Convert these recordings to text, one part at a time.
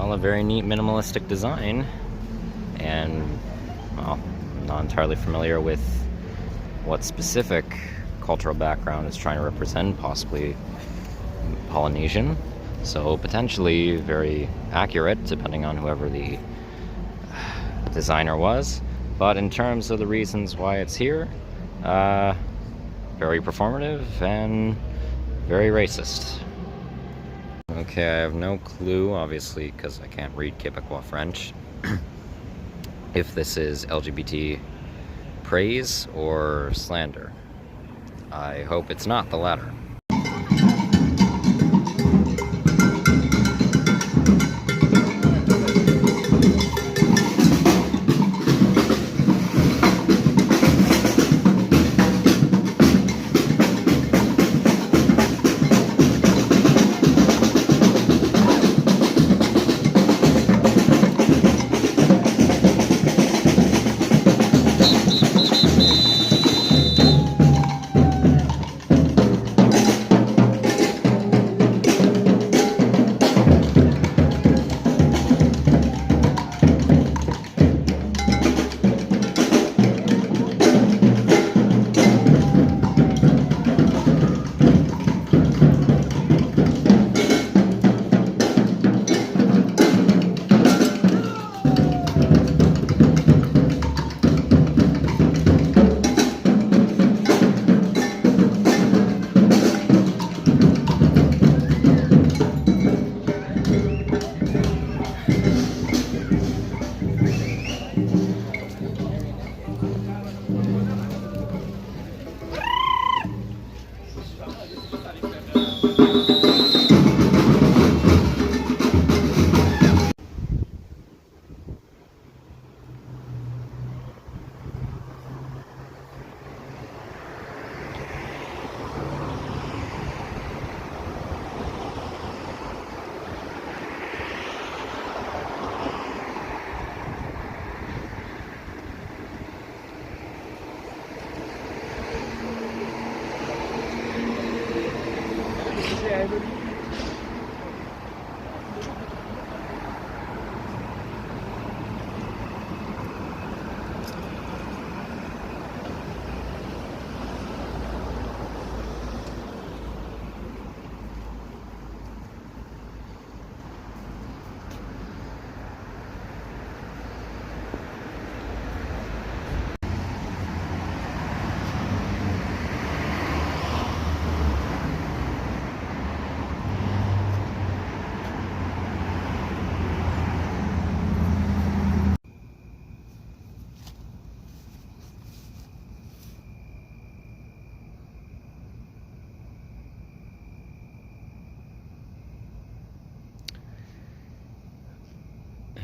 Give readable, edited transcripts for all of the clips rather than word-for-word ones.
well, a very neat minimalistic design. And, well, I'm not entirely familiar with what specific cultural background it's trying to represent, possibly Polynesian. So potentially very accurate, depending on whoever the designer was. But in terms of the reasons why it's here, very performative and very racist. Okay, I have no clue, obviously, because I can't read Quebecois French, if this is LGBT praise or slander. I hope it's not the latter.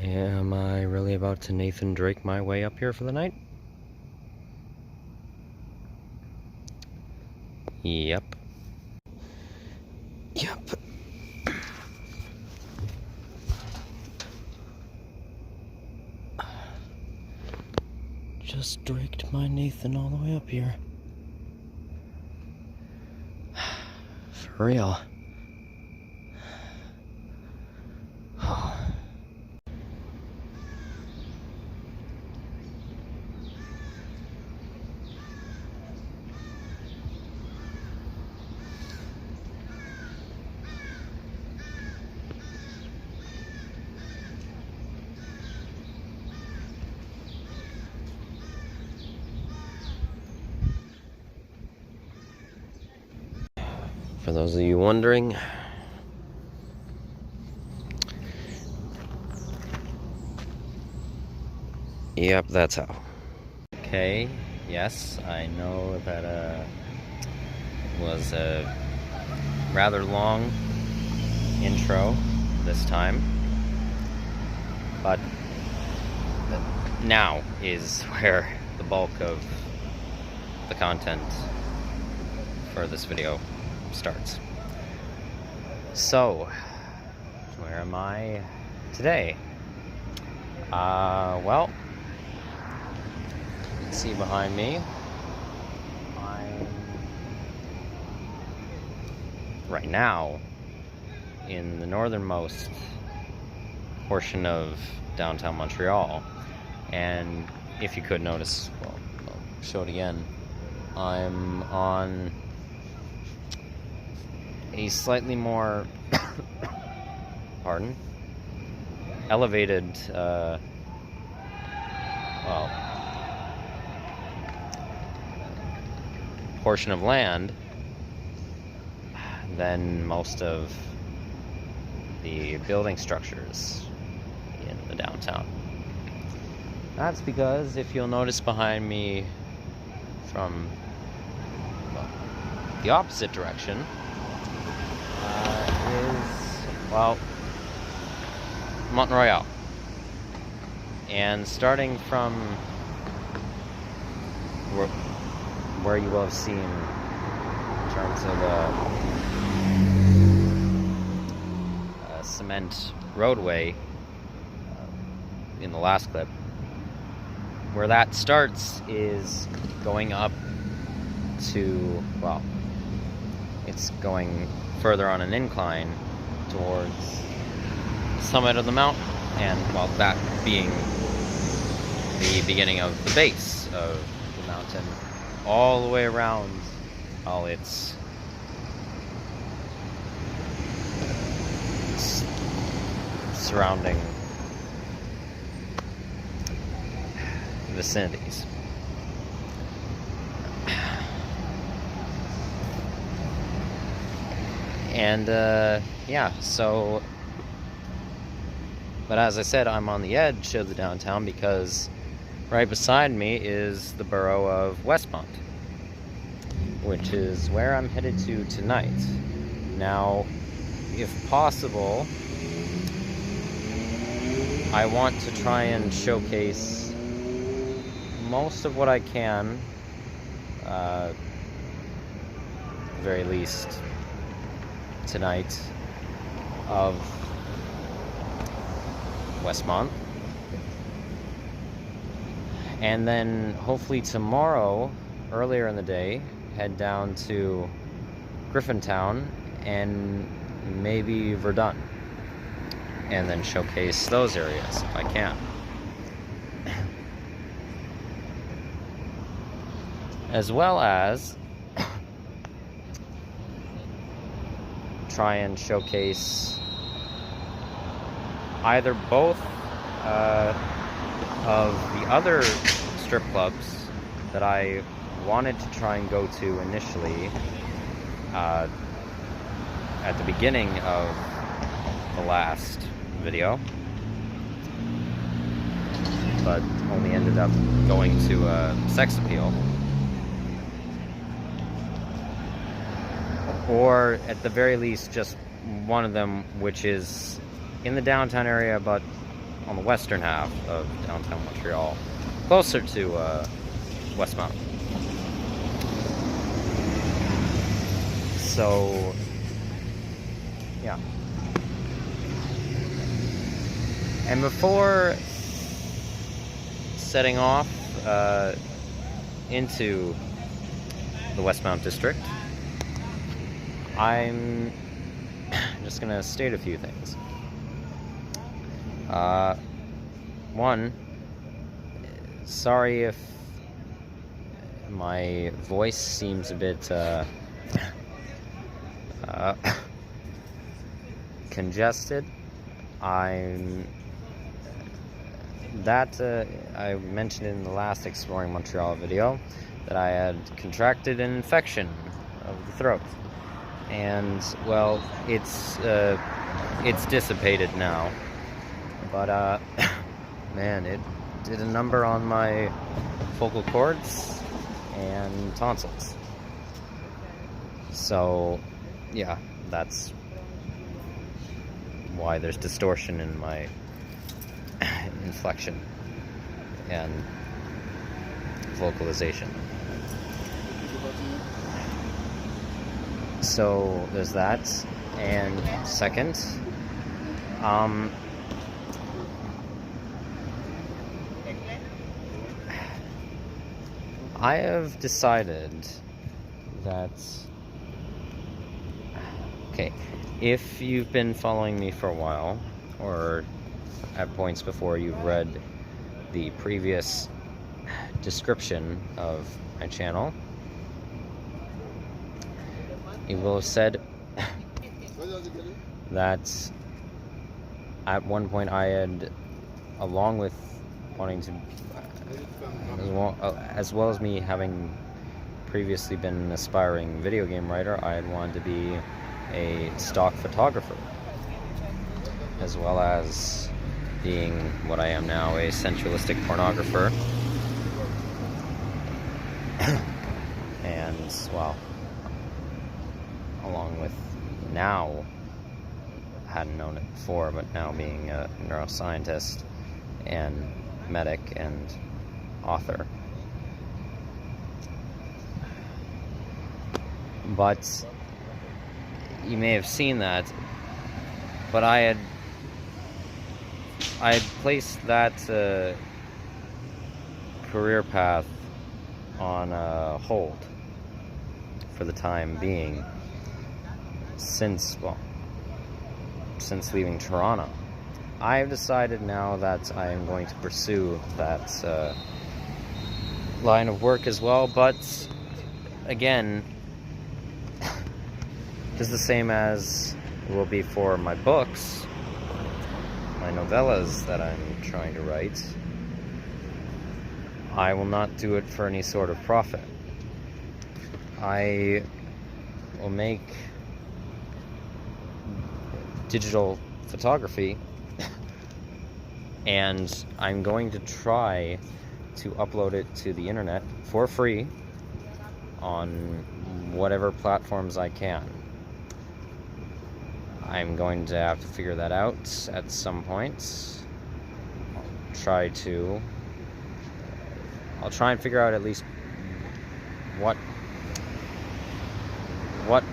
Am I really about to Nathan Drake my way up here for the night? Yep. Yep. Just draked my Nathan all the way up here. For real. For those of you wondering, yep, that's how. Okay, yes, I know that was a rather long intro this time, but now is where the bulk of the content for this video starts. So, where am I today? Well, you can see behind me, I'm right now in the northernmost portion of downtown Montreal. And if you could notice, well, I'll show it again. I'm on a slightly more pardon, elevated portion of land than most of the building structures in the downtown. That's because if you'll notice behind me from the opposite direction is, well, Montréal. And starting from where you will have seen in terms of a cement roadway in the last clip, where that starts is going up to, well, it's going further on an incline towards the summit of the mountain, and, well, that being the beginning of the base of the mountain, all the way around all its surrounding vicinities. And yeah, so, but as I said, I'm on the edge of the downtown because right beside me is the borough of Westmount, which is where I'm headed to tonight. Now, if possible, I want to try and showcase most of what I can, at the very least tonight, of Westmount. And then hopefully tomorrow, earlier in the day, head down to Griffintown and maybe Verdun, and then showcase those areas if I can. As well as try and showcase either both of the other strip clubs that I wanted to try and go to initially at the beginning of the last video, but only ended up going to Sex Appeal. Or at the very least just one of them, which is in the downtown area but on the western half of downtown Montreal, closer to Westmount. So yeah. And before setting off into the Westmount district, I'm just going to state a few things. One, sorry if my voice seems a bit congested. I mentioned in the last Exploring Montreal video that I had contracted an infection of the throat. And, well, it's dissipated now, but man, it did a number on my vocal cords and tonsils. So yeah, that's why there's distortion in my inflection and vocalization. So there's that. And second, I have decided that, okay, if you've been following me for a while, or at points before you've read the previous description of my channel, you will have said that at one point I had, along with wanting to, as well as me having previously been an aspiring video game writer, I had wanted to be a stock photographer, as well as being what I am now, a sensualistic pornographer. And, well, along with now, I hadn't known it before, but now being a neuroscientist and medic and author. But you may have seen that, but I had placed that career path on hold for the time being since leaving Toronto. I have decided now that I am going to pursue that line of work as well, but again, just the same as it will be for my books, my novellas that I'm trying to write, I will not do it for any sort of profit. I will make digital photography and I'm going to try to upload it to the internet for free on whatever platforms I can. I'm going to have to figure that out at some point. I'll try and figure out at least what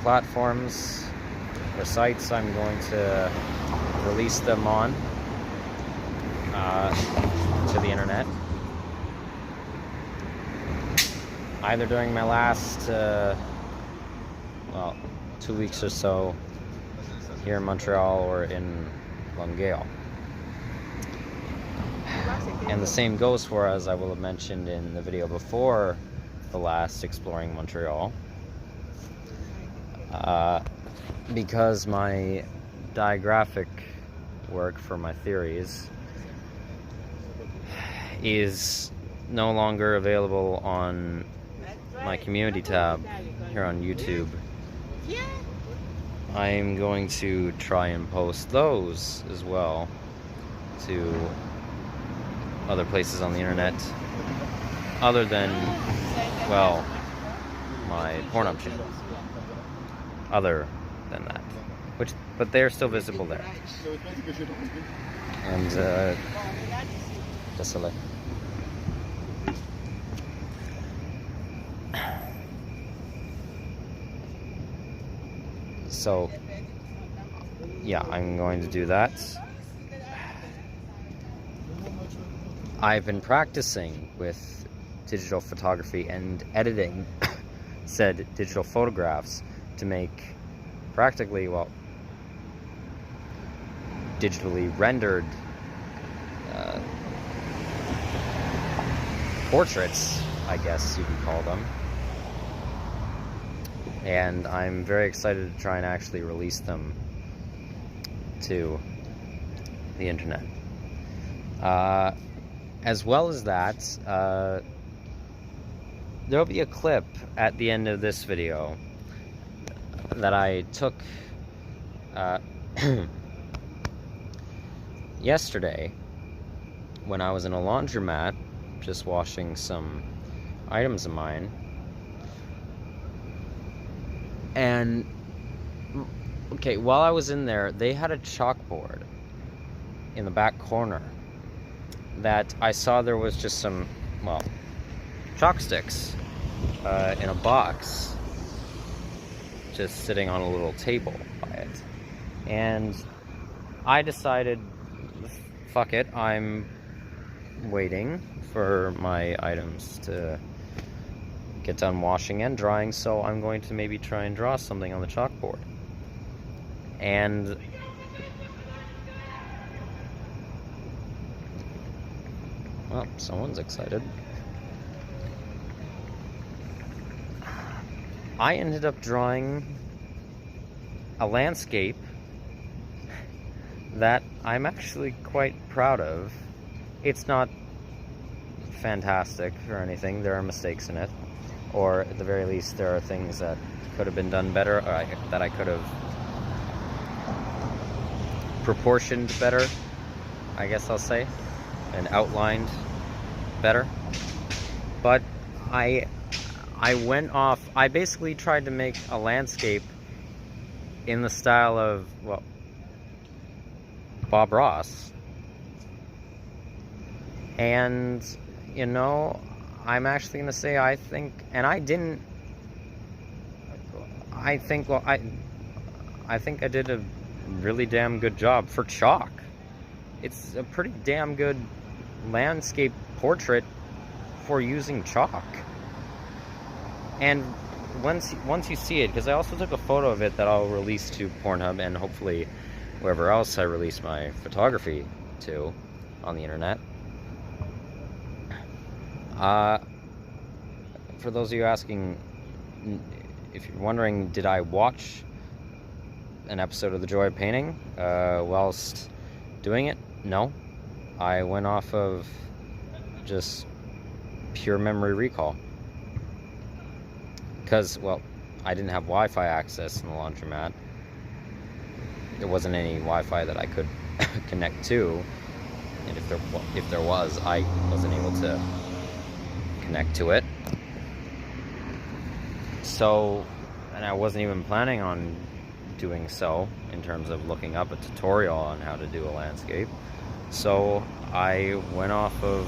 platforms or sites I'm going to release them on to the internet. Either during my last 2 weeks or so here in Montreal or in Longueuil. And the same goes for, as I will have mentioned in the video before the last, exploring Montreal, because my diagraphic work for my theories is no longer available on my community tab here on YouTube. I'm going to try and post those as well to other places on the internet other than, well, my Pornhub channel. Other than that, but they're still visible there. And désolé. So yeah, I'm going to do that. I've been practicing with digital photography and editing said digital photographs to make practically, digitally rendered portraits, I guess you could call them. And I'm very excited to try and actually release them to the internet. As well as that, there'll be a clip at the end of this video that I took yesterday when I was in a laundromat just washing some items of mine. And okay, while I was in there, they had a chalkboard in the back corner that I saw there was just some, chalk sticks in a box just sitting on a little table by it. And I decided, fuck it, I'm waiting for my items to get done washing and drying, so I'm going to maybe try and draw something on the chalkboard. And Well, someone's excited. I ended up drawing a landscape that I'm actually quite proud of. It's not fantastic or anything. There are mistakes in it, or at the very least there are things that could have been done better, or that I could have proportioned better, I guess I'll say, and outlined better. But I basically tried to make a landscape in the style of, well, Bob Ross. And, you know, I'm actually going to say I think I did a really damn good job for chalk. It's a pretty damn good landscape portrait for using chalk. And once you see it, because I also took a photo of it that I'll release to Pornhub and hopefully wherever else I release my photography to on the internet. For those of you asking, if you're wondering, did I watch an episode of The Joy of Painting whilst doing it? No. I went off of just pure memory recall. Because, well, I didn't have Wi-Fi access in the laundromat. There wasn't any Wi-Fi that I could connect to. And if there was, I wasn't able to connect to it. So, and I wasn't even planning on doing so in terms of looking up a tutorial on how to do a landscape. So I went off of,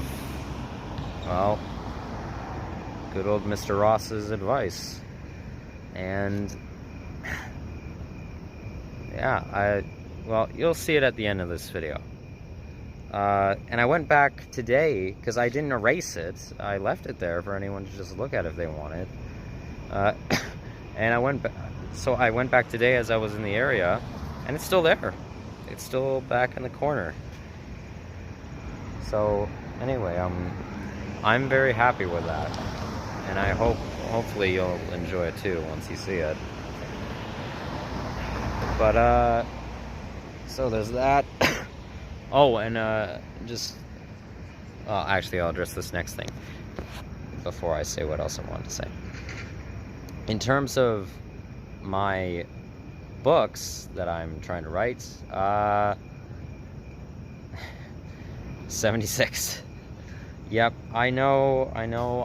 well, good old Mr. Ross's advice. And yeah, well, you'll see it at the end of this video. And I went back today because I didn't erase it. I left it there for anyone to just look at if they wanted. And I went back today as I was in the area, and it's still there. It's still back in the corner. So anyway, I'm very happy with that, and I hopefully you'll enjoy it too once you see it. But so there's that. Oh, and actually I'll address this next thing before I say what else I wanted to say. In terms of my books that I'm trying to write, 76. Yep, I know,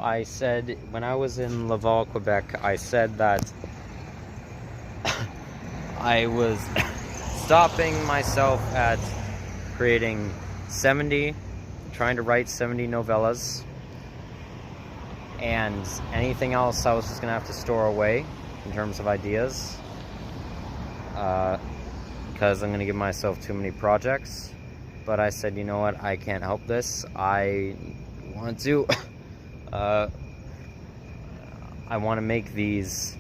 I said, when I was in Laval, Quebec, I said that I was stopping myself at creating 70, trying to write 70 novellas, and anything else I was just going to have to store away in terms of ideas, because I'm going to give myself too many projects. But I said, you know what, I can't help this. I want to make these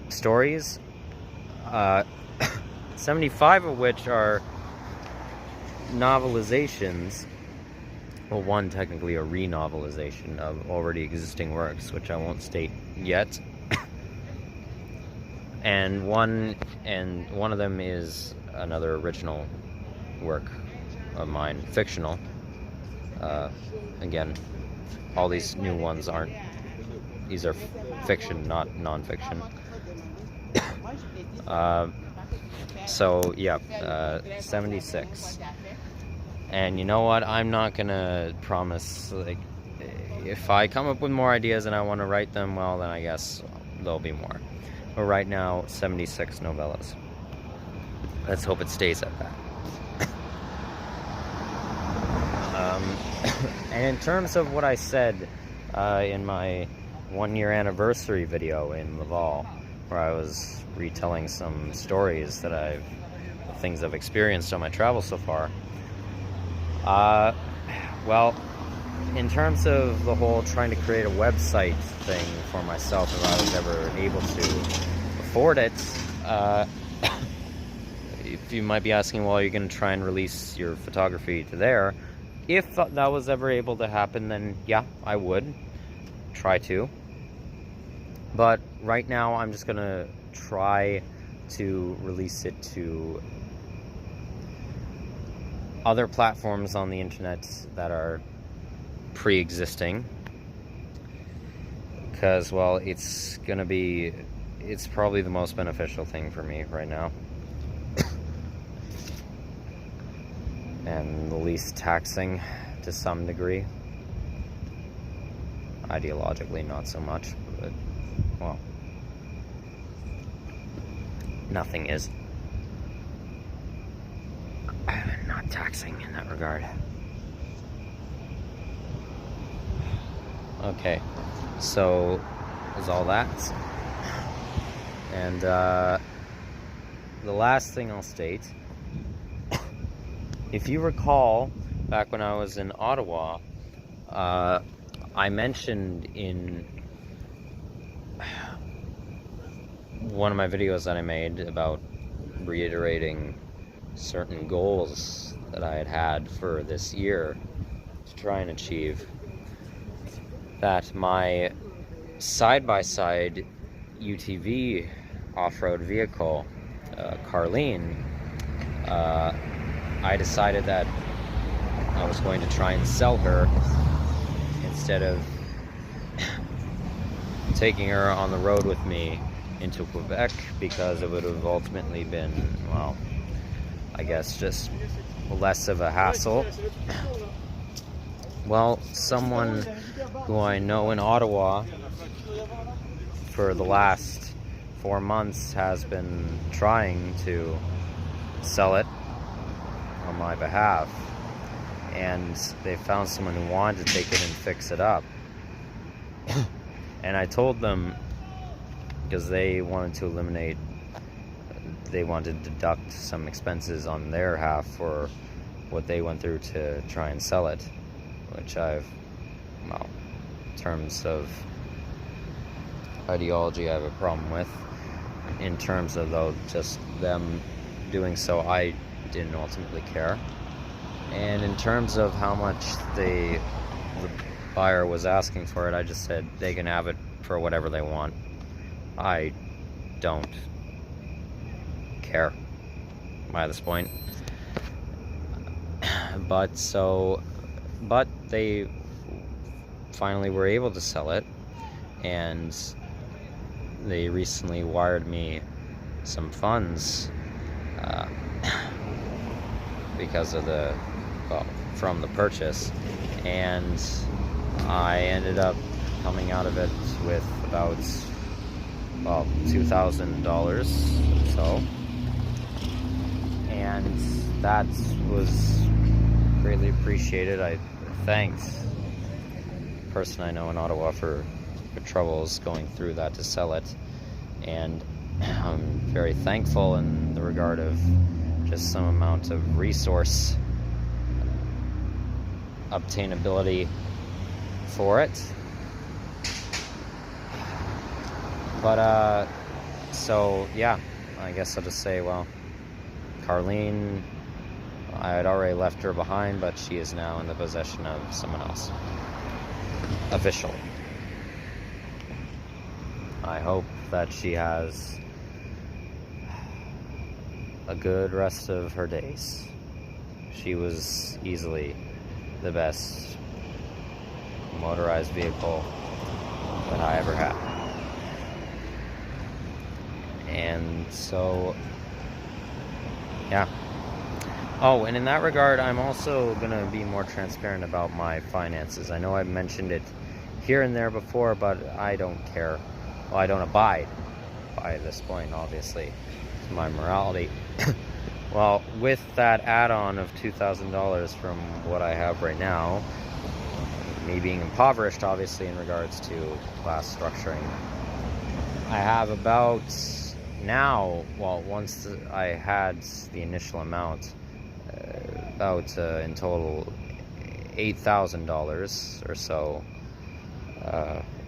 stories, 75 of which are novelizations. Well, one technically a re-novelization of already existing works, which I won't state yet. and one of them is another original work of mine, fictional. Again, all these new ones aren't. These are fiction, not non-fiction. So yeah, 76. And you know what? I'm not gonna promise, like, if I come up with more ideas and I want to write them, well, then I guess there'll be more. But right now, 76 novellas. Let's hope it stays at that. And in terms of what I said in my 1-year anniversary video in Laval, where I was retelling some stories that things I've experienced on my travels so far. Well, in terms of the whole trying to create a website thing for myself, if I was ever able to afford it, if you might be asking, well, are you going to try and release your photography to there? if that was ever able to happen, then yeah, I would try to. But right now, I'm just gonna try to release it to other platforms on the internet that are pre-existing, because, well, it's probably the most beneficial thing for me right now. And the least taxing to some degree. Ideologically, not so much, but, well, nothing is not taxing in that regard. Okay, so is all that. And the last thing I'll state, if you recall, back when I was in Ottawa, I mentioned in one of my videos that I made about reiterating certain goals that I had for this year to try and achieve, that my side-by-side UTV off-road vehicle, Carlene, I decided that I was going to try and sell her instead of taking her on the road with me into Quebec, because it would have ultimately been, well, I guess just less of a hassle. Well, someone who I know in Ottawa for the last 4 months has been trying to sell it on my behalf, and they found someone who wanted to take it and fix it up. And I told them, because they wanted to deduct some expenses on their half for what they went through to try and sell it, which in terms of ideology, I have a problem with. In terms of, though, just them doing so, I didn't ultimately care. And in terms of how much the buyer was asking for it, I just said they can have it for whatever they want. I don't care by this point. But they finally were able to sell it, and they recently wired me some funds because of from the purchase, and I ended up coming out of it with about $2,000 or so, and that was greatly appreciated. I thanked the person I know in Ottawa for troubles going through that to sell it, and I'm very thankful in the regard of just some amount of resource obtainability for it. But so yeah, I guess I'll just say, well, Carlene, I had already left her behind, but she is now in the possession of someone else, officially. I hope that she has a good rest of her days. She was easily the best motorized vehicle that I ever had. And so, yeah. Oh, and in that regard, I'm also going to be more transparent about my finances. I know I've mentioned it here and there before, but I don't care. Well, I don't abide by this point, obviously. It's my morality. Well, with that add-on of $2,000 from what I have right now, me being impoverished, obviously, in regards to class structuring, I have about now, well, once I had the initial amount, about in total $8,000 or so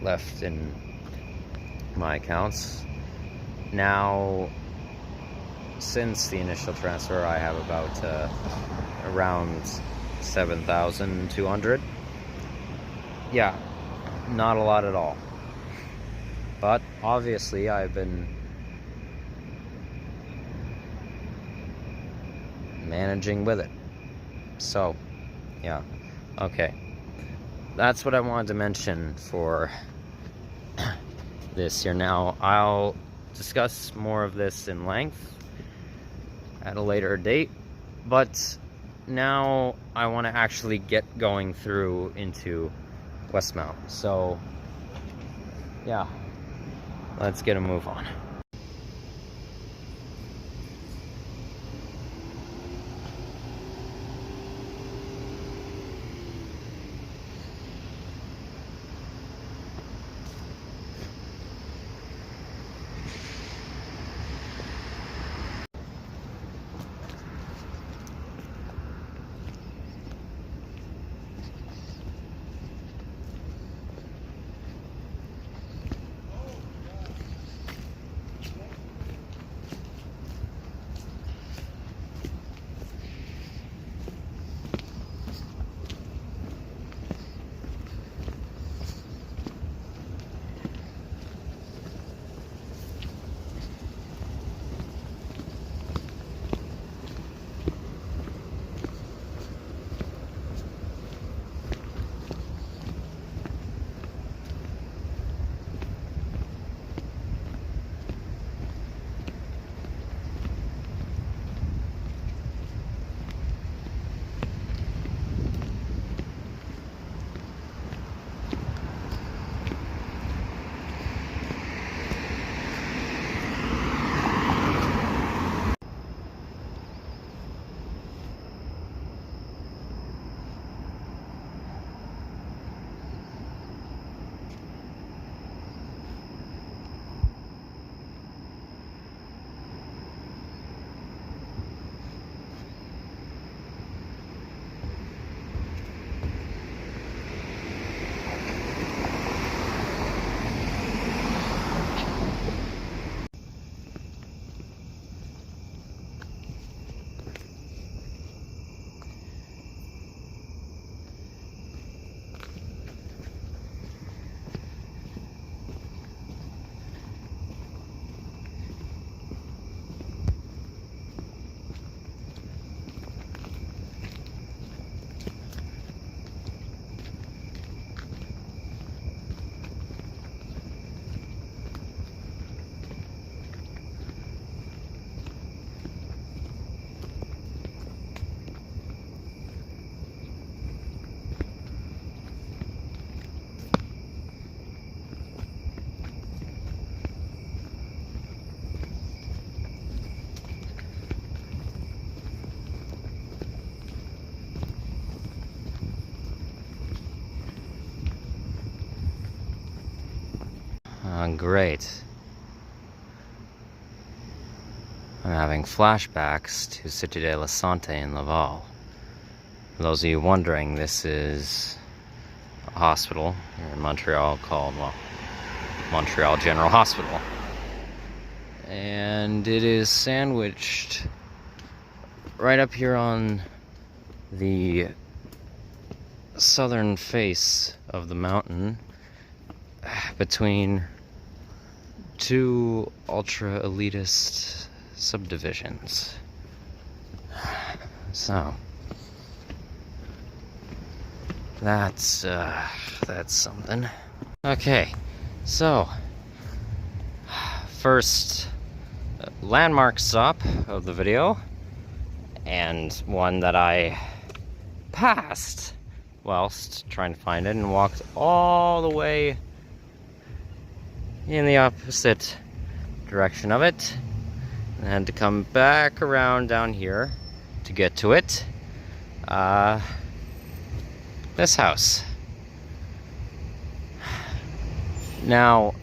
left in my accounts. Now, since the initial transfer, I have about around 7,200. Yeah, not a lot at all. But obviously I've been managing with it. So, yeah. Okay. That's what I wanted to mention for this here. Now, I'll discuss more of this in length at a later date, but now I want to actually get going through into Westmount. So, yeah, let's get a move on. Great. I'm having flashbacks to Cité de la Santé in Laval. For those of you wondering, this is a hospital here in Montreal called, well, Montreal General Hospital. And it is sandwiched right up here on the southern face of the mountain between two ultra elitist subdivisions. So that's something. Okay, so first landmark stop of the video, and one that I passed whilst trying to find it and walked all the way in the opposite direction of it, and had to come back around down here to get to it. This house. Now,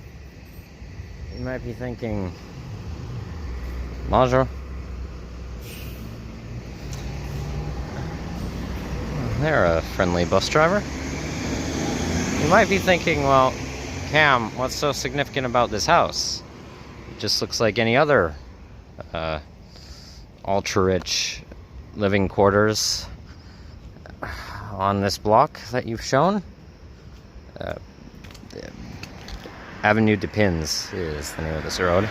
you might be thinking, bonjour. They're a friendly bus driver. You might be thinking, well, Cam, what's so significant about this house? It just looks like any other ultra-rich living quarters on this block that you've shown. Avenue de Pins is the name of this road.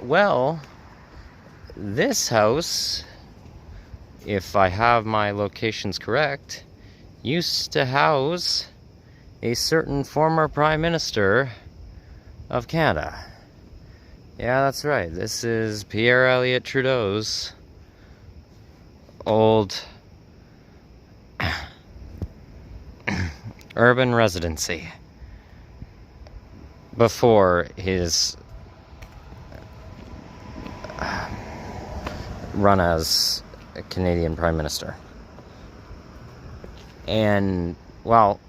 Well, this house, if I have my locations correct, used to house a certain former Prime Minister of Canada. Yeah, that's right. This is Pierre Elliott Trudeau's old urban residency before his run as a Canadian Prime Minister. And, well,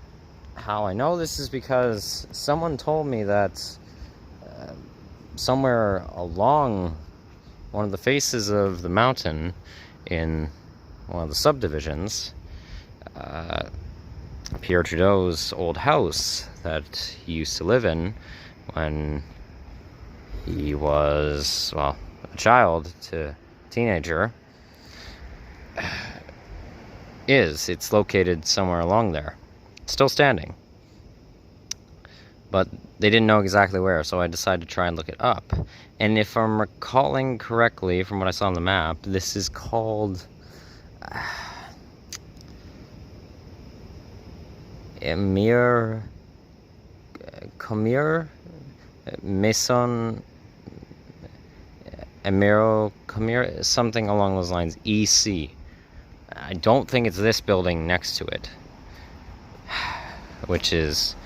how I know this is because someone told me that somewhere along one of the faces of the mountain in one of the subdivisions, Pierre Trudeau's old house that he used to live in when he was, well, a child to teenager, it's located somewhere along there. It's still standing. But they didn't know exactly where, so I decided to try and look it up. And if I'm recalling correctly from what I saw on the map, this is called Emir Comir Maison Emiro Comir, something along those lines. EC. I don't think it's this building next to it, which is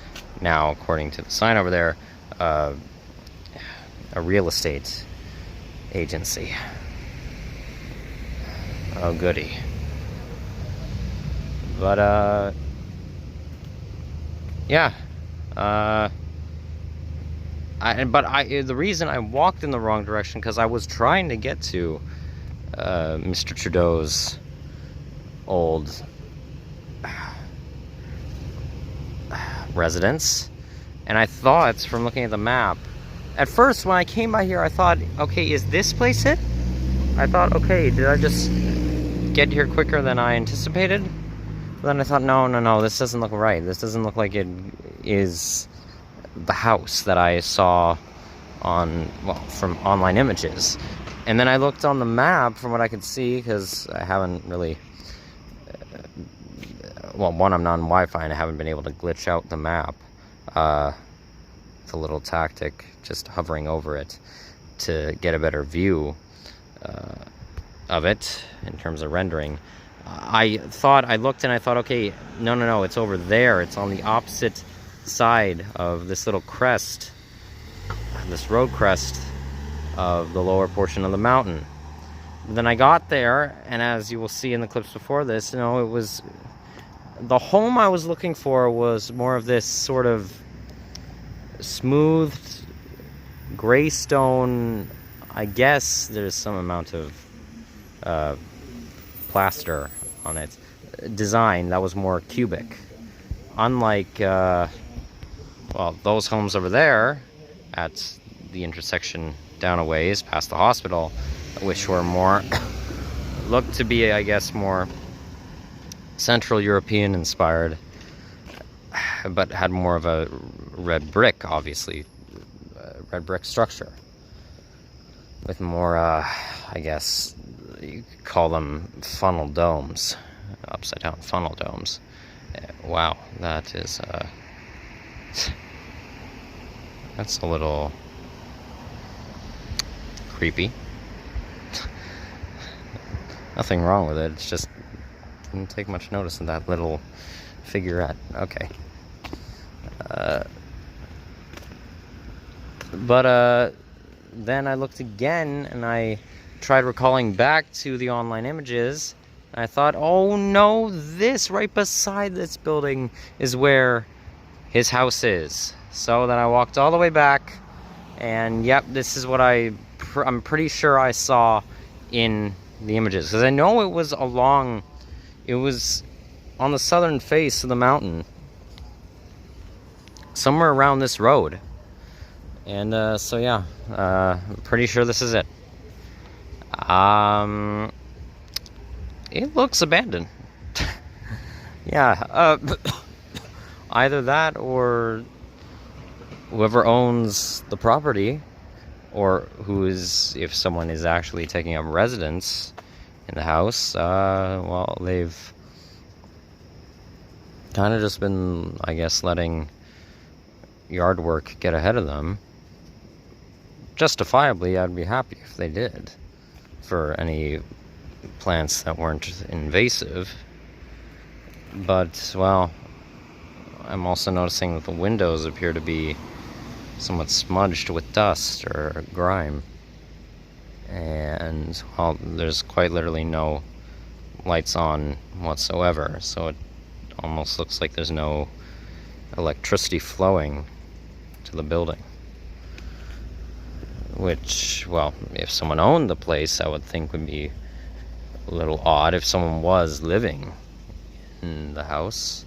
now, according to the sign over there, a real estate agency. Oh, goody. But, yeah. The reason I walked in the wrong direction, because I was trying to get to Mr. Trudeau's old residence, and I thought, from looking at the map, at first when I came by here, I thought, okay, is this place it? I thought, okay, did I just get here quicker than I anticipated? But then I thought, no, this doesn't look right. This doesn't look like it is the house that I saw from online images. And then I looked on the map from what I could see, because I haven't really, one, I'm not on Wi-Fi and I haven't been able to glitch out the map. It's a little tactic, just hovering over it to get a better view of it in terms of rendering. I looked and I thought, okay, no, it's over there. It's on the opposite side of this little crest, this road crest of the lower portion of the mountain. Then I got there, and as you will see in the clips before this, it was the home I was looking for was more of this sort of smooth gray stone. I guess there's some amount of plaster on it. Design that was more cubic, unlike those homes over there at the intersection down a ways past the hospital, which were more looked to be, I guess, more Central European inspired, but had more of a red brick, obviously, red brick structure with more, I guess you could call them funnel domes, upside down funnel domes. Wow, that is that's a little creepy. Nothing wrong with it, it's just didn't take much notice of that little figurette. Okay. Then I looked again and I tried recalling back to the online images. And I thought, oh no, this right beside this building is where his house is. So then I walked all the way back, and yep, this is what I'm pretty sure I saw in the images, because I know it was on the southern face of the mountain, somewhere around this road. And so yeah, I'm pretty sure this is it. it looks abandoned. Yeah, either that or whoever owns the property, or if someone is actually taking up residence in the house, well, they've kind of just been, I guess, letting yard work get ahead of them. Justifiably, I'd be happy if they did, for any plants that weren't invasive. But, well, I'm also noticing that the windows appear to be somewhat smudged with dust or grime. And, well, there's quite literally no lights on whatsoever, so it almost looks like there's no electricity flowing to the building. Which, well, if someone owned the place, I would think would be a little odd if someone was living in the house.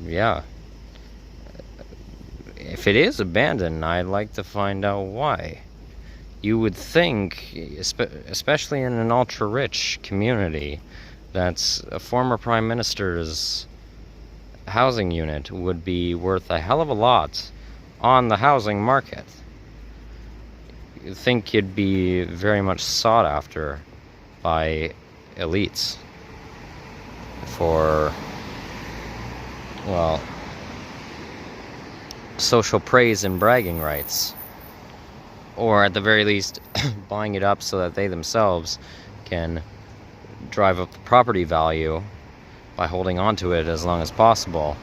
Yeah. If it is abandoned, I'd like to find out why. You would think, especially in an ultra-rich community, that a former prime minister's housing unit would be worth a hell of a lot on the housing market. You'd think you'd be very much sought after by elites for, well, social praise and bragging rights, or at the very least buying it up so that they themselves can drive up the property value by holding on to it as long as possible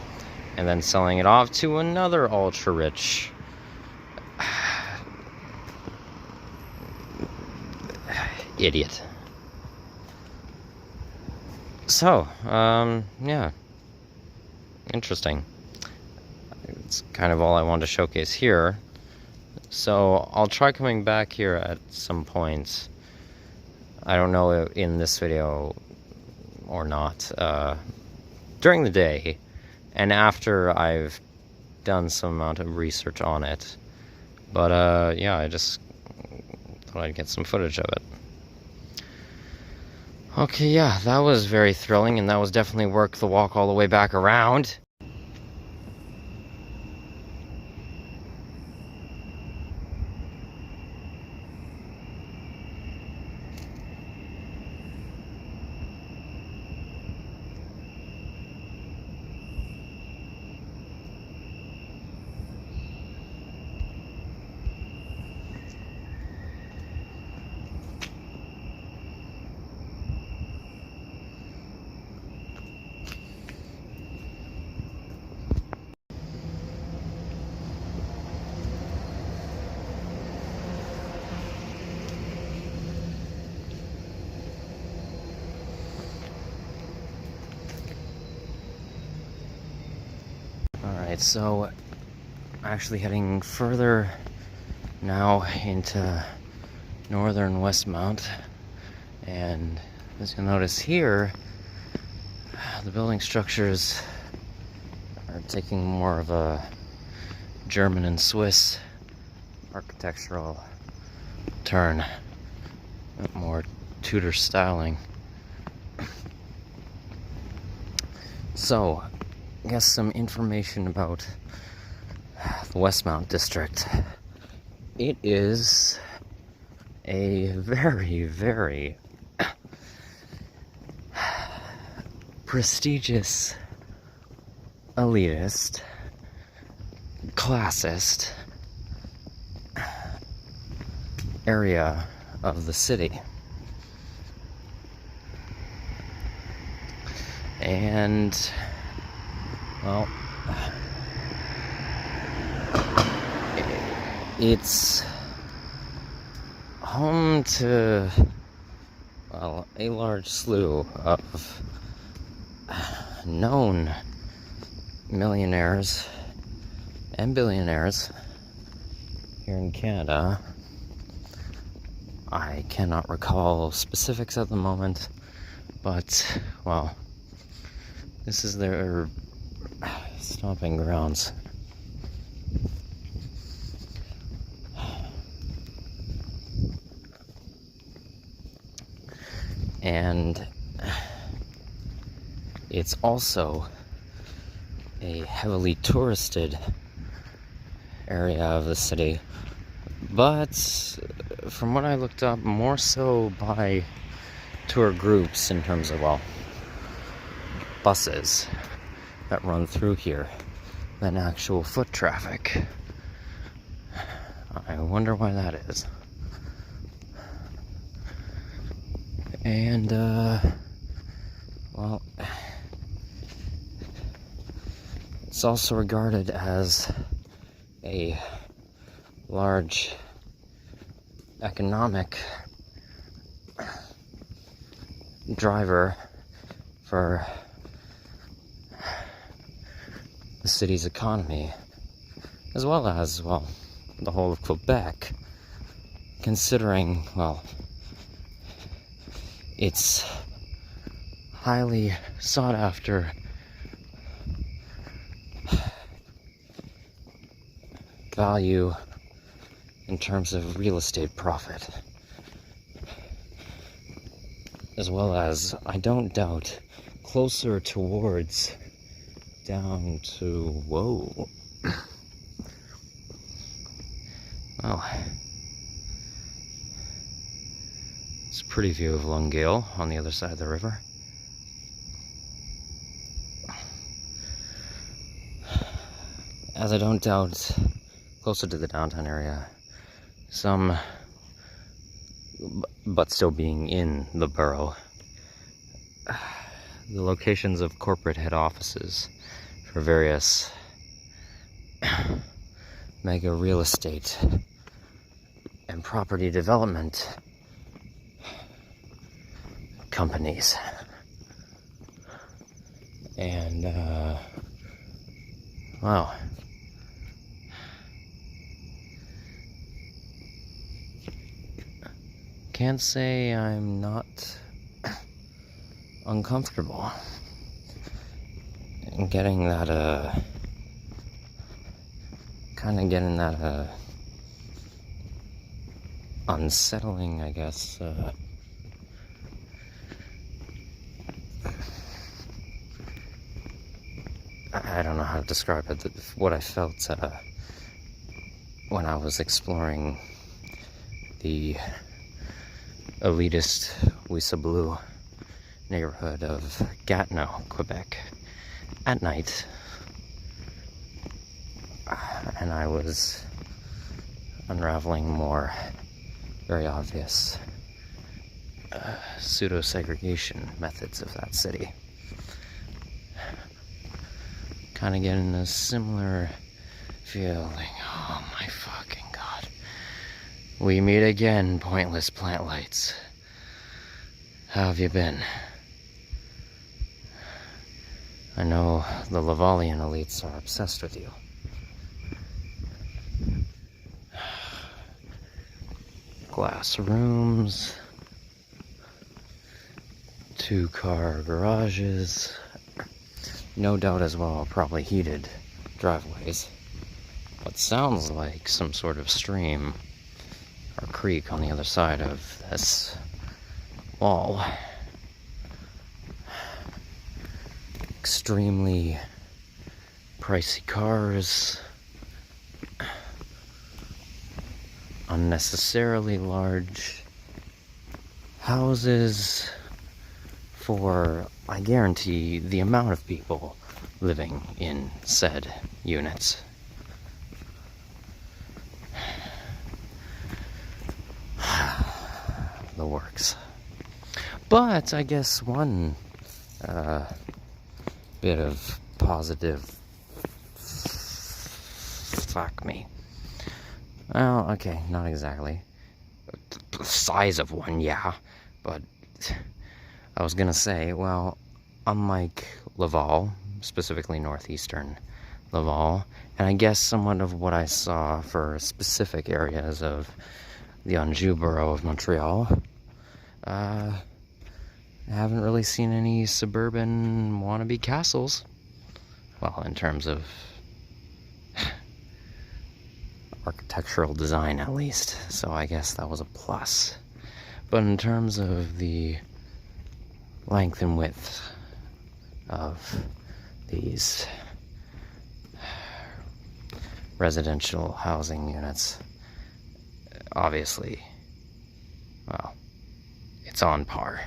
and then selling it off to another ultra rich idiot. So, yeah, interesting. It's kind of all I wanted to showcase here. So I'll try coming back here at some point. I don't know in this video or not, during the day and after I've done some amount of research on it. But yeah, I just thought I'd get some footage of it. Okay, yeah, that was very thrilling, and that was definitely worth the walk all the way back around. Alright, so actually heading further now into northern Westmount, and as you'll notice here, the building structures are taking more of a German and Swiss architectural turn, more Tudor styling. So, I guess some information about the Westmount district. It is a very, very prestigious, elitist, classist area of the city. And, well, it's home to, well, a large slew of known millionaires and billionaires here in Canada. I cannot recall specifics at the moment, but, well, this is their stomping grounds. And it's also a heavily touristed area of the city, but from what I looked up, more so by tour groups in terms of, well, buses that run through here than actual foot traffic. I wonder why that is. And, well, it's also regarded as a large economic driver for the city's economy, as well as, well, the whole of Quebec, considering, well, its highly sought after value in terms of real estate profit, as well as, I don't doubt, closer towards down to, whoa, well, it's a pretty view of Longueuil on the other side of the river. As I don't doubt, closer to the downtown area, some, but still being in the borough, the locations of corporate head offices for various mega real estate and property development companies. And, wow. Can't say I'm not uncomfortable in getting that, kind of getting that, unsettling, I guess, I don't know how to describe it, what I felt, when I was exploring the elitist Wissablou neighborhood of Gatineau, Quebec, at night. And I was unraveling more very obvious pseudo-segregation methods of that city. Kind of getting a similar feeling. Oh my fucking god. We meet again, pointless plant lights. How have you been? I know the Lavalian elites are obsessed with you. Glass rooms, 2-car garages, no doubt as well, probably heated driveways. What sounds like some sort of stream or creek on the other side of this wall. Extremely pricey cars, unnecessarily large houses for, I guarantee, the amount of people living in said units. The works. But I guess one bit of positive, fuck me. Well, okay, not exactly. The size of one, yeah. But I was gonna say, well, unlike Laval, specifically northeastern Laval, and I guess somewhat of what I saw for specific areas of the Anjou borough of Montreal, I haven't really seen any suburban wannabe castles. Well, in terms of architectural design, at least. So I guess that was a plus. But in terms of the length and width of these residential housing units. Obviously, well, it's on par.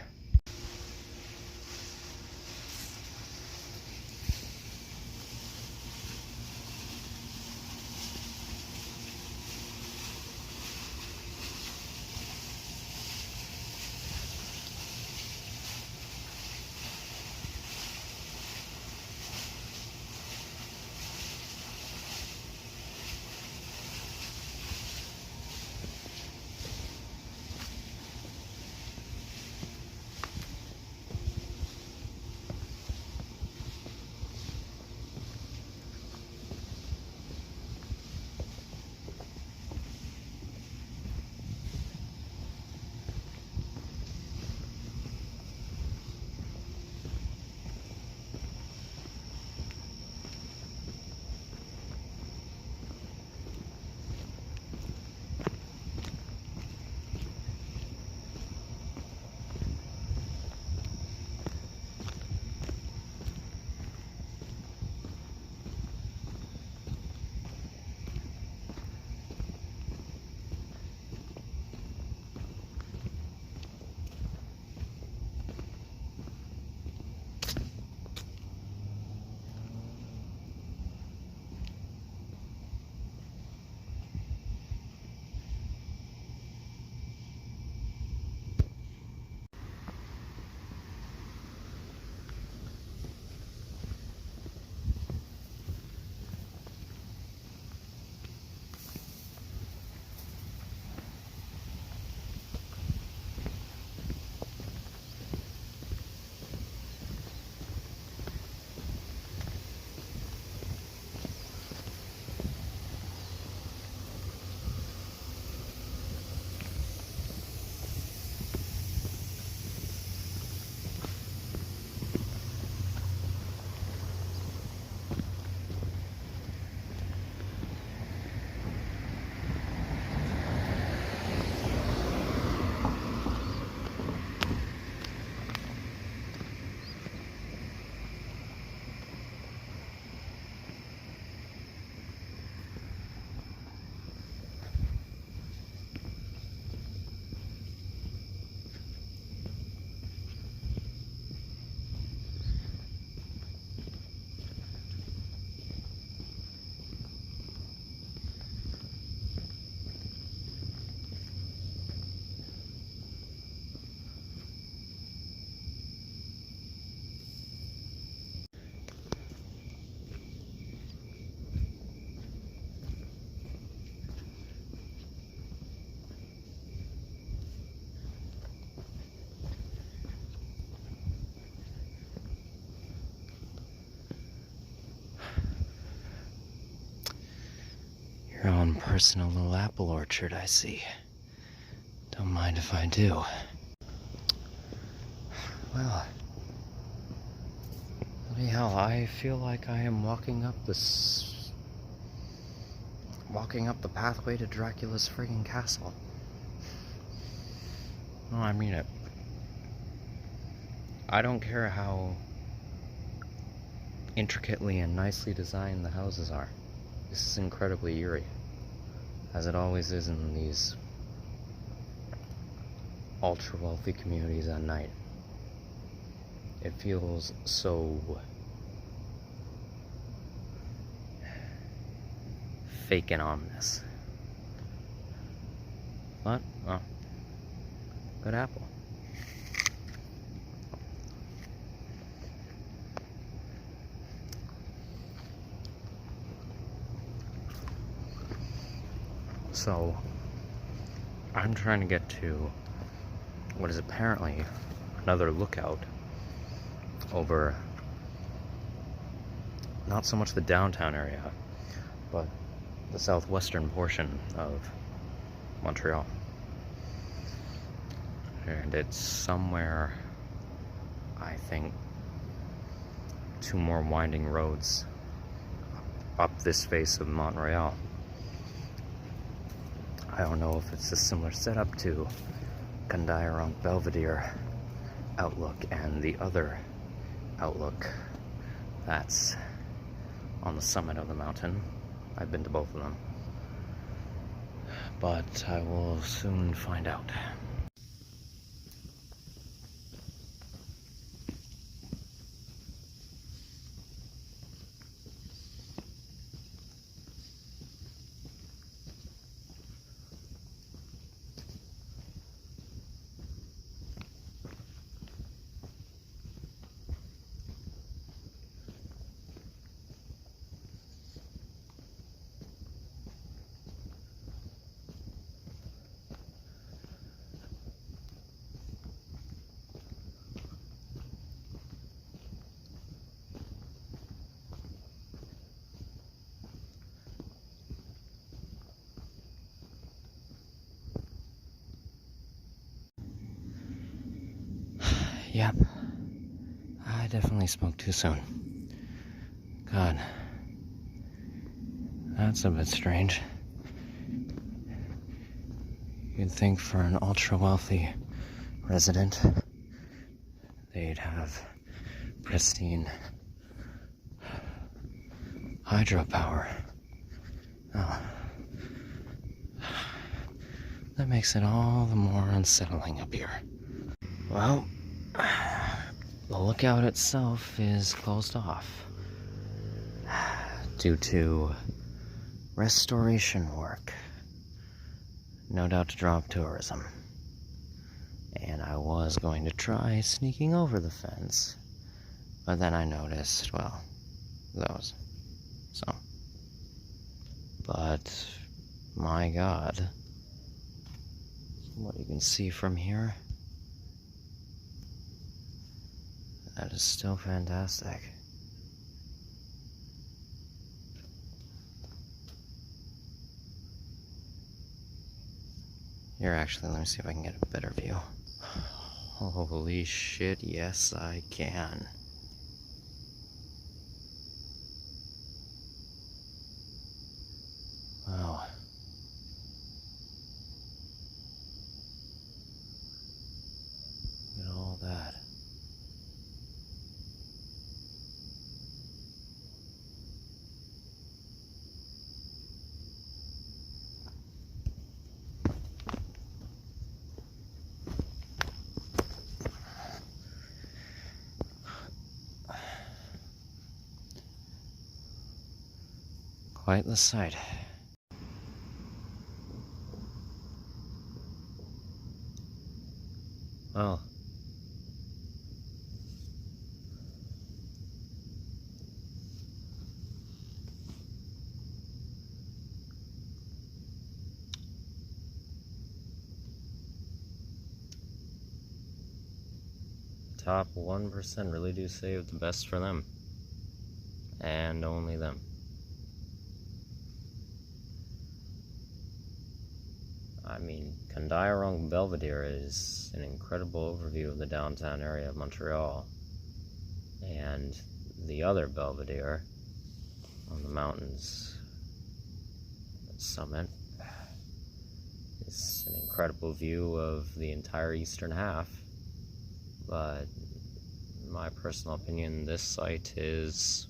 Your own personal little apple orchard, I see. Don't mind if I do. Well, bloody hell, I feel like I am walking up the pathway to Dracula's friggin' castle. No, I mean it. I don't care how intricately and nicely designed the houses are. This is incredibly eerie, as it always is in these ultra-wealthy communities at night. It feels so fake and ominous. But, well, good apple. So, I'm trying to get to what is apparently another lookout over not so much the downtown area, but the southwestern portion of Montreal. And it's somewhere, I think, 2 more winding roads up this face of Montreal. I don't know if it's a similar setup to Condairont Belvedere outlook and the other outlook that's on the summit of the mountain. I've been to both of them, but I will soon find out. Yep, I definitely spoke too soon. God, that's a bit strange. You'd think for an ultra-wealthy resident, they'd have pristine hydropower. Oh, that makes it all the more unsettling up here. Well, the lookout itself is closed off due to restoration work, no doubt to draw up tourism. And I was going to try sneaking over the fence, but then I noticed, well, those. So, but my God, what you can see from here, that is still fantastic. Here, actually, let me see if I can get a better view. Holy shit, yes I can. Wow. Look at all that. Quite the sight. Well, top 1% really do save the best for them, and only them. I mean, Condiarong Belvedere is an incredible overview of the downtown area of Montreal, and the other Belvedere on the mountain's summit is an incredible view of the entire eastern half. But in my personal opinion, this site is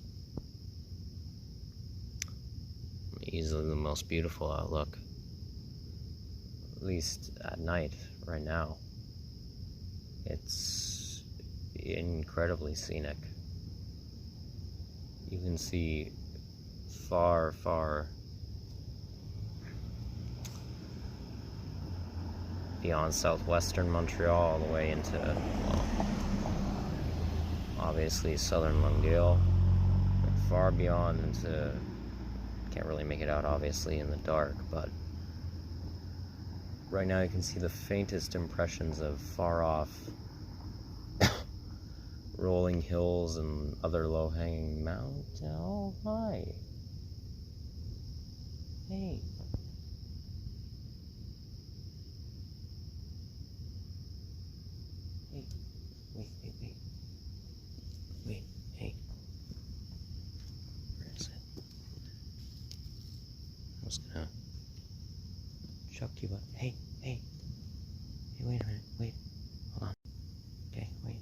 easily the most beautiful outlook, at least at night right now. It's incredibly scenic. You can see far, far beyond southwestern Montreal, all the way into, well, obviously southern Longueuil, but far beyond into, can't really make it out obviously in the dark, but right now you can see the faintest impressions of far off rolling hills and other low-hanging mountains. Oh, hi. Hey. Hey. Wait. Wait, hey. Where is it? I was gonna chuck you, but hey. Hey, wait a minute. Wait. Hold on. Okay, wait.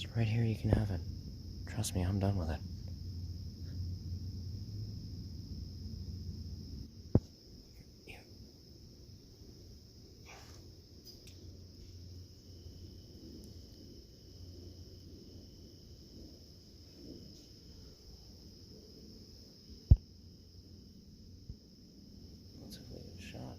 Just right here, you can have it. Trust me, I'm done with it. Relatively good shot.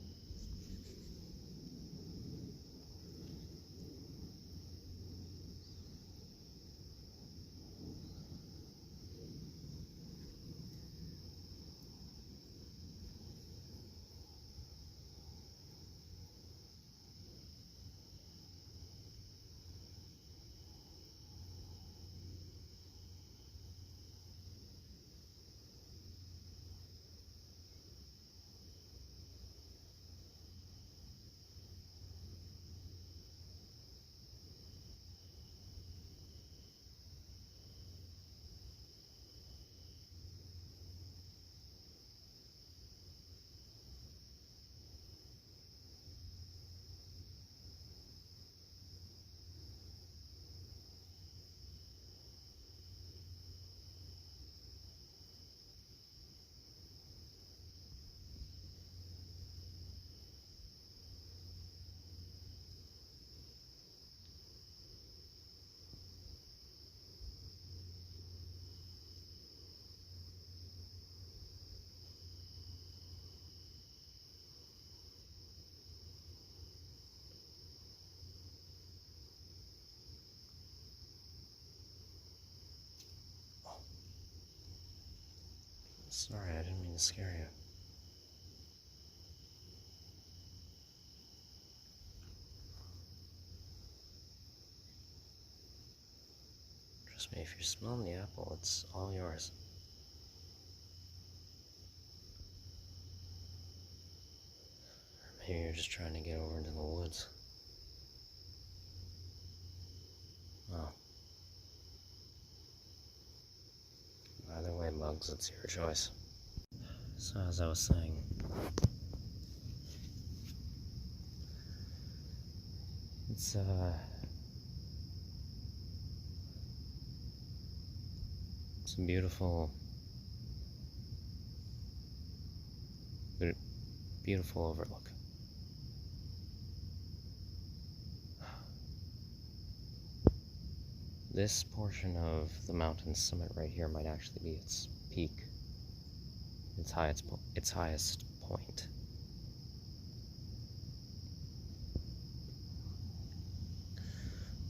Sorry, I didn't mean to scare you. Trust me, if you're smelling the apple, it's all yours. Or maybe you're just trying to get over into the woods. Well, either way, Bugs, it's your choice. So, as I was saying, it's a beautiful overlook. This portion of the mountain summit right here might actually be its peak, its highest point.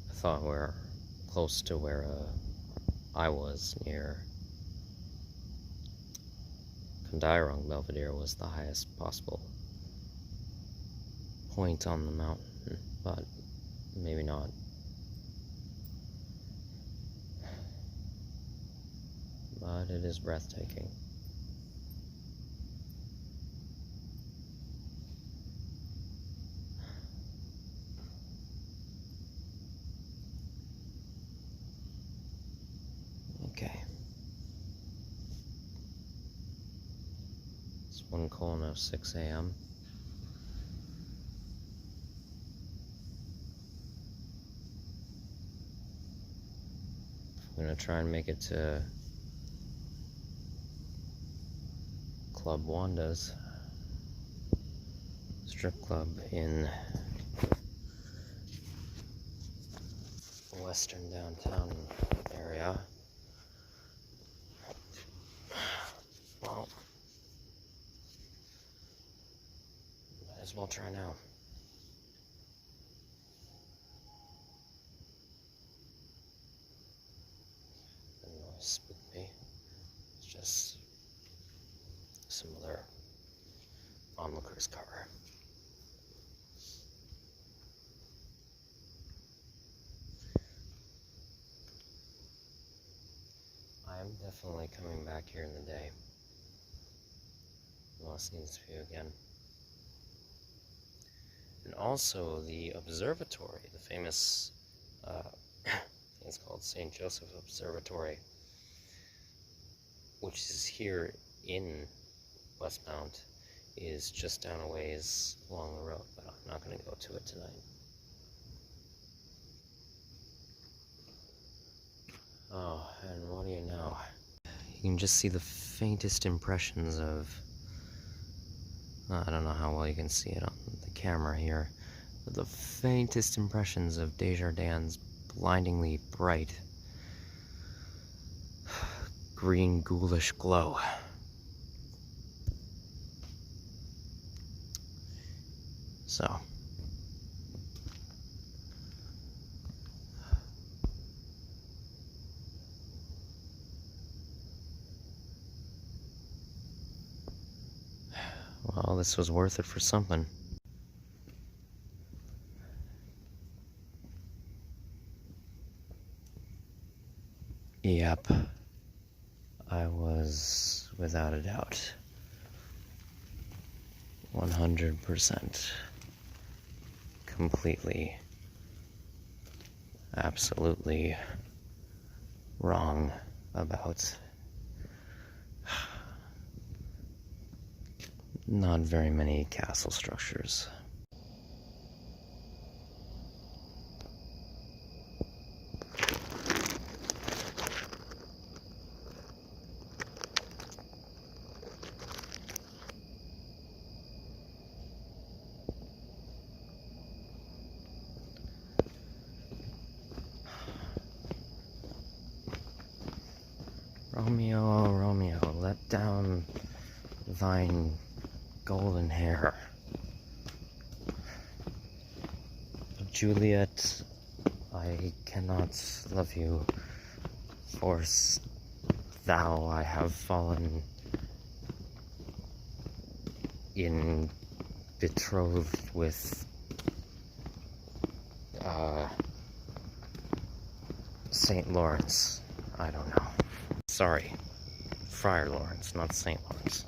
I thought we're close to where I was near Condirong Belvedere was the highest possible point on the mountain, but maybe not. But it is breathtaking. Okay. It's 1:06 a.m. I'm gonna try and make it to Club Wanda's strip club in western downtown area. Well, might as well try now. The noise spooked me. It's just some other onlooker's car. I am definitely coming back here in the day. I want to see this view again. And also the observatory, the famous, it's called St. Joseph Observatory, which is here in Westmount, is just down a ways along the road, but I'm not going to go to it tonight. Oh, and what do you know? You can just see the faintest impressions of... I don't know how well you can see it on the camera here, but the faintest impressions of Desjardins' blindingly bright green ghoulish glow. So, well, this was worth it for something. Yep, I was, without a doubt, 100%, completely, absolutely wrong about not very many castle structures. Romeo, Romeo, let down thine golden hair. Juliet, I cannot love you, for thou I have fallen in betrothed with St. Lawrence. I don't know. Sorry, Friar Lawrence, not St. Lawrence.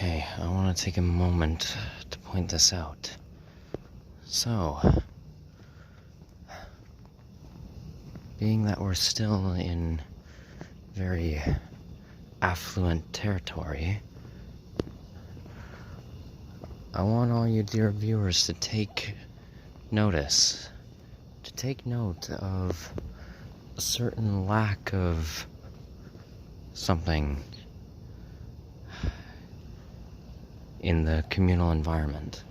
Okay, I want to take a moment to point this out. So, being that we're still in very affluent territory, I want all you dear viewers to take notice, to take note of a certain lack of something in the communal environment.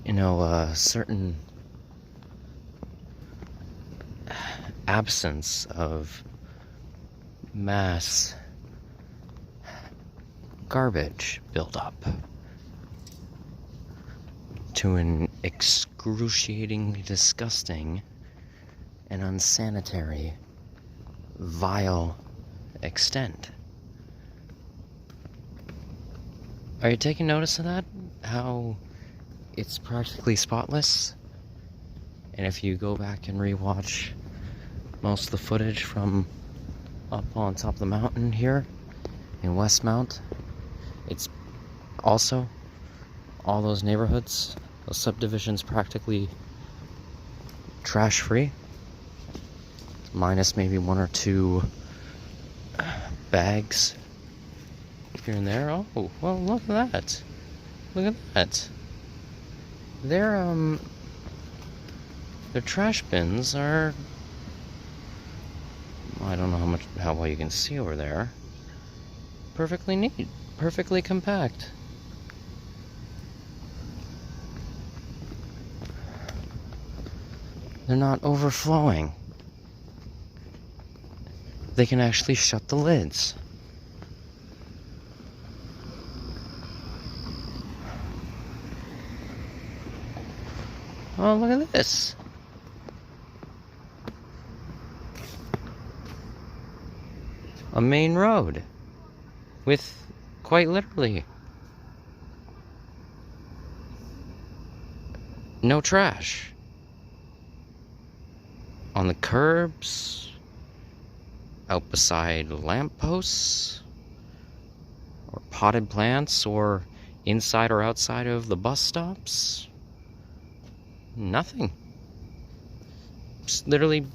You know, a certain absence of mass garbage buildup to an excruciatingly disgusting and unsanitary, vile extent. Are you taking notice of that? How it's practically spotless? And if you go back and rewatch most of the footage from up on top of the mountain here in Westmount, it's also all those neighborhoods, those subdivisions practically trash free, minus maybe one or two bags here and there. Oh, well, look at that. Look at that. Their trash bins are, I don't know how well you can see over there. Perfectly neat, perfectly compact. They're not overflowing. They can actually shut the lids. Oh, look at this. A main road with, quite literally, no trash. On the curbs, out beside lampposts, or potted plants, or inside or outside of the bus stops. Nothing. Just literally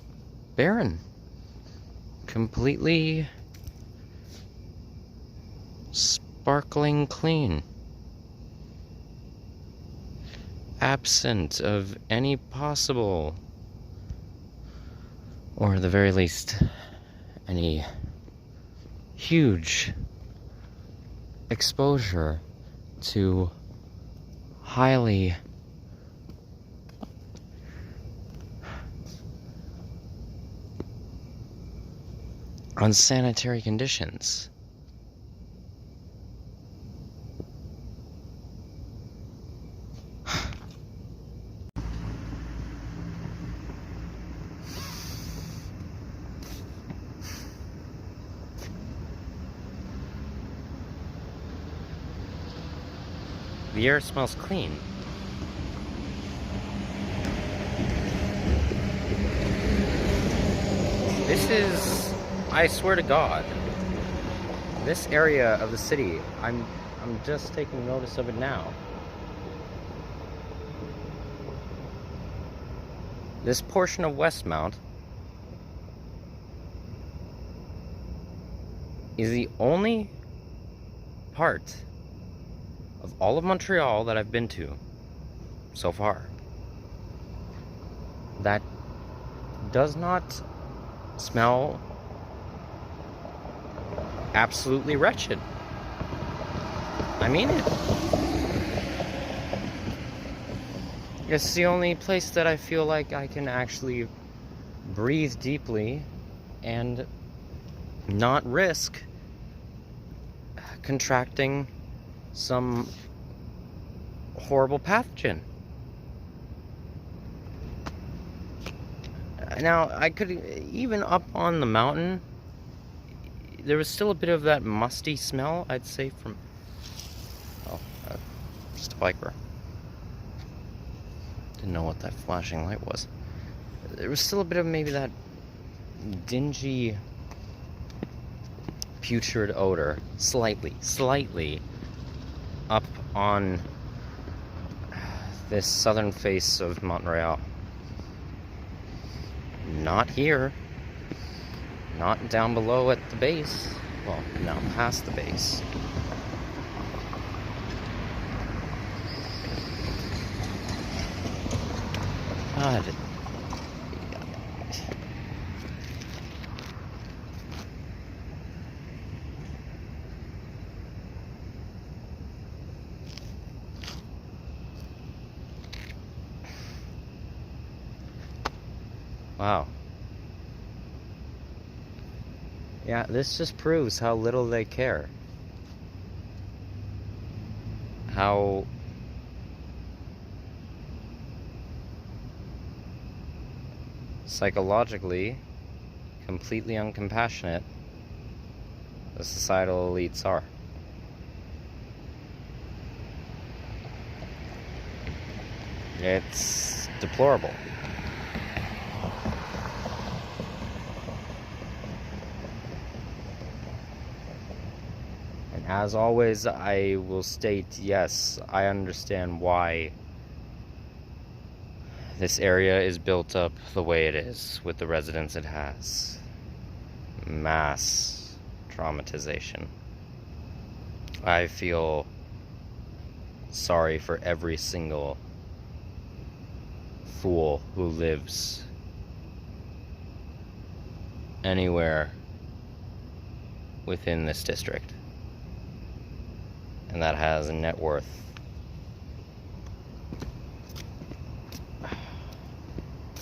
barren. Completely sparkling clean. Absent of any possible, or at the very least, any huge exposure to highly unsanitary conditions. The air smells clean. This is, I swear to God, this area of the city, I'm just taking notice of it now. This portion of Westmount is the only part of all of Montreal that I've been to so far that does not smell absolutely wretched. I mean it. It's the only place that I feel like I can actually breathe deeply and not risk contracting some horrible pathogen. Now, I could, even up on the mountain, there was still a bit of that musty smell, I'd say, from, just a biker. Didn't know what that flashing light was. There was still a bit of maybe that dingy putrid odor, slightly up on this southern face of Montreal. Not here. Not down below at the base. Well, now past the base. God. Wow. Yeah, this just proves how little they care. How psychologically completely uncompassionate the societal elites are. It's deplorable. And as always, I will state, yes, I understand why this area is built up the way it is, with the residents it has. Mass traumatization. I feel sorry for every single fool who lives anywhere within this district and that has a net worth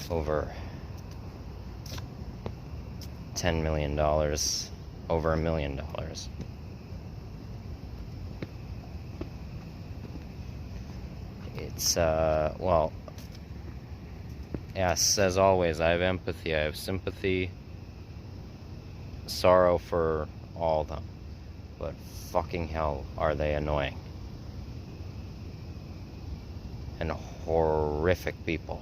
over $10 million, over $1 million. It's, well, yes, as always, I have empathy, I have sympathy, sorrow for all of them, but fucking hell are they annoying. And horrific people.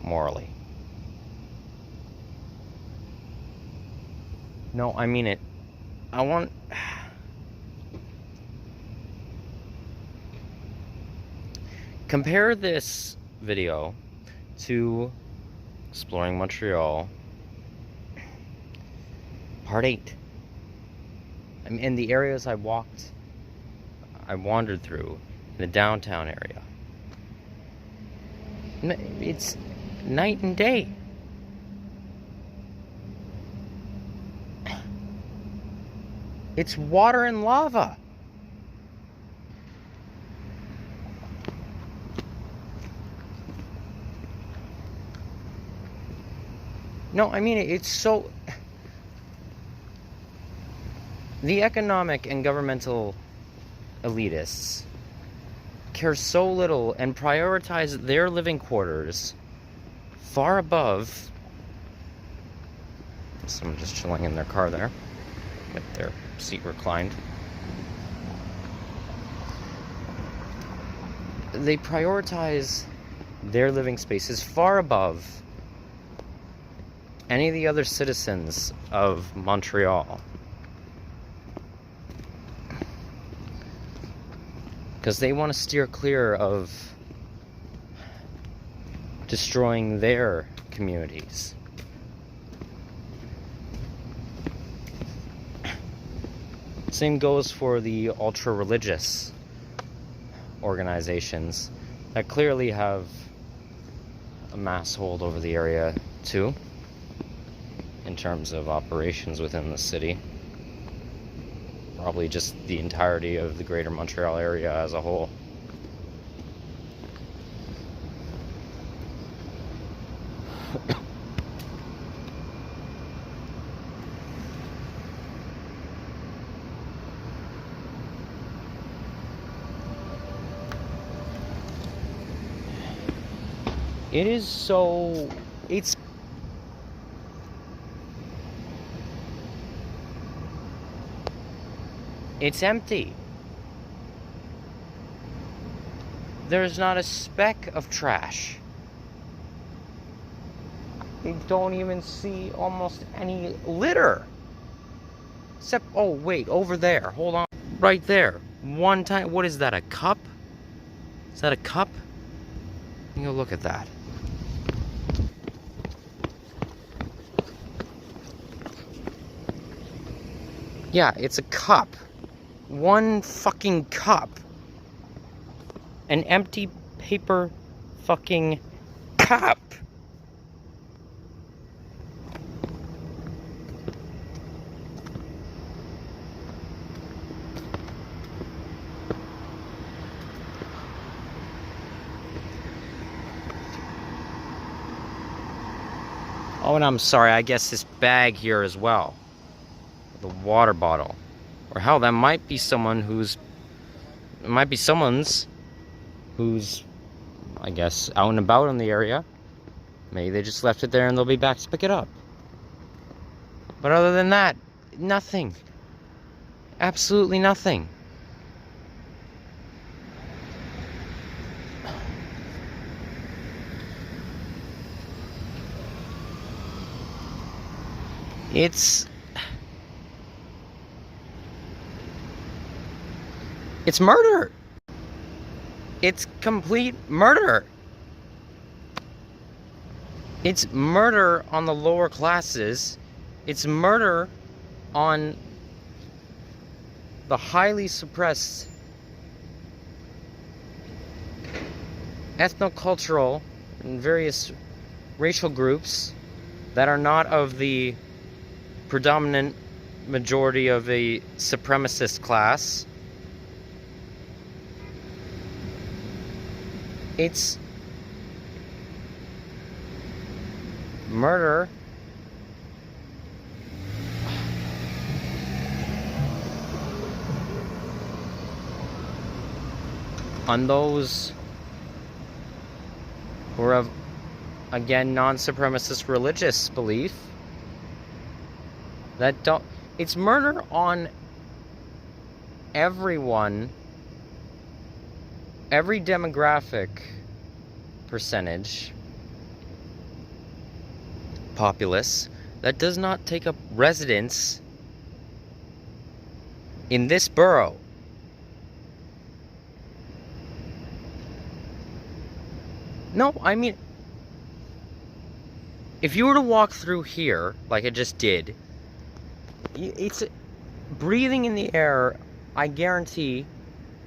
Morally. No, I mean it. I want... Compare this video to Exploring Montreal, Part 8. I mean, in the areas I wandered through, in the downtown area. It's night and day. It's water and lava. No, I mean, it's so... The economic and governmental elitists care so little and prioritize their living quarters far above... Someone just chilling in their car there, with their seat reclined. They prioritize their living spaces far above any of the other citizens of Montreal. Because they want to steer clear of destroying their communities. Same goes for the ultra-religious organizations that clearly have a mass hold over the area too, in terms of operations within the city. Probably just the entirety of the greater Montreal area as a whole. It is so... It's... It's empty. There's not a speck of trash. You don't even see almost any litter. Except, oh wait, over there. Hold on. Right there. One time, what is that, a cup? Is that a cup? You go look at that. Yeah, it's a cup. One fucking cup. An empty paper fucking cup. Oh, and I'm sorry, I guess this bag here as well. The water bottle. Or hell, that might be someone who's... It might be someone's who's, I guess, out and about in the area. Maybe they just left it there and they'll be back to pick it up. But other than that, nothing. Absolutely nothing. It's murder. It's complete murder. It's murder on the lower classes. It's murder on the highly suppressed ethnocultural and various racial groups that are not of the predominant majority of a supremacist class. It's murder on those who are of, again, non-supremacist religious belief. That don't... It's murder on everyone, every demographic percentage, populace, that does not take up residence in this borough. No, I mean, if you were to walk through here, like I just did, it's breathing in the air. I guarantee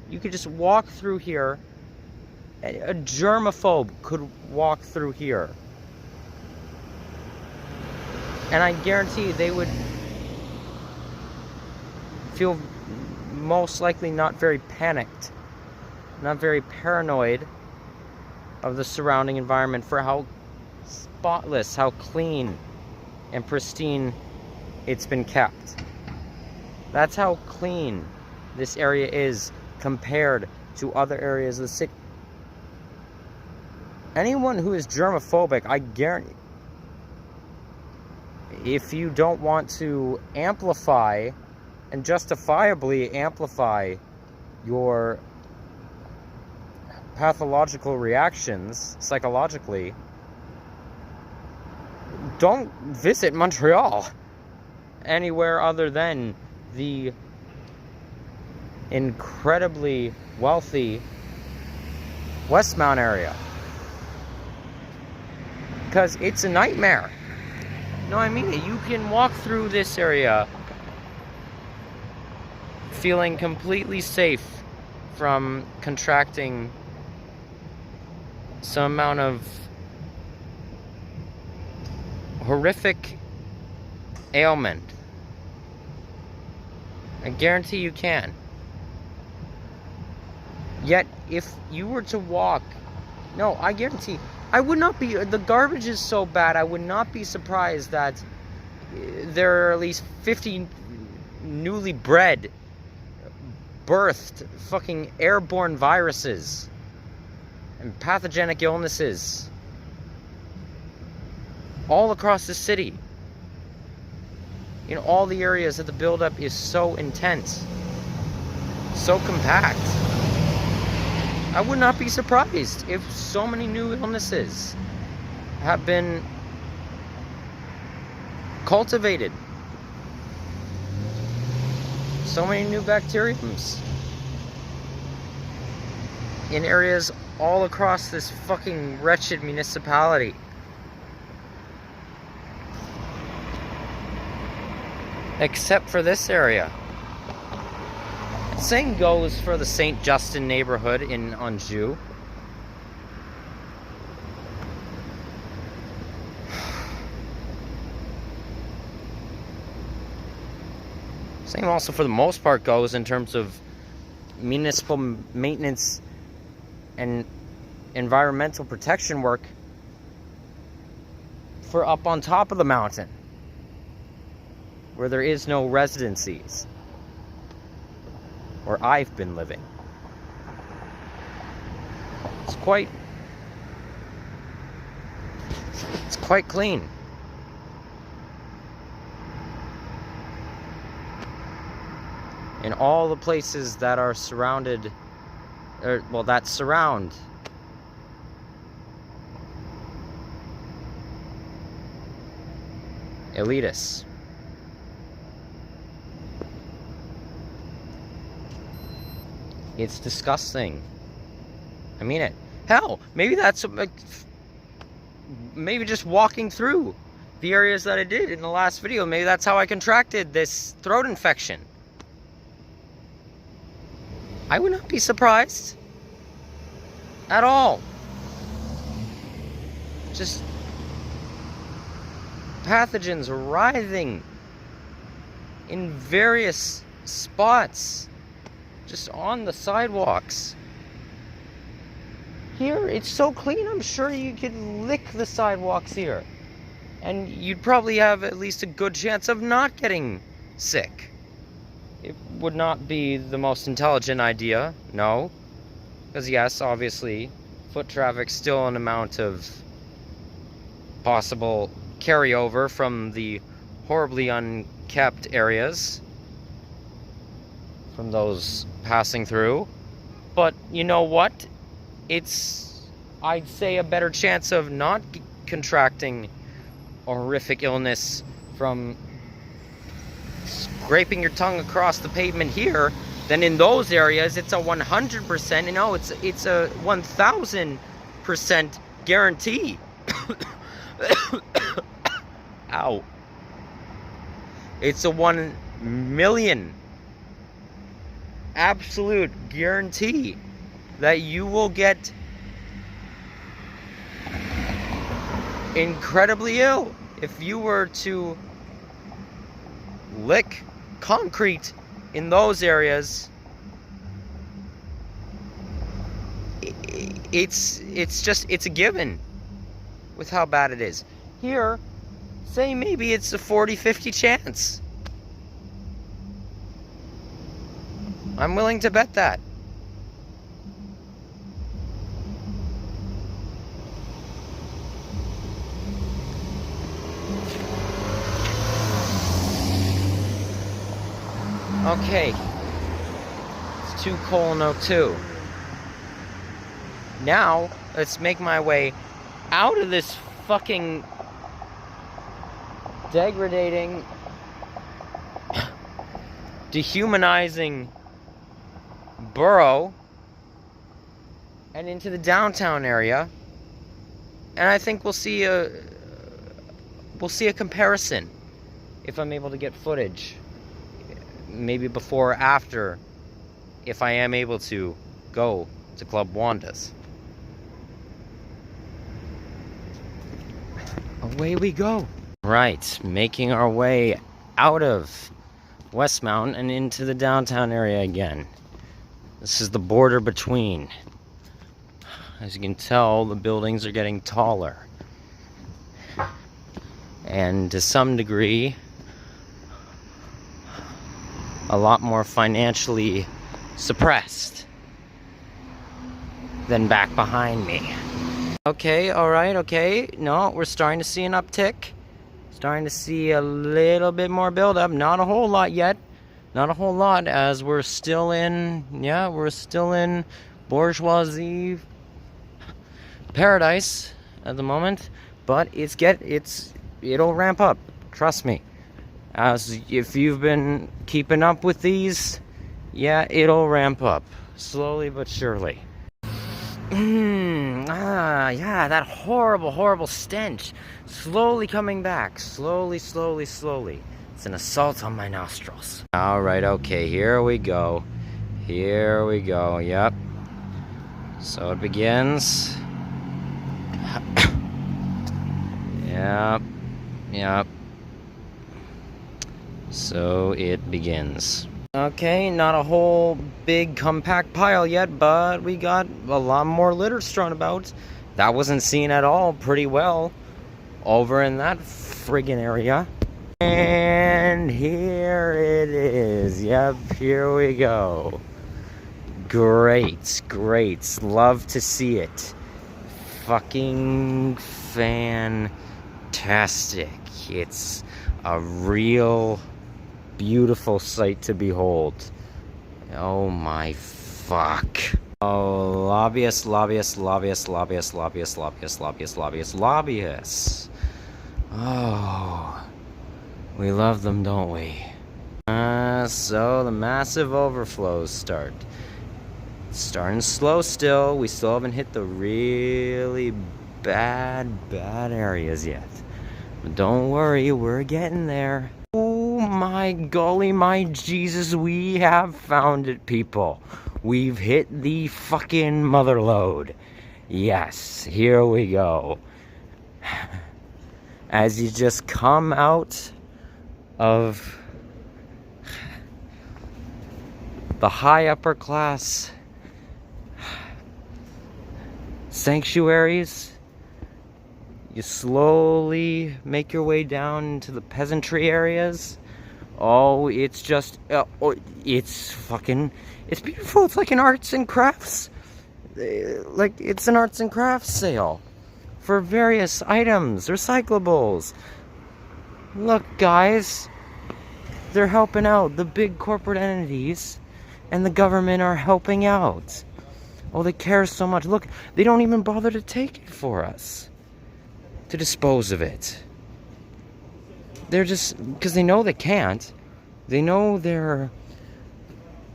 you could just walk through here. A germaphobe could walk through here, and I guarantee they would feel most likely not very panicked, not very paranoid of the surrounding environment for how spotless, how clean and pristine it's been kept. That's how clean this area is compared to other areas of the city. Anyone who is germophobic, I guarantee, if you don't want to amplify and justifiably amplify your pathological reactions psychologically, don't visit Montreal. Anywhere other than the incredibly wealthy Westmount area, because it's a nightmare. No, I mean it. You can walk through this area feeling completely safe from contracting some amount of horrific ailment. I guarantee you can. Yet, if you were to walk... No, I guarantee... I would not be... The garbage is so bad, I would not be surprised that there are at least 50 newly bred, birthed, fucking airborne viruses and pathogenic illnesses all across the city. In all the areas that the buildup is so intense, so compact. I would not be surprised if so many new illnesses have been cultivated. So many new bacteriums in areas all across this fucking wretched municipality. Except for this area. Same goes for the St. Justin neighborhood in Anjou. Same also for the most part goes in terms of municipal maintenance and environmental protection work for up on top of the mountain, where there is no residencies, where I've been living. It's quite clean. In all the places that are surrounded, that surround elitists. It's disgusting. I mean it. Hell, maybe that's maybe just walking through the areas that I did in the last video, maybe that's how I contracted this throat infection. I would not be surprised at all. Just pathogens writhing in various spots, just on the sidewalks. Here, it's so clean, I'm sure you could lick the sidewalks here, and you'd probably have at least a good chance of not getting sick. It would not be the most intelligent idea, no. Because yes, obviously, foot traffic's still an amount of possible carryover from the horribly unkept areas, from those passing through. But you know what? It's, I'd say, a better chance of not contracting a horrific illness from scraping your tongue across the pavement here than in those areas. It's a 100%, you know, it's a 1000% guarantee. Ow. It's a 1 million absolute guarantee that you will get incredibly ill if you were to lick concrete in those areas. It's a given with how bad it is. Here, say maybe it's a 40-50 chance. I'm willing to bet that. Okay, it's 2:02. Now, let's make my way out of this fucking degrading, dehumanizing borough and into the downtown area. And I think we'll see a comparison if I'm able to get footage. Maybe before or after, if I am able to go to Club Wanda's. Away we go. Right, making our way out of Westmount and into the downtown area again. This is the border between. As you can tell, the buildings are getting taller. And to some degree, a lot more financially suppressed than back behind me. Okay, alright, okay. No, we're starting to see an uptick. Starting to see a little bit more buildup. Not a whole lot yet. Not a whole lot, as we're still in, bourgeoisie paradise at the moment. But it'll ramp up. Trust me. As if you've been keeping up with these, yeah, it'll ramp up. Slowly but surely. Yeah, that horrible, horrible stench. Slowly coming back. Slowly, slowly, slowly. It's an assault on my nostrils. Alright, okay, here we go. Here we go, yep. So it begins. Yep, yep. So it begins. Okay, not a whole big compact pile yet, but we got a lot more litter strewn about. That wasn't seen at all pretty well over in that friggin' area. And here it is. Yep, here we go. Great, great. Love to see it. Fucking fantastic. It's a real beautiful sight to behold. Oh my fuck. Oh, lobbyists, lobbyists, lobbyists, lobbyists, lobbyists, lobbyists, lobbyists, lobbyists, lobbyists. Oh, we love them, don't we? So the massive overflows start. It's starting slow still. We still haven't hit the really bad areas yet. But don't worry, we're getting there. Oh my golly, my Jesus, we have found it, people. We've hit the fucking mother lode. Yes, here we go. As you just come out of the high upper class sanctuaries, you slowly make your way down into the peasantry areas. Oh, it's just, it's beautiful. It's like an arts and crafts, it's an arts and crafts sale for various items, recyclables. Look, guys, they're helping out. The big corporate entities and the government are helping out. Oh, they care so much. Look, they don't even bother to take it for us, to dispose of it. They're just, because they know they can't. They know their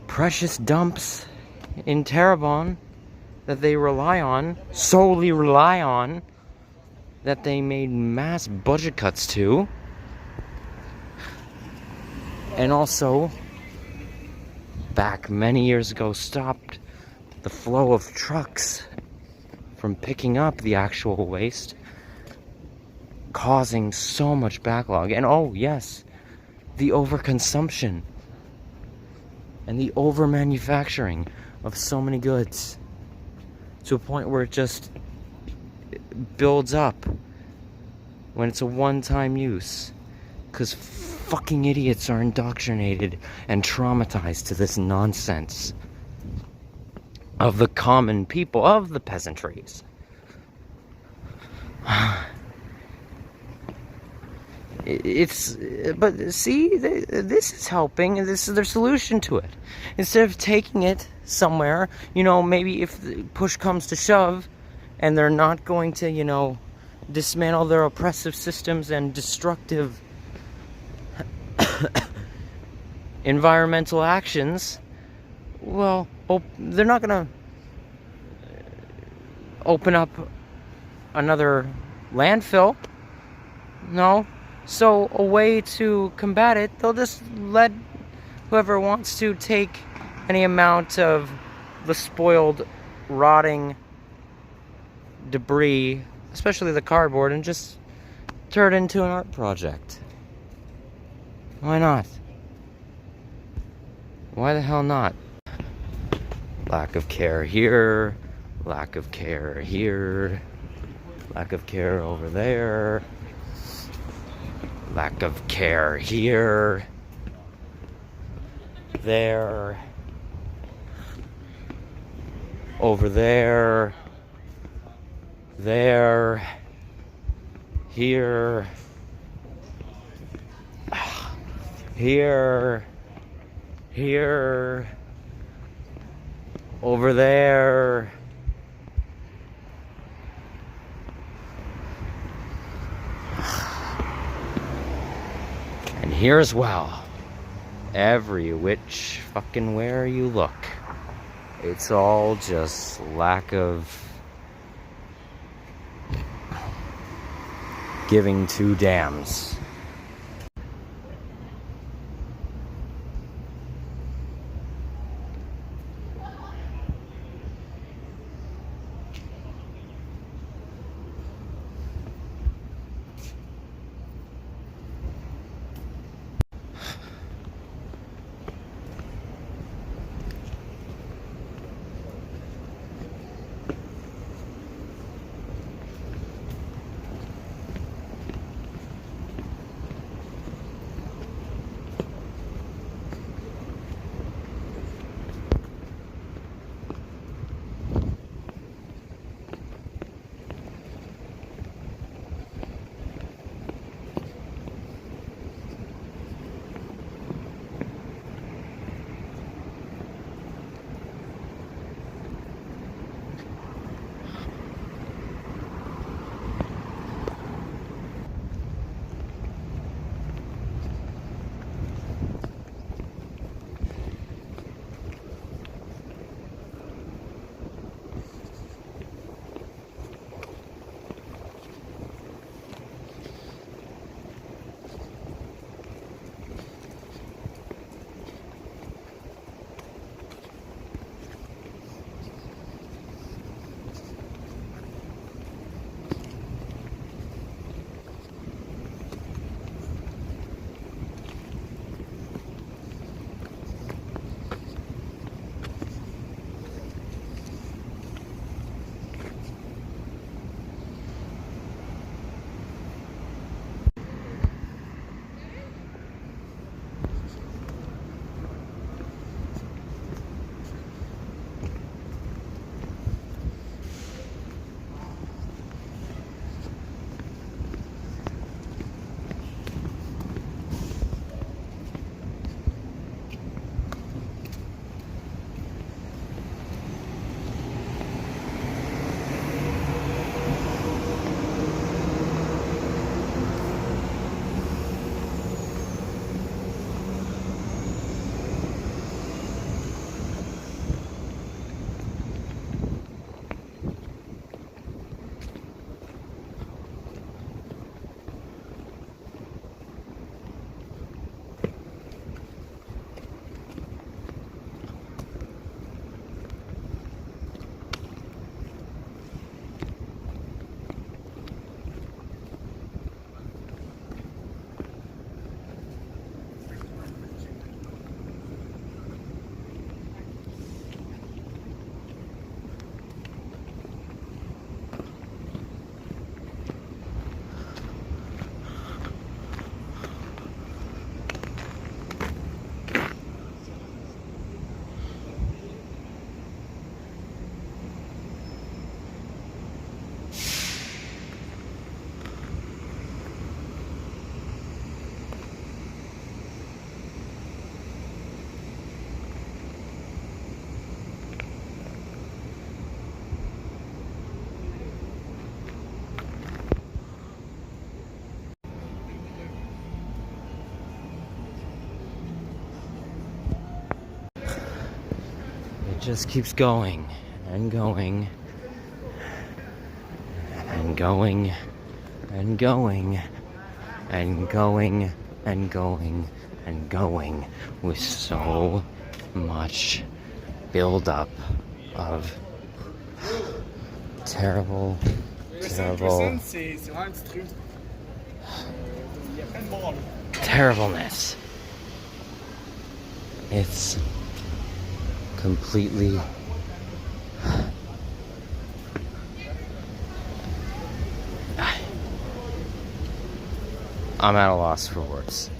precious dumps in Terrebonne that they rely on, solely rely on, that they made mass budget cuts to. And also, back many years ago, stopped the flow of trucks from picking up the actual waste, causing so much backlog. And oh yes, the overconsumption and the over-manufacturing of so many goods to a point where it just builds up when it's a one-time use, because fucking idiots are indoctrinated and traumatized to this nonsense of the common people, of the peasantries. But see, this is helping, and this is their solution to it. Instead of taking it somewhere, maybe if push comes to shove, and they're not going to, dismantle their oppressive systems and destructive environmental actions, well, they're not going to open up another landfill. No. So a way to combat it, they'll just let whoever wants to take any amount of the spoiled, rotting debris, especially the cardboard, and just turn it into an art project. Why not? Why the hell not? Lack of care here, lack of care here, lack of care over there, lack of care here, there, over there, there, here, here, here, over there. here as well, every which fucking where you look, it's all just lack of giving two damns. Just keeps going and going and going and going and going and going and going with so much buildup of terrible terribleness. It's completely I'm at a loss for words.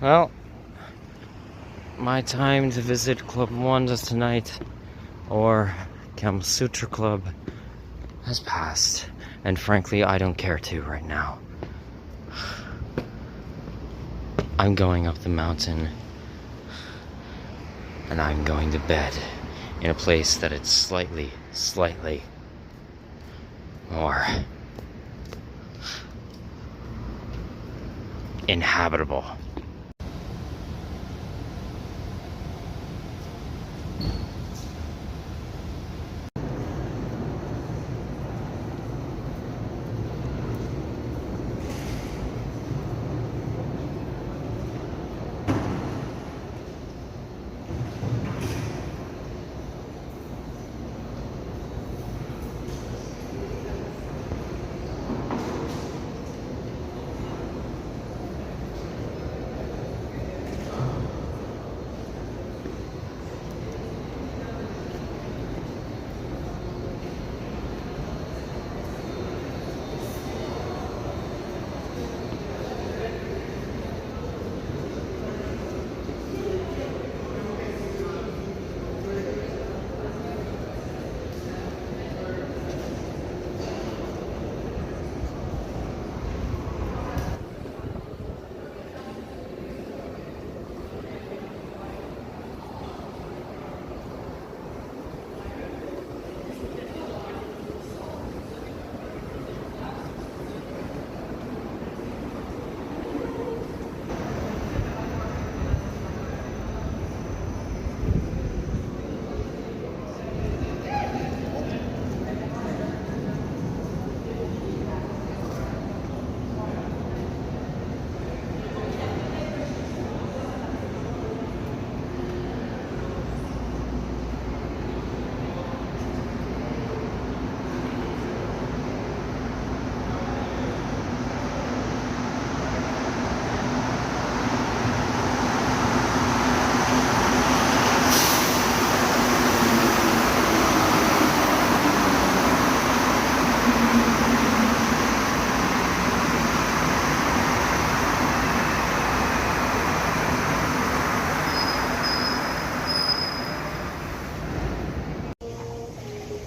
Well, my time to visit Club Wanda tonight, or Kama Sutra Club, has passed, And frankly, I don't care to right now. I'm going up the mountain, and I'm going to bed in a place that it's slightly more inhabitable.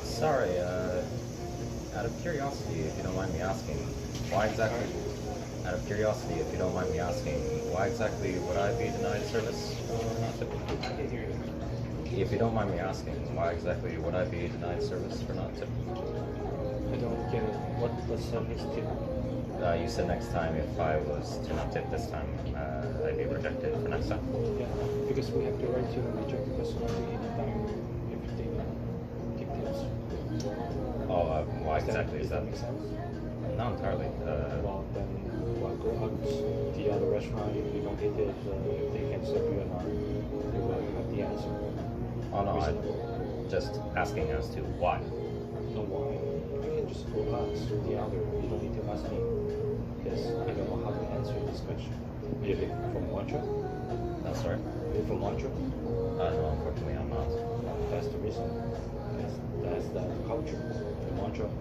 Sorry, out of curiosity, if you don't mind me asking, why exactly? Out of curiosity, if you don't mind me asking, why exactly would I be denied service? If you don't mind me asking, why exactly would I be denied service for not tipping? I don't get it. What service tip? You said next time if I was to not tip this time, I'd be rejected for next time. Yeah, because we have the right to reject the customer anytime if they give tips. Oh, why exactly is that? Does that make sense? Not entirely. Well, then go out to the other restaurant if you don't get it, if they can serve you or not. You will have the answer. Oh no, I'm just asking as to why. No, why? You can just go ask the other. You don't need to ask me. Because I don't know how to answer this question. You're from Montreal? No, sorry. You're from Montreal? No, unfortunately I'm not. That's the reason. That's the culture in Montreal.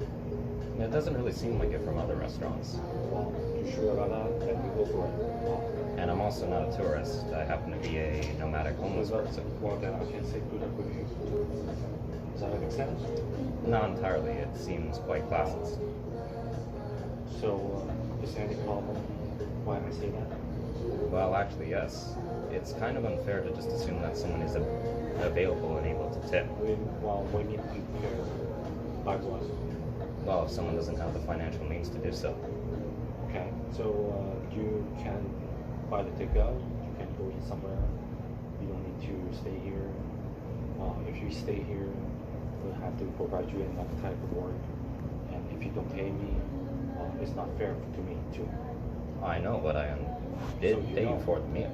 It doesn't really seem like it from other restaurants. Well, you sure about that? Then we go for it. And I'm also not a tourist. I happen to be a nomadic homeless person. Well, then I can say good luck with you. Does that make sense? Not entirely. It seems quite classist. So, is there any problem why I say that? Well, actually, yes. It's kind of unfair to just assume that someone is available and able to tip. Well, we need to prepare by what? Well, if someone doesn't have the financial means to do so. Okay, so you can buy the takeout, you can go eat somewhere. You don't need to stay here. If you stay here, we'll have to provide you another type of work. And if you don't pay me, it's not fair to me too. I know, but I did So you pay you know. for the meal.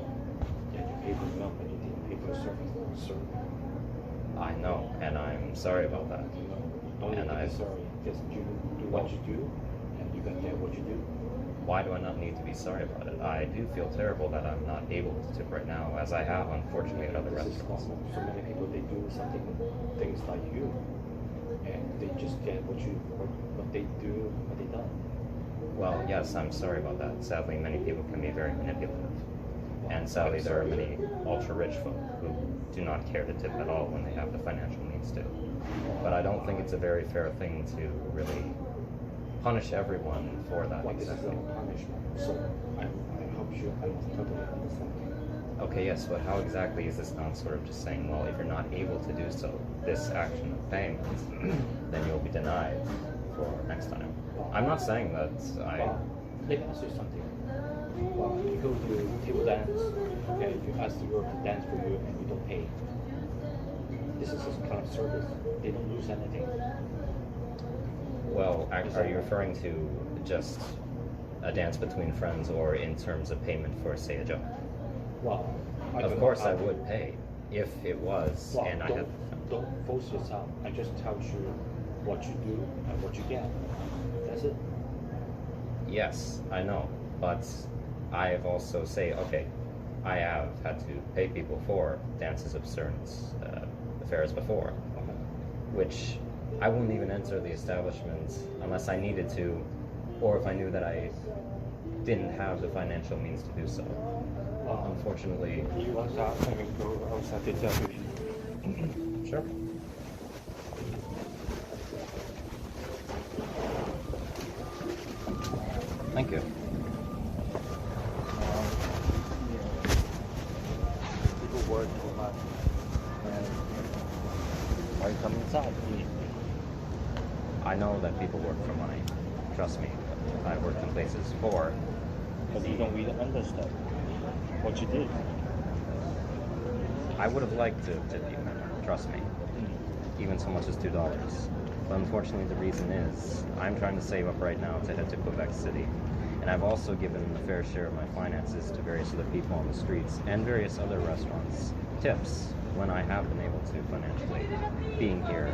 Yeah, you paid for the milk, but you didn't pay for the service. Sir. I know, and I'm sorry about that. You know, don't need And to I- be sorry. Just you do what you do, and you can get what you do. Why do I not need to be sorry about it? I do feel terrible that I'm not able to tip right now, as I have, unfortunately, at other This is restaurants. normal. So many people, they do something, things like you, and they just get what they do, what they done. Well, yes, I'm sorry about that. Sadly, many people can be very manipulative. And sadly, there are many ultra-rich folk who do not care to tip at all when they have the financial means to. But I don't think it's a very fair thing to really punish everyone for that. Well, this is exactly. a punishment, so I hope you totally understand. Okay, yes, but how exactly is this not sort of just saying, well, if you're not able to do so, this action of payment, then you'll be denied for next time? I'm not saying that Well, let me ask you something. Well, you go to table dance, okay, you ask the girl to dance for you and you don't pay. This is a kind of service. They don't lose anything. Well, are you referring to just a dance between friends or in terms of payment for, say, a job? Well, Of course I would pay if it was, Well, and I don't, had... don't force yourself. I just tell you what you do and what you get. That's it. Yes, I know, but I've also say, okay, I have had to pay people for dances of certain affairs before, Okay. which I wouldn't even enter the establishment unless I needed to, or if I knew that I didn't have the financial means to do so. Unfortunately, You want to let me go outside to tell you. sure. Thank you. People work too much. And why you come inside? I know that people work for money. Trust me. I've worked in places for... Because you don't really understand what you did. I would have liked to tip you, trust me. Even so much as $2. But unfortunately, the reason is I'm trying to save up right now to head to Quebec City. And I've also given a fair share of my finances to various other people on the streets and various other restaurants tips when I have been able to financially. Being here,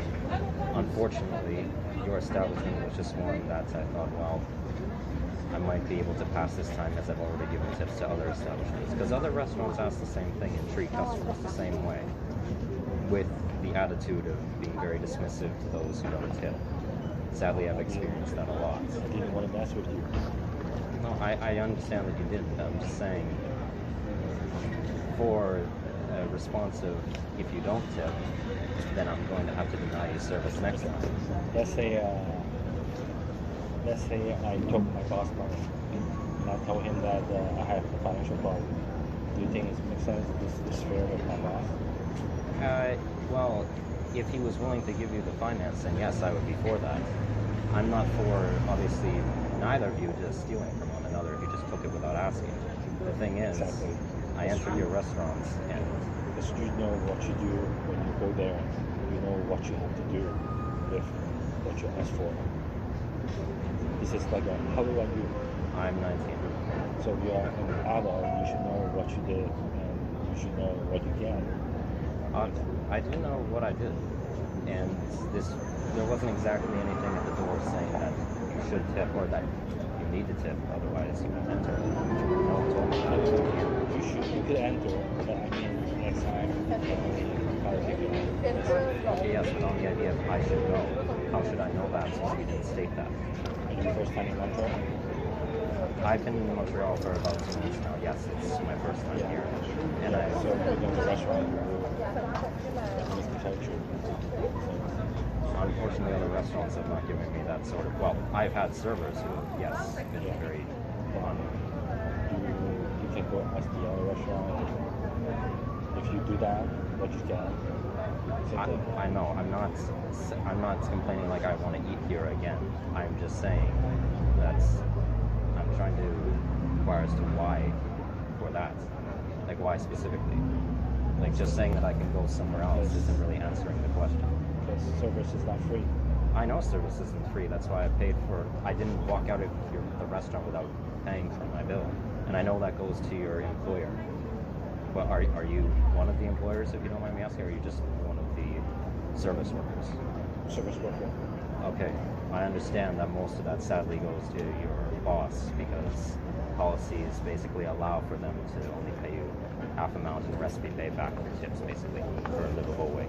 unfortunately, your establishment was just one that I thought, well, I might be able to pass this time as I've already given tips to other establishments. Because other restaurants ask the same thing and treat customers the same way, with the attitude of being very dismissive to those who don't tip. Sadly, I've experienced that a lot. I didn't want to mess with you. No, I understand that you didn't. I'm just saying, for a response of, if you don't tip, then I'm going to have to deny you service next time. Let's say I took my boss money and I told him that I have a financial problem. Do you think it makes sense? This is fair with my boss? Well, if he was willing to give you the finance, then yes, I would be for that. I'm not for, obviously, neither of you just stealing from one another if you just took it without asking. The thing is, Exactly. I entered your restaurants and... Because you know what you do when you go there. You know what you have to do with what you ask for. This is like how old are you? I'm 19. So you are an adult, you should know what you did and you should know what you get. I do know what I did, and there wasn't exactly anything at the door saying that you should tip or that you need to tip, otherwise you won't enter. No one told me that. You could enter, but I mean next time I'll take you out. Okay, yes, but on the idea of I should go, how should I know that since you didn't state that? Are you first time in Montreal? I've been in Montreal for about 2 months now. Yes, it's my first time here, and I... So you go to the restaurant, Unfortunately, other restaurants have not given me that sort of... Well, I've had servers who, yes, been very fun. You can go ask the other restaurant. If you do that, what you get. I know. I'm not complaining like I want to eat here again. I'm just saying that I'm trying to inquire as to why for that. Like, why specifically? Like, just saying that I can go somewhere else isn't really answering the question. Because service is not free. I know service isn't free. That's why I paid for... I didn't walk out of the restaurant without paying for my bill. And I know that goes to your employer. But are you one of the employers, if you don't mind me asking, or are you just one of the service workers? Service worker. Okay. I understand that most of that sadly goes to your boss because policies basically allow for them to only pay you half amount and the rest be paid back with tips, basically, for a livable wage.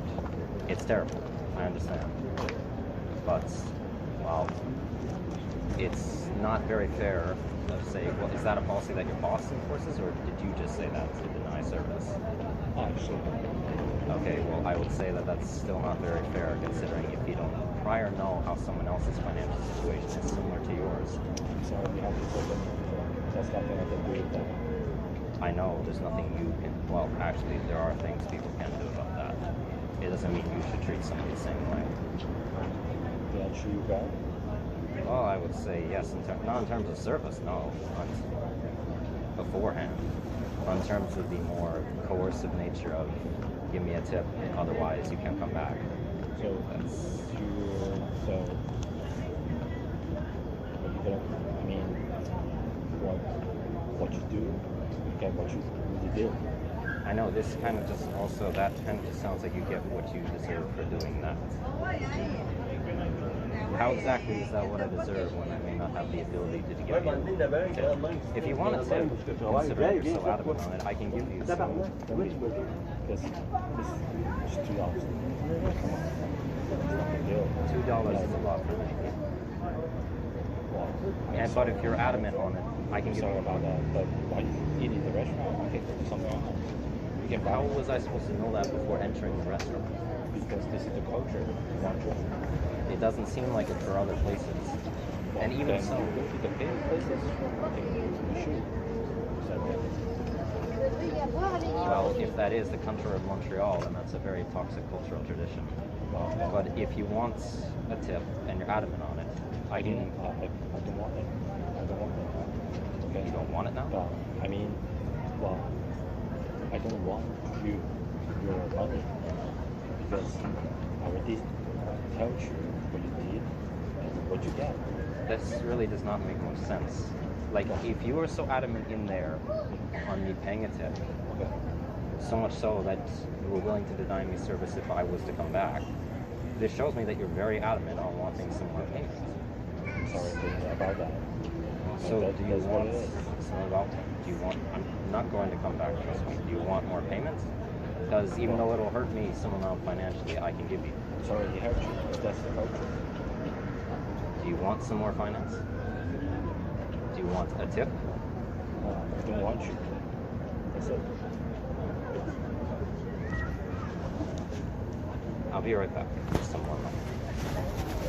It's terrible. I understand. But, well, it's not very fair to say, well, is that a policy that your boss enforces, or did you just say that to deny service? Actually, Okay, well, I would say that that's still not very fair, considering if you don't prior know how someone else's financial situation is similar to yours. So you have to take them. That's nothing I can do with that. I know there's nothing you can. Well, actually, there are things people can do about that. It doesn't mean you should treat somebody the same way. Did I treat you bad? Well, I would say yes, not in terms of service, no, but beforehand. In terms of the more coercive nature of give me a tip, otherwise you can't come back. So That's so you don't. I mean, what you do, you get what you really did. I know this kind of just also that kind of just sounds like you get what you deserve for doing that. How exactly is that what I deserve when I may not have the ability to give you a tip? If you want a tip, considering you're so adamant on it, I can give you some. Because it's $2. Come on. It's not a big deal. $2 is a lot for me. Well, But if you're adamant on it, I can give sorry you. about that, but why you eat in the restaurant? I can go to somewhere else. You can How buy was I supposed to know that before entering the restaurant? because this is the culture. You want to. It doesn't seem like it for other places. And even then so, you go to the big places. You should. So, well, if that is the culture of Montreal, then that's a very toxic cultural tradition. But if you want a tip and you're adamant on it, I I can. don't want it. I don't want it. Okay. You don't want it now? I mean, well, I don't want your money because I already told you what you did and what you get. This really does not make much sense. Like, if you were so adamant in there on me paying a tip, Okay. so much so that you were willing to deny me service if I was to come back, this shows me that you're very adamant on wanting some more payment. I'm sorry about that. So That- do you that's what want it is. some about? Do you want? I'm not going to come back. Trust me. Do you want more payments? Because even though it'll hurt me some amount financially, I can give you. I'm sorry he hurt you. That's the culture. Do you want some more finance? Do you want a tip? I don't want you. That's it. I'll be right back. Just some more money.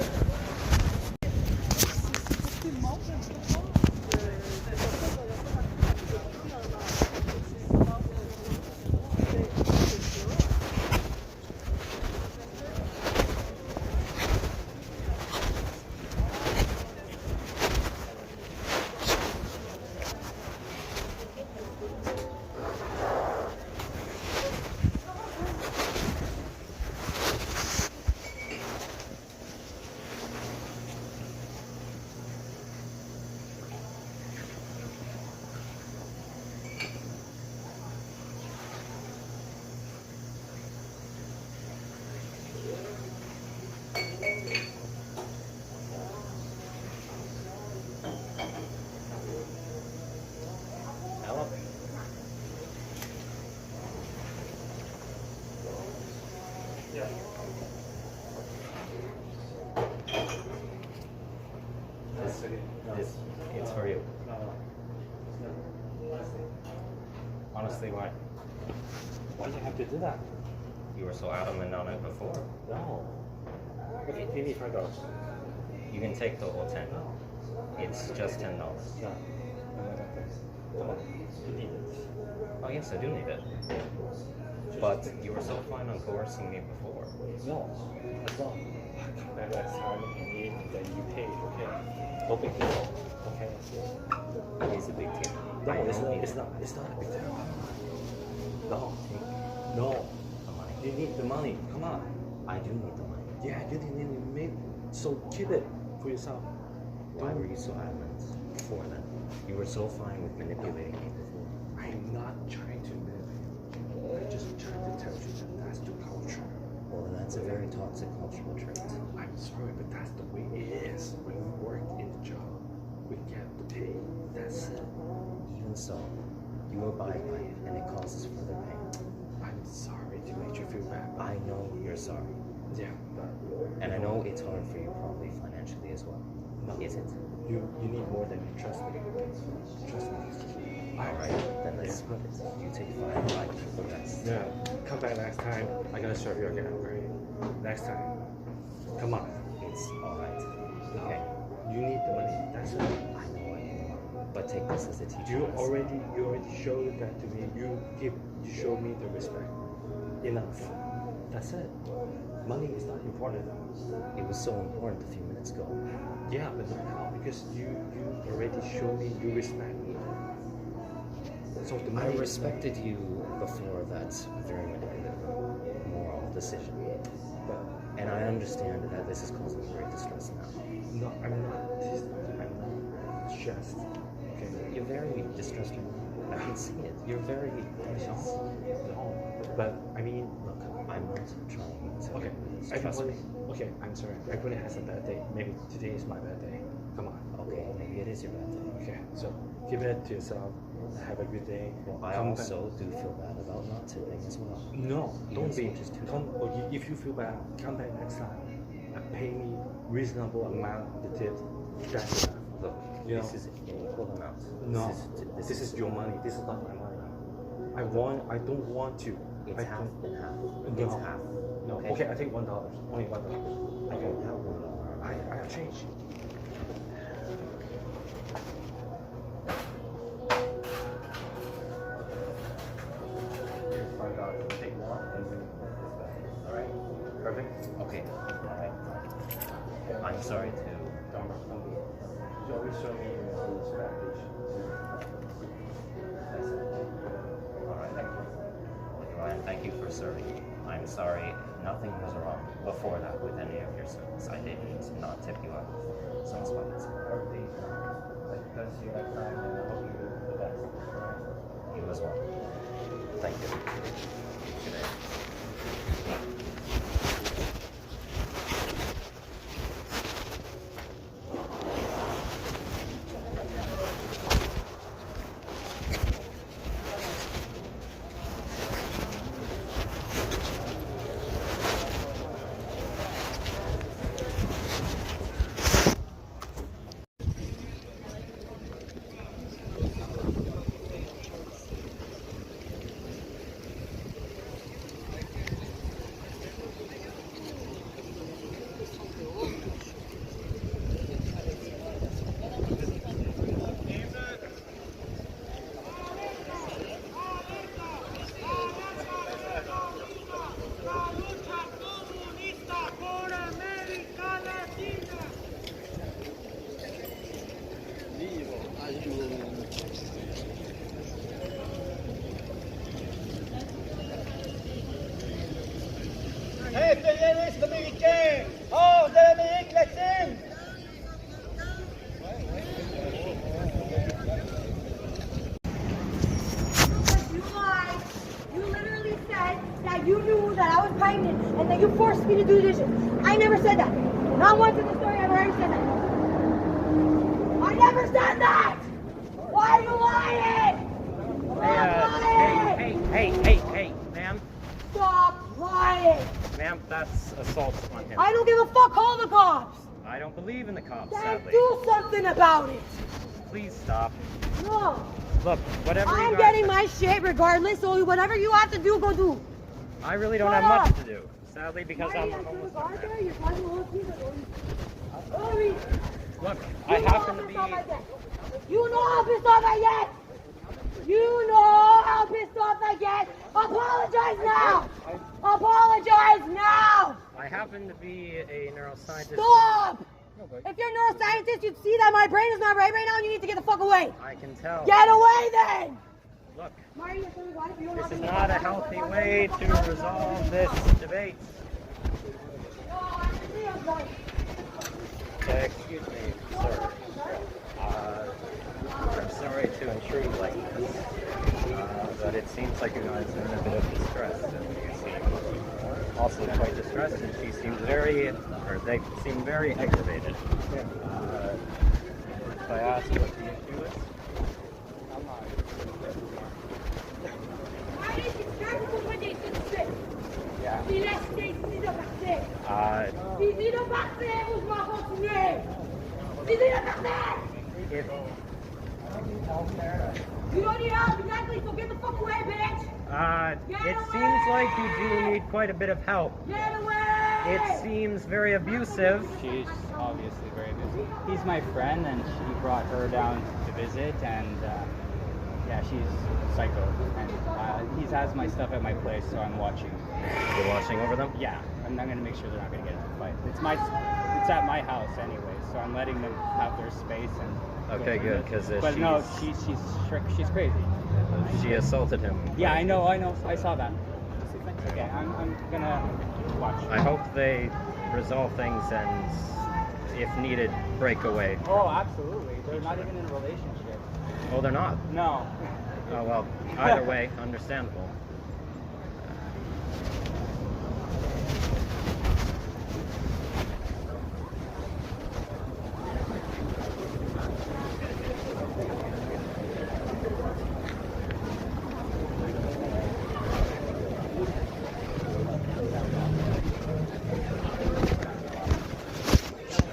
Hello? Yeah. This, it's for you. No. Honestly, why? Why do you have to do that? You were so adamant on it before. No. Okay, give me $5. You can take the whole 10. It's just $10. No. Come on. You need it. Oh yes, I do need it. But you were so fine on coercing me before. No. It's not. Come back next time and eat that you paid, okay? No big deal. Okay. It is a big deal. No, I it's don't not, need it's it. not. It's not a big deal. No. No. The money. You need the money. Come on. I do need the money. Yeah, you need to make. So keep it for yourself. Why were you so adamant before then? You were so fine with manipulating me before. I'm not trying to manipulate you. I'm just trying to tell you that that's the culture. Well, that's a very toxic cultural trait. I'm sorry, but that's the way it is. When we work in the job, we get the pay. That's it. Even so, you abide by it, and it causes further pain. I'm sorry to make you feel bad. I know you're sorry, Yeah, but and I know it's hard for you probably financially as well. No. Is it? you need more than me. Trust me. Trust me. All right, then let's split it. You take 5, I keep the rest. Yeah. Come back. back next time, I'm gonna serve you again, right? Next time. Come on. It's alright. Okay. You need the money. That's it. I know it. But take this as a teacher. You already showed that to me. You show me the respect. Enough. That's it. Money is not important now. It was so important a few minutes ago. Yeah, but not now because you already showed me you respect me. So the money I respected you before that very manipulative moral decision. And I understand that this is causing you great distress now. No, I'm not stressed. Okay. You're very distressed right now. I can see it. You're very anxious. No. But I mean, look. I'm not trying to. Okay. Everybody. Okay, I'm sorry. Everybody has a bad day. Maybe today is my bad day. Come on. Okay, maybe it is your bad day. Okay. So keep it to yourself. Have a good day. Well, I also do feel bad about not tipping as well. No, don't be. Just If you feel bad, come back next time and pay me reasonable amount of the tip. That's enough. Look, this is an equal amount. No, this is your money. This is not my money. I don't want to. It's half and half. No. It's half. No. Okay, I take $1. Only $1. I don't have $1. I have change. Take one and bring this back. All right. Perfect. Okay. All right. I'm sorry to. Don't be. You always show me your respect. That's it. All right. Thank you. Ryan, thank you for serving me. I'm sorry. Nothing was wrong before that with any of your service. I did need to not tip you out of some spots. Everything. I'll see you next time, and I hope you do the best. All right. You as well. Thank you. Good day. Impérialistes américains, hors de l'Amérique latine! You lied. You literally said that you knew that I was pregnant and that you forced me to do dishes. I never said that. Not once in the story have I ever said that. I never said that! Why are you lying? Hey, ma'am. Stop lying! Ma'am, that's assault on him. I don't give a fuck, call the cops! I don't believe in the cops, Then sadly. do something about it! Please stop. No. Look, whatever you I'm guys getting my shit regardless, so whatever you have to do, go do. I really don't Shut have much up. to do. Sadly, because Why I'm are you almost guard done. there? You're trying to hold people. Hurry! Look, You I know happen to how be... pissed off I get. You know how pissed off I get! You know how pissed off I get! Apologize now! Apologize now! I happen to be a neuroscientist. Stop! No, but If you're a neuroscientist, you'd see that my brain is not right now and you need to get the fuck away! I can tell. Get away then! Look, Marty, you're so right. You don't this want is me to not a get healthy back. way to resolve this debate. No, I'm free, I'm sorry. Excuse me, sir. I'm sorry to intrude like this, but it seems like you guys are in a bit of distress, and you seem also quite distressed, and she seems they seem very aggravated. If I ask what the issue is? Marty, c'est quand vous comprenez tout de suite. Yeah. Puis laissez ici de partir. Dis de partir ou je vais continuer. Dis de partir. If, You don't need help, exactly, so get the fuck away, bitch. It seems like you do need quite a bit of help. Get away! It seems very abusive. She's obviously very busy. He's my friend, and she brought her down to visit, and yeah, she's psycho. And he has my stuff at my place, so I'm watching. You're watching over them? Yeah, I'm not going to make sure they're not going to get into a fight. It's at my house anyway, so I'm letting them have their space and. Okay, good, because But no, she's crazy. she assaulted him. Yeah, I know. I saw that. Okay, I'm gonna watch. I hope they resolve things and, if needed, break away. Oh, absolutely. They're not even in a relationship. Oh, they're not? No. Oh, well, either way, understandable.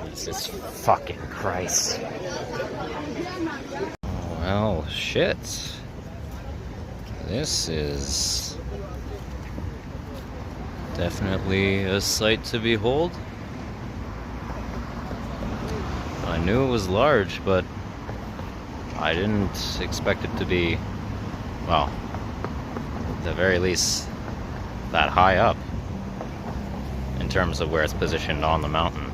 Jesus fucking Christ. Well, shit. This is definitely a sight to behold. I knew it was large, but I didn't expect it to be, well, at the very least, that high up in terms of where it's positioned on the mountain.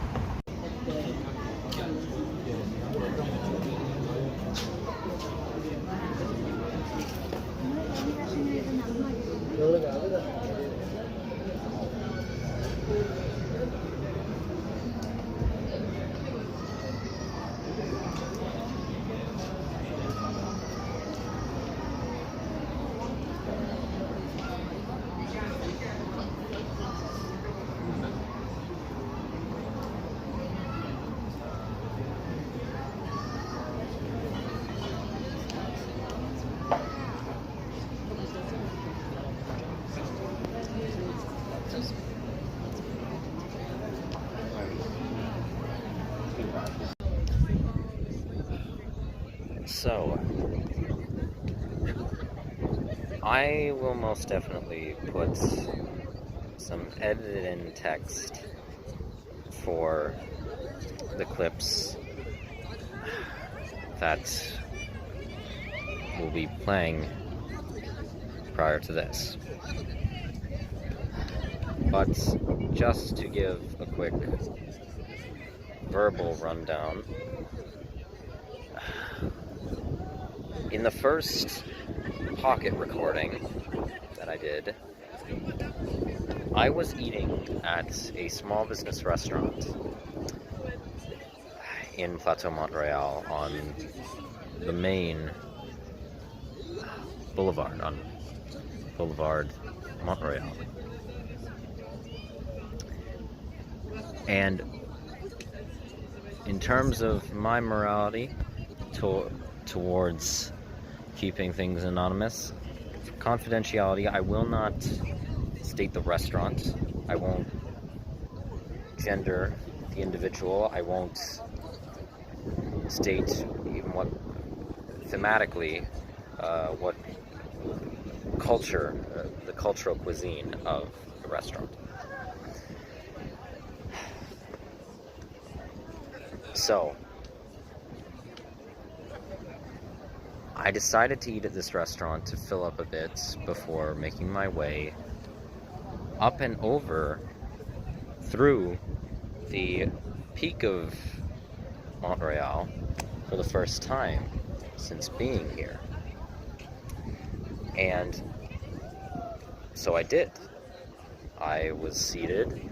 So, I will most definitely put some edited in text for the clips that will be playing prior to this. But just to give a quick verbal rundown, in the first pocket recording that I did, I was eating at a small business restaurant in Plateau Montréal on the main boulevard, on Boulevard Montréal. And in terms of my morality towards keeping things anonymous, confidentiality, I will not state the restaurant. I won't gender the individual. I won't state even what thematically what culture, the cultural cuisine of the restaurant. So, I decided to eat at this restaurant to fill up a bit before making my way up and over through the peak of Montreal for the first time since being here. And so I did. I was seated.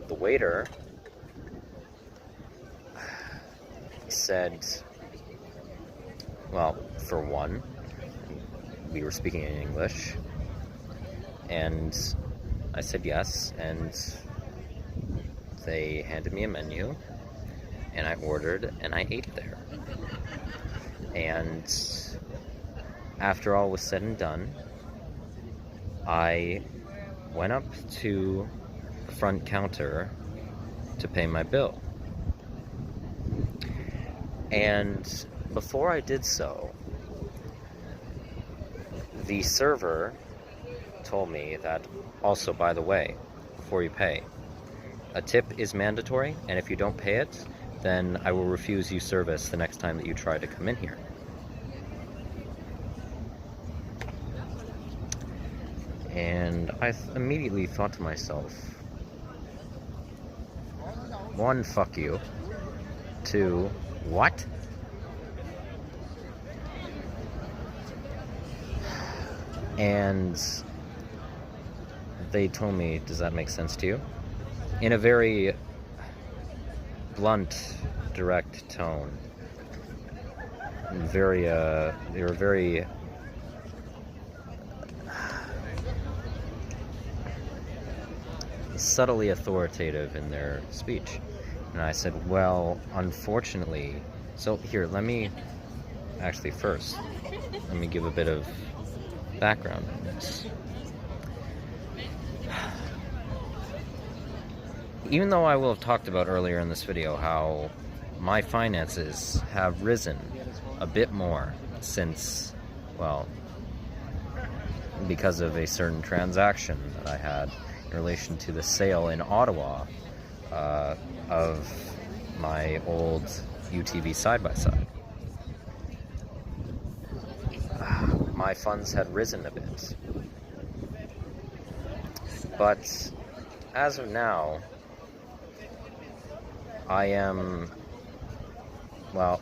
The waiter said, well, for one, we were speaking in English, and I said yes, and they handed me a menu, and I ordered, and I ate there. And after all was said and done, I went up to the front counter to pay my bill. And before I did so, the server told me that, also, by the way, before you pay, a tip is mandatory, and if you don't pay it, then I will refuse you service the next time that you try to come in here. And I immediately thought to myself, 1, fuck you. 2, what? And they told me, does that make sense to you? In a very blunt, direct tone. Very, they were very subtly authoritative in their speech. And I said, well, unfortunately, so here, let me, actually first, let me give a bit of background on this. Even though I will have talked about earlier in this video how my finances have risen a bit more since, well, because of a certain transaction that I had in relation to the sale in Ottawa of my old UTV side-by-side. My funds had risen a bit. But as of now, I am, well,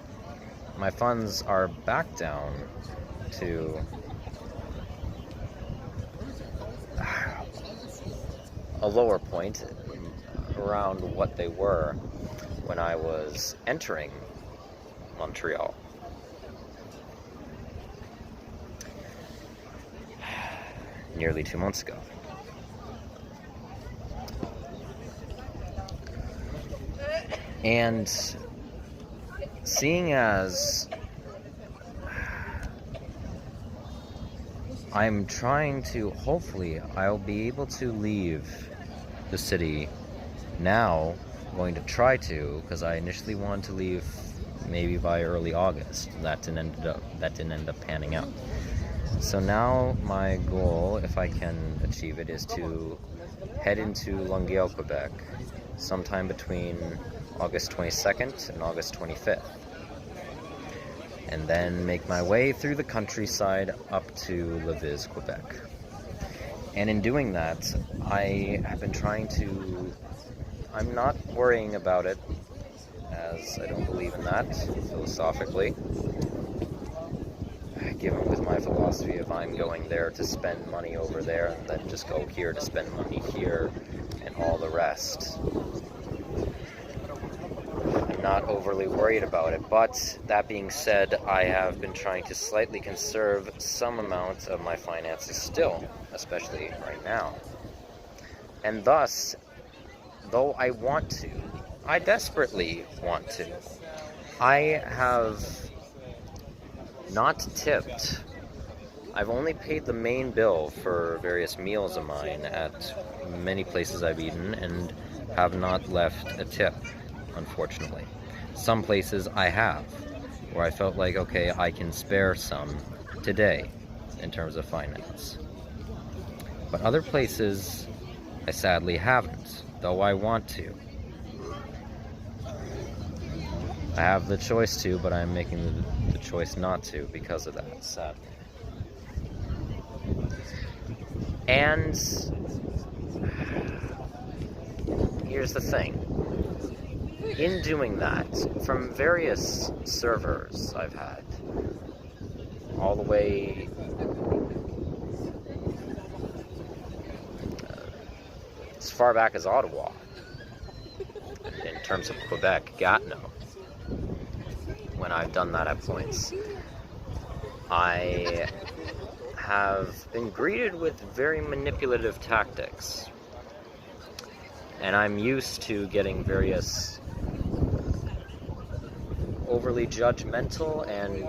my funds are back down to a lower point, around what they were when I was entering Montreal. Nearly 2 months ago. And seeing as I'm trying to, hopefully, I'll be able to leave the city now. I'm going to try to, because I initially wanted to leave maybe by early August. That didn't end up panning out. So now my goal, if I can achieve it, is to head into Longueuil, Quebec, sometime between August 22nd and August 25th. And then make my way through the countryside up to Lévis, Quebec. And in doing that, I have been trying to, I'm not worrying about it, as I don't believe in that philosophically, given with my philosophy of I'm going there to spend money over there and then just go here to spend money here and all the rest. I'm not overly worried about it, but that being said, I have been trying to slightly conserve some amount of my finances still, especially right now. And thus, though I want to, I desperately want to, I have not tipped. I've only paid the main bill for various meals of mine at many places I've eaten and have not left a tip, unfortunately. Some places I have, where I felt like, okay, I can spare some today in terms of finance. But other places, I sadly haven't, though I want to. I have the choice to, but I'm making the choice not to because of that, sadly. And here's the thing. In doing that, from various servers I've had, all the way as far back as Ottawa, in terms of Quebec, Gatineau, when I've done that at points, I have been greeted with very manipulative tactics. And I'm used to getting various overly judgmental and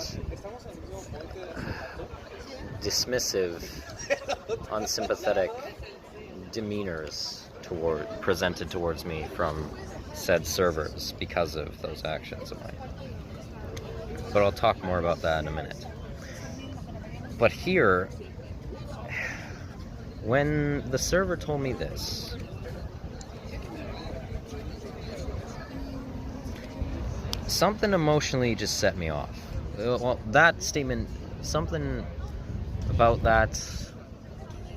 dismissive, unsympathetic demeanors presented towards me from said servers because of those actions of mine. But I'll talk more about that in a minute. But here, when the server told me this, something emotionally just set me off. Well, that statement, something about that,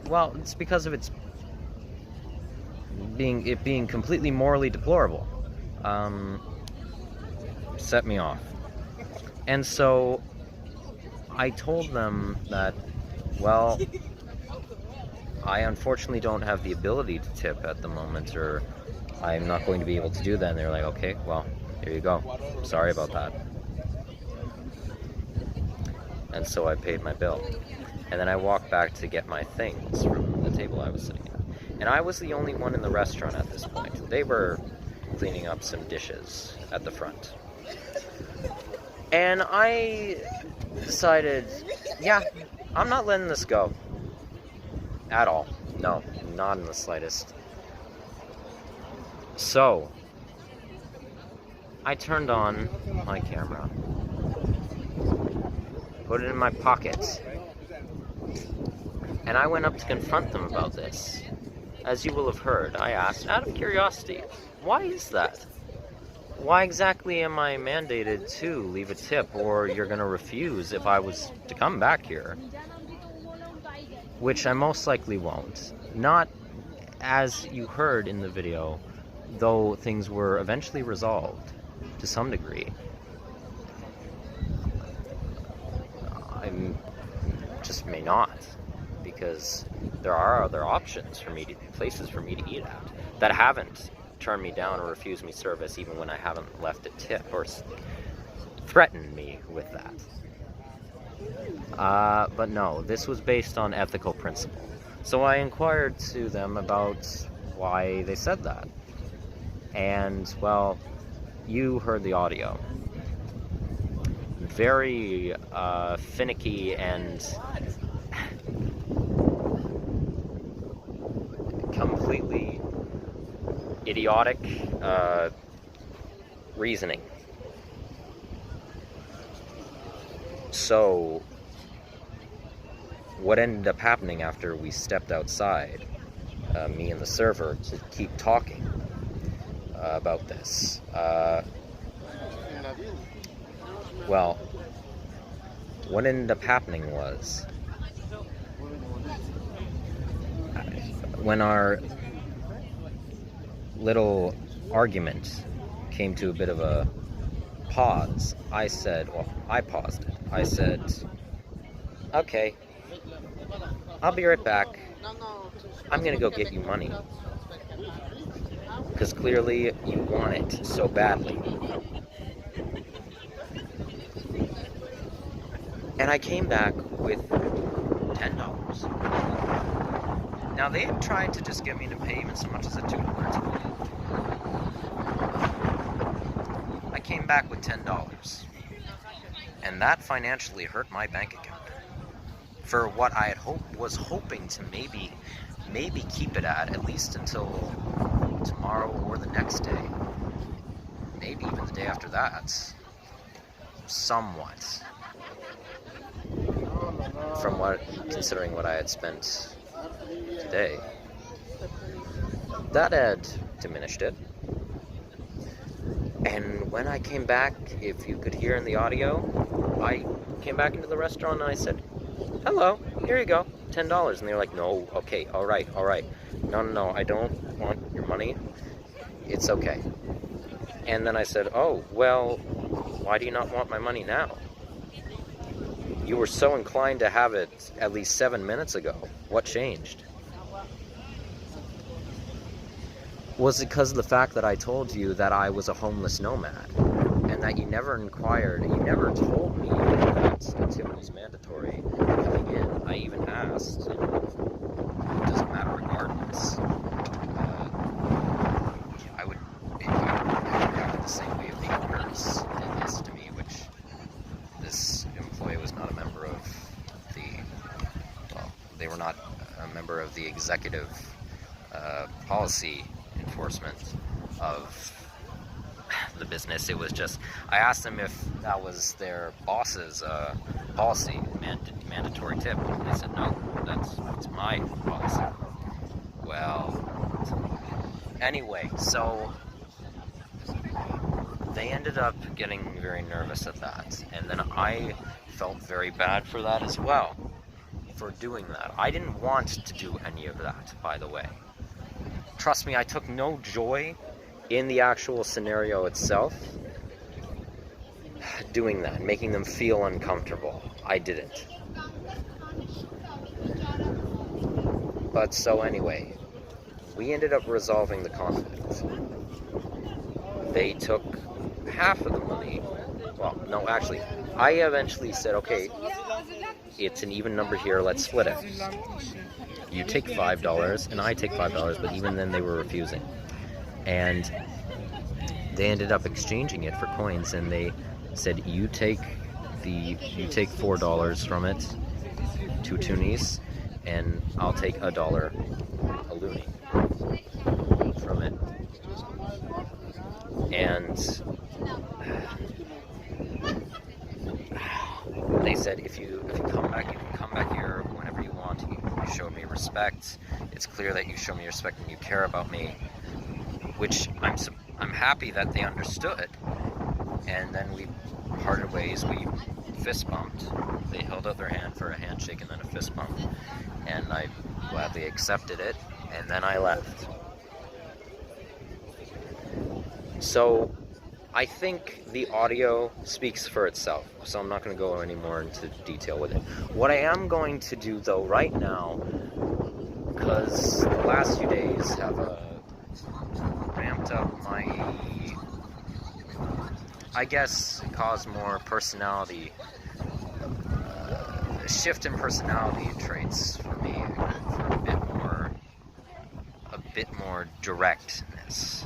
well, it's because of it being completely morally deplorable. Set me off. And so I told them that, well, I unfortunately don't have the ability to tip at the moment, or I'm not going to be able to do that. And they're like, okay, well, here you go. Sorry about that. And so I paid my bill. And then I walked back to get my things from the table I was sitting at. And I was the only one in the restaurant at this point. They were cleaning up some dishes at the front. And I decided, yeah, I'm not letting this go. At all. No, not in the slightest. So, I turned on my camera, put it in my pocket, and I went up to confront them about this. As you will have heard, I asked, out of curiosity, why is that? Why exactly am I mandated to leave a tip, or you're going to refuse if I was to come back here? Which I most likely won't. Not as you heard in the video, though things were eventually resolved to some degree. I just may not, because there are other options for me to, places for me to eat at that haven't turned me down or refused me service even when I haven't left a tip or threatened me with that. But no, this was based on ethical principle. So I inquired to them about why they said that. And, well, you heard the audio. Very finicky and completely idiotic reasoning. So, what ended up happening after we stepped outside, me and the server, to keep talking about this, well, what ended up happening was, when our little argument came to a bit of a pause, I said, well, I paused it. I said, okay, I'll be right back. I'm gonna go get you money. Because clearly you want it so badly. And I came back with $10. Now they had tried to just get me to pay even so much as a $2 ticket. I came back with $10. And that financially hurt my bank account. For what I had was hoping to maybe keep it at least until tomorrow or the next day. Maybe even the day after that. Somewhat. Considering what I had spent today. That had diminished it. And when I came back, if you could hear in the audio, I came back into the restaurant and I said, hello, here you go, $10. And they were like, no, okay, all right. No, I don't want your money. It's okay. And then I said, oh, well, why do you not want my money now? You were so inclined to have it at least 7 minutes ago. What changed? Was it because of the fact that I told you that I was a homeless nomad? And that you never inquired, you never told me that a tip was mandatory coming in? I even asked, and it doesn't matter regardless. I would have the same way of being a nurse did this to me, which this employee was not a member of they were not a member of the executive policy enforcement of the business. It was just, I asked them if that was their boss's policy, mandatory tip. They said, no, that's my policy. Well, anyway, so they ended up getting very nervous at that, and then I felt very bad for that as well, for doing that. I didn't want to do any of that, by the way. Trust me, I took no joy in the actual scenario itself, doing that, making them feel uncomfortable. I didn't. But so anyway, we ended up resolving the conflict. They took half of the money. Well, no, actually, I eventually said, okay, it's an even number here, let's split it. You take $5 and I take $5, but even then they were refusing. And they ended up exchanging it for coins, and they said, you take $4 from it, 2 toonies, and I'll take $1, a loonie, from it. And they said, if you come back, you can come back here whenever you want. You showed me respect. It's clear that you show me respect and you care about me, which I'm happy that they understood. And then we parted ways. We fist bumped. They held out their hand for a handshake and then a fist bump, and I gladly accepted it. And then I left. So I think the audio speaks for itself, so I'm not going to go any more into detail with it. What I am going to do, though, right now, because the last few days have ramped up my, I guess, caused more personality, shift in personality traits for me, for a bit more directness.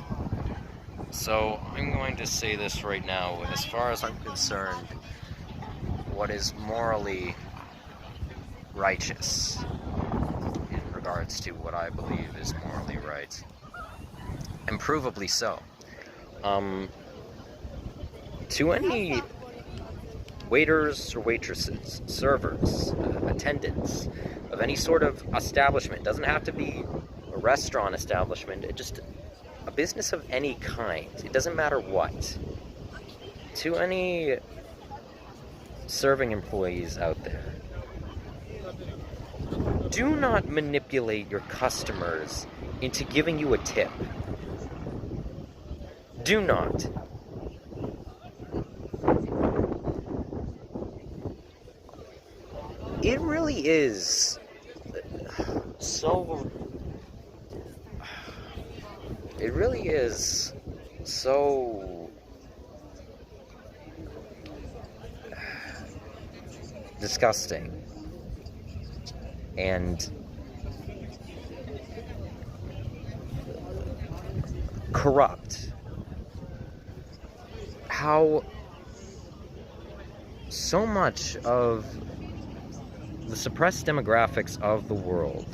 So I'm going to say this right now. As far as I'm concerned, what is morally righteous in regards to what I believe is morally right, and provably so. To any waiters or waitresses, servers, attendants of any sort of establishment, doesn't have to be a restaurant establishment, just a business of any kind, it doesn't matter what. To any serving employees out there, do not manipulate your customers into giving you a tip. Do not. It really is so... It really is so disgusting and corrupt how so much of the suppressed demographics of the world.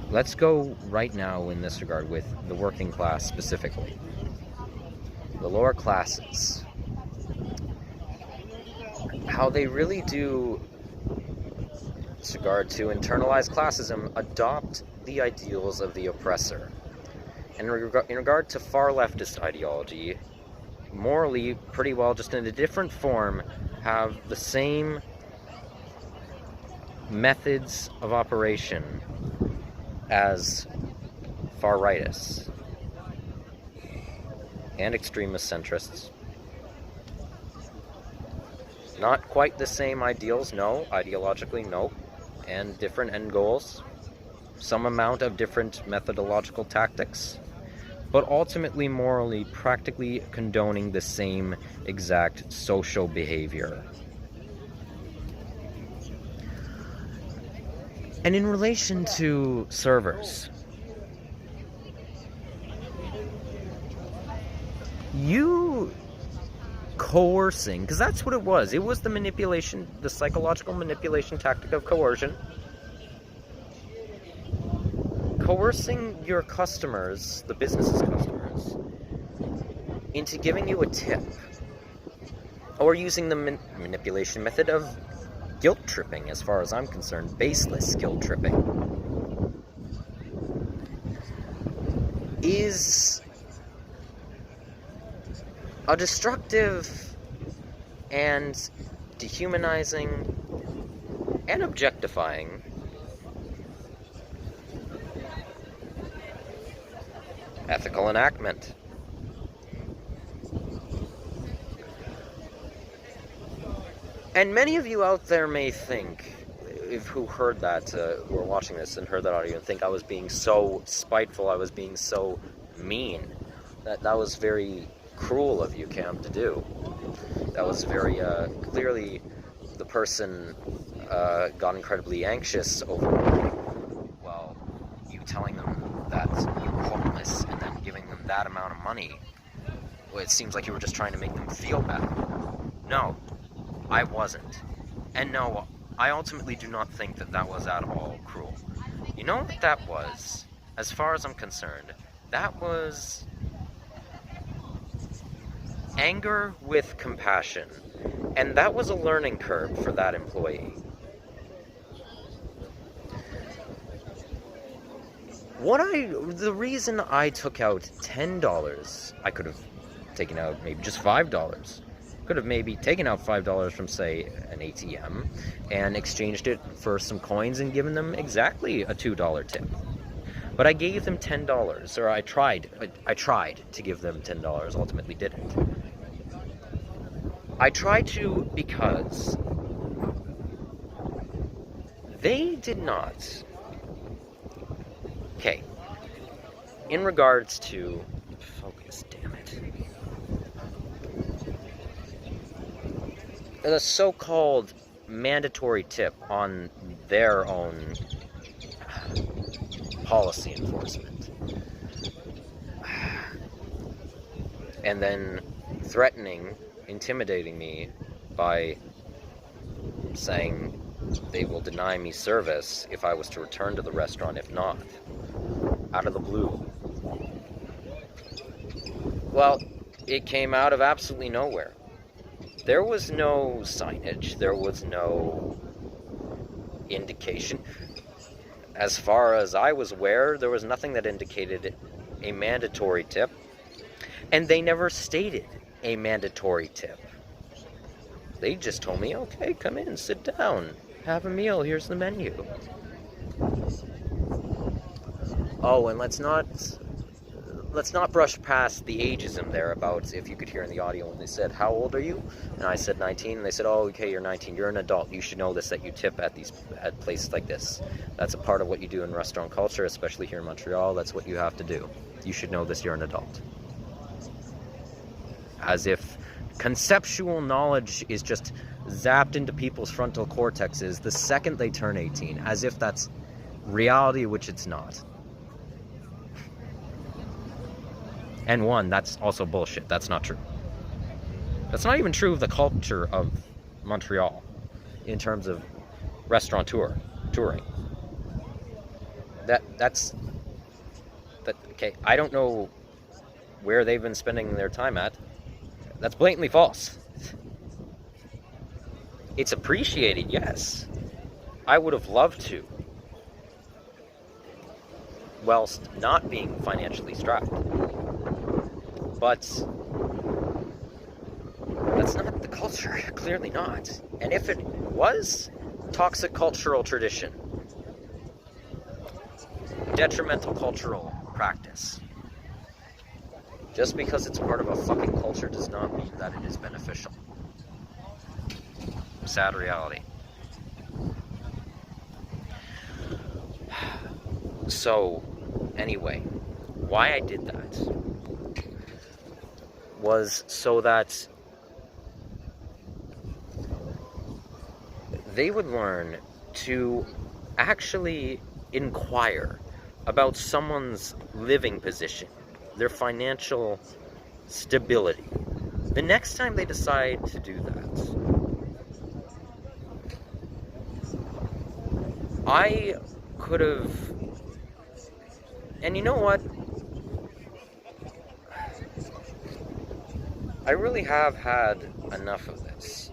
Let's go right now in this regard with the working class specifically. The lower classes. How they really do, with regard to internalized classism, adopt the ideals of the oppressor. And in regard to far leftist ideology, morally, pretty well, just in a different form, have the same methods of operation as far-rightists and extremist centrists. Not quite the same ideals, no. Ideologically, no. And different end goals. Some amount of different methodological tactics. But ultimately, morally, practically condoning the same exact social behavior. And in relation to servers, you coercing, because that's what it was. It was the manipulation, the psychological manipulation tactic of coercion. Coercing your customers, the business's customers, into giving you a tip. or using the manipulation method of guilt tripping, as far as I'm concerned, baseless guilt tripping, is a destructive and dehumanizing and objectifying ethical enactment. And many of you out there may think, who heard that, who are watching this and heard that audio, and think I was being so spiteful, I was being so mean. That was very cruel of you, Cam, to do. That was very clearly the person got incredibly anxious over, well, you telling them that you were homeless and then giving them that amount of money. Well, it seems like you were just trying to make them feel bad. No, I wasn't. And no, I ultimately do not think that that was at all cruel. You know what that was? As far as I'm concerned, that was anger with compassion. And that was a learning curve for that employee. The reason I took out $10, I could have taken out maybe just $5. Could have maybe taken out $5 from, say, an ATM and exchanged it for some coins and given them exactly a $2 tip. But I gave them $10, or I tried to give them $10, ultimately didn't. I tried to because they did not. Okay, in regards to, focus, damn it. The so-called mandatory tip on their own policy enforcement. And then threatening, intimidating me by saying they will deny me service if I was to return to the restaurant, if not. Out of the blue. Well, it came out of absolutely nowhere. There was no signage, there was no indication. As far as I was aware, there was nothing that indicated a mandatory tip, and they never stated a mandatory tip. They just told me, okay, come in, sit down, have a meal, here's the menu. Oh, and let's not brush past the ageism there about, if you could hear in the audio when they said, how old are you? And I said 19, and they said, oh, okay, you're 19, you're an adult, you should know this, that you tip at places like this. That's a part of what you do in restaurant culture, especially here in Montreal. That's what you have to do. You should know this, you're an adult. As if conceptual knowledge is just zapped into people's frontal cortexes the second they turn 18, as if that's reality, which it's not. And one, that's also bullshit. That's not true. That's not even true of the culture of Montreal in terms of touring. Okay, I don't know where they've been spending their time at. That's blatantly false. It's appreciated, yes. I would have loved to, whilst not being financially strapped. But that's not the culture, clearly not. And if it was, toxic cultural tradition, detrimental cultural practice. Just because it's part of a fucking culture does not mean that it is beneficial. Sad reality. So, anyway, why I did that was so that they would learn to actually inquire about someone's living position, their financial stability, the next time they decide to do that. I could have, and you know what? I really have had enough of this.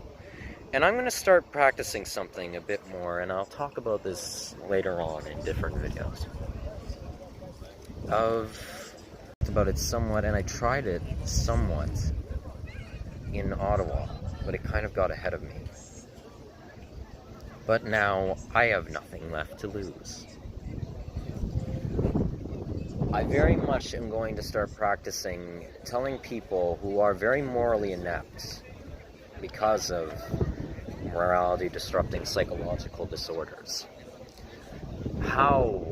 And I'm going to start practicing something a bit more, and I'll talk about this later on in different videos. I've talked about it somewhat, and I tried it somewhat in Ottawa, but it kind of got ahead of me. But now I have nothing left to lose. I very much am going to start practicing telling people who are very morally inept because of morality disrupting psychological disorders how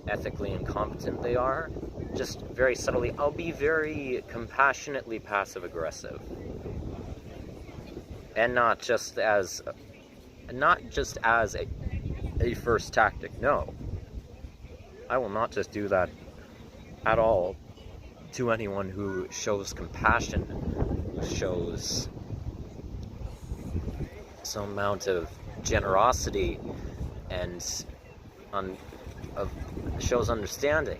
ethically incompetent they are. Just very subtly, I'll be very compassionately passive-aggressive, and not just as a first tactic. No, I will not just do that at all to anyone who shows compassion, who shows some amount of generosity and shows understanding.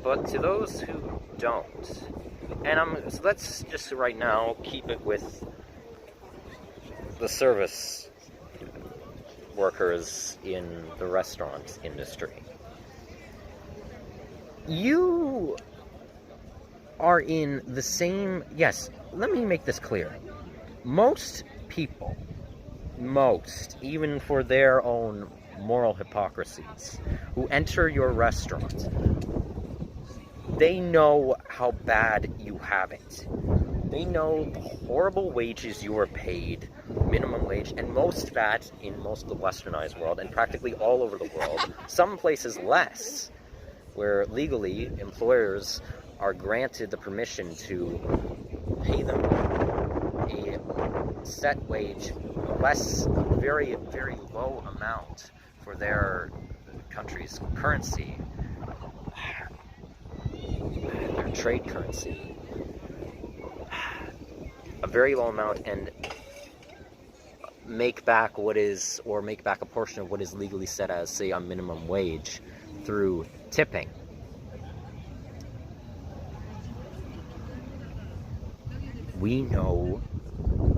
But to those who don't, and so let's just right now keep it with the service workers in the restaurant industry. You are in the same, yes, let me make this clear. Most people, even for their own moral hypocrisies, who enter your restaurant, they know how bad you have it. They know the horrible wages you are paid, minimum wage, and most of that in most of the westernized world, and practically all over the world, some places less, where legally employers are granted the permission to pay them a set wage, less, very, very low amount for their country's currency, their trade currency, a very low amount, and make back a portion of what is legally set as, say, a minimum wage through tipping. We know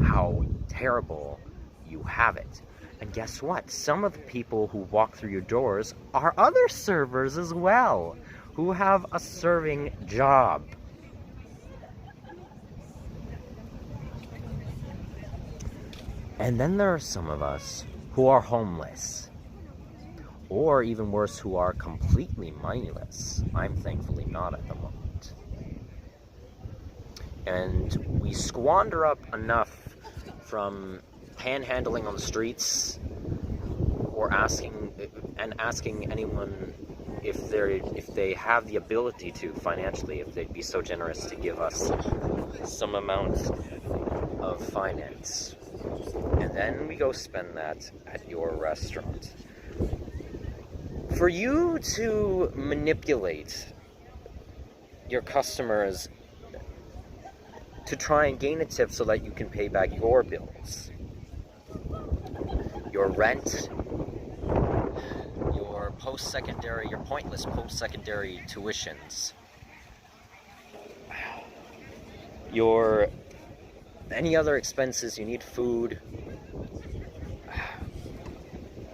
how terrible you have it. And guess what? Some of the people who walk through your doors are other servers as well, who have a serving job. And then there are some of us who are homeless, or even worse, who are completely moneyless. I'm thankfully not at the moment. And we squander up enough from panhandling on the streets, or asking anyone if they have the ability to financially, if they'd be so generous to give us some amount of finance. And then we go spend that at your restaurant. For you to manipulate your customers to try and gain a tip so that you can pay back your bills, your rent, your pointless post-secondary tuitions, your any other expenses you need, food,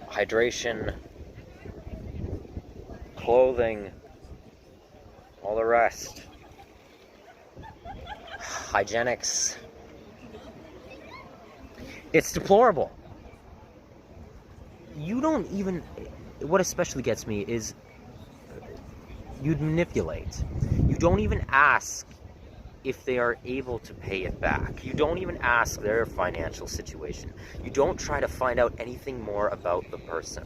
hydration, clothing, all the rest, hygienics. It's deplorable. You don't even, what especially gets me is you'd manipulate. You don't even ask if they are able to pay it back. You don't even ask their financial situation. You don't try to find out anything more about the person.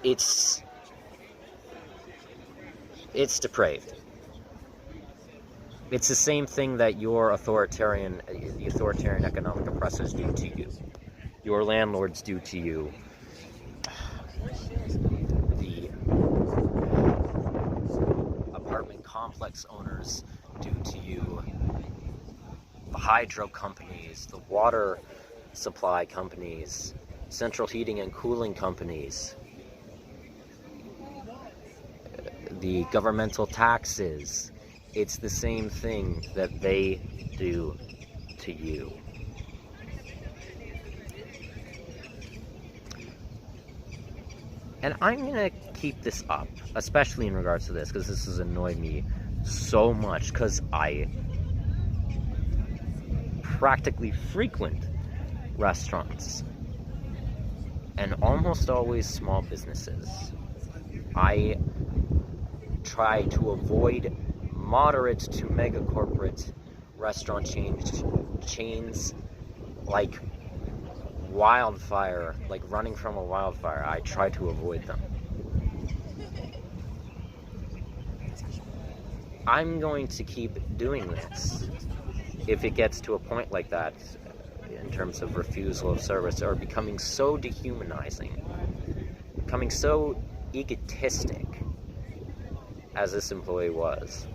It's depraved. It's the same thing that the authoritarian economic oppressors do to you. Your landlords do to you. The apartment complex owners do to you. The hydro companies, the water supply companies, central heating and cooling companies, the governmental taxes, it's the same thing that they do to you. And I'm going to keep this up, especially in regards to this, because this has annoyed me so much, because I practically frequent restaurants, and almost always small businesses. I try to avoid moderate to mega corporate restaurant chains like wildfire, like running from a wildfire. I try to avoid them. I'm going to keep doing this if it gets to a point like that, in terms of refusal of service, or becoming so dehumanizing, becoming so egotistic as this employee was.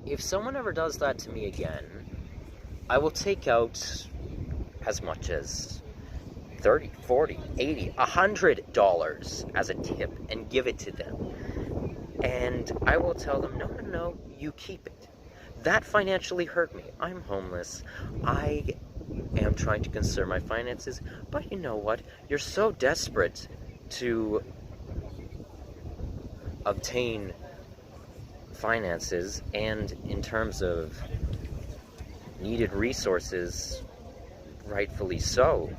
If someone ever does that to me again, I will take out as much as $30, $40, $80, $100 as a tip and give it to them. And I will tell them, no, you keep it. That financially hurt me. I'm homeless. I am trying to conserve my finances. But you know what? You're so desperate to obtain finances, and in terms of needed resources, rightfully so,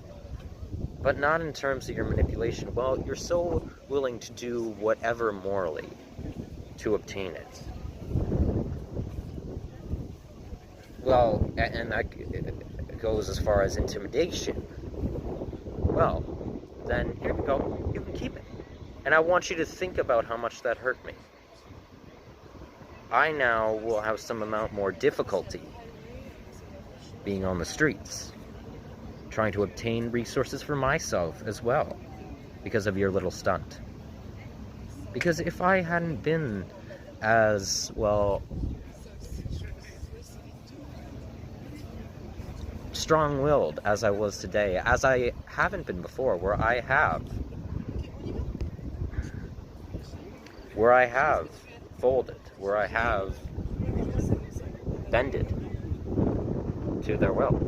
but not in terms of your manipulation. Well, you're so willing to do whatever morally to obtain it. Well, and that goes as far as intimidation. Well, then here you go, you can keep it. And I want you to think about how much that hurt me. I now will have some amount more difficulty being on the streets, trying to obtain resources for myself as well, because of your little stunt. Because if I hadn't been as, well, strong-willed as I was today, as I haven't been before, where I have folded, where I have bended to their will,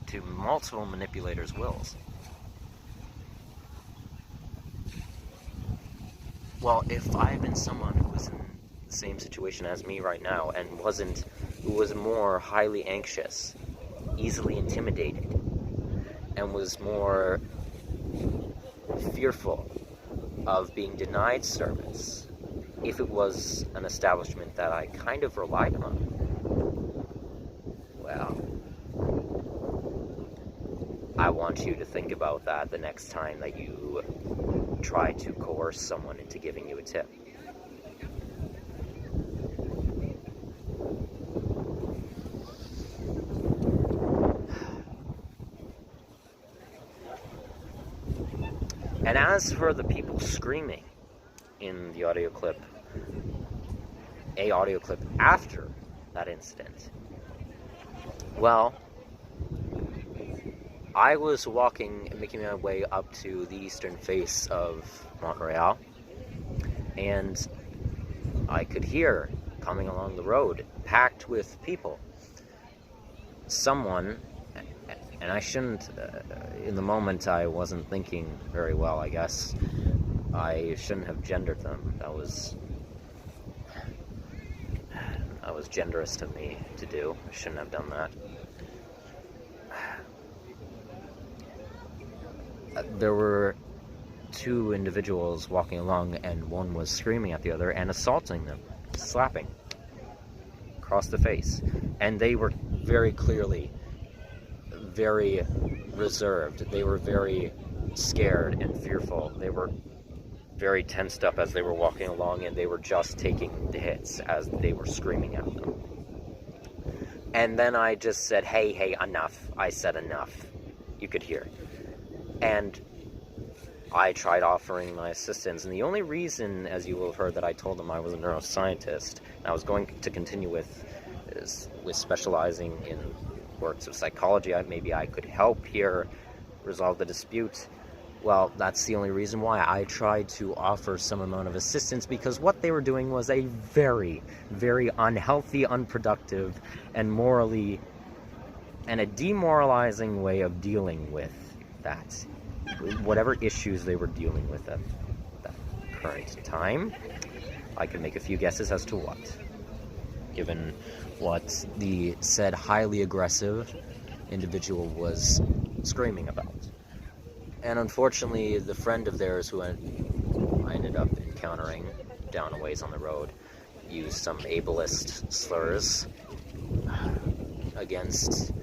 to multiple manipulators' wills. Well, if I had been someone who was in the same situation as me right now, and who was more highly anxious, easily intimidated, and was more fearful of being denied service, if it was an establishment that I kind of relied on, well, I want you to think about that the next time that you try to coerce someone into giving you a tip. And as for the people screaming in the audio clip after that incident, well, I was making my way up to the eastern face of Montréal, and I could hear, coming along the road, packed with people, someone, and I shouldn't, in the moment I wasn't thinking very well, I guess. I shouldn't have gendered them. That was genderist of me to do. I shouldn't have done that. There were two individuals walking along, and one was screaming at the other and assaulting them, slapping across the face. And they were very clearly very reserved. They were very scared and fearful. They were very tensed up as they were walking along, and they were just taking the hits as they were screaming at them. And then I just said, hey, enough. I said enough. You could hear. And I tried offering my assistance, and the only reason, as you will have heard, that I told them I was a neuroscientist, and I was going to continue with specializing in works of psychology. Maybe I could help here resolve the dispute. Well, that's the only reason why I tried to offer some amount of assistance, because what they were doing was a very, very unhealthy, unproductive, and morally and a demoralizing way of dealing with that, whatever issues they were dealing with at that current time. I could make a few guesses as to what, given what the said highly aggressive individual was screaming about. And unfortunately, the friend of theirs who I ended up encountering down a ways on the road used some ableist slurs against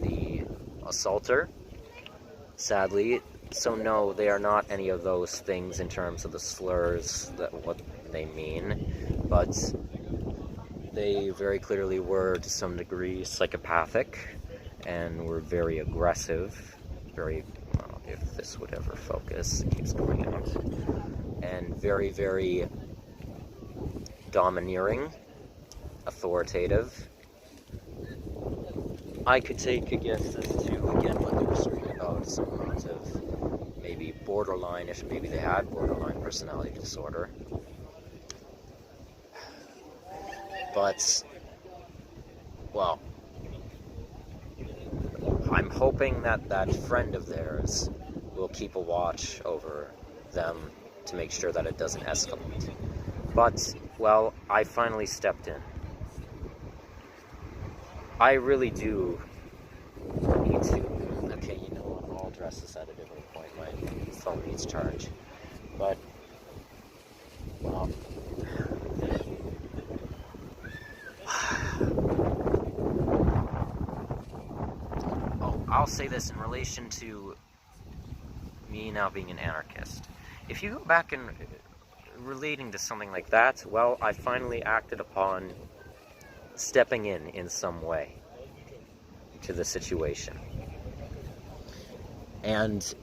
the assaulter. Sadly, so no, they are not any of those things in terms of the slurs, that what they mean, but they very clearly were to some degree psychopathic and were very aggressive, very, well, if this would ever focus, it keeps going out, and very, very domineering, authoritative. I could take a guess as to, again, what they were screaming about, some amount of maybe borderline-ish, maybe they had borderline personality disorder. But, well, I'm hoping that that friend of theirs will keep a watch over them to make sure that it doesn't escalate. But, well, I finally stepped in. I really do need to. Okay, you know what? I'll address this at a different point. My phone needs charge. But, well, I'll say this in relation to me now being an anarchist. If you go back and relating to something like that, well, I finally acted upon stepping in some way to the situation. And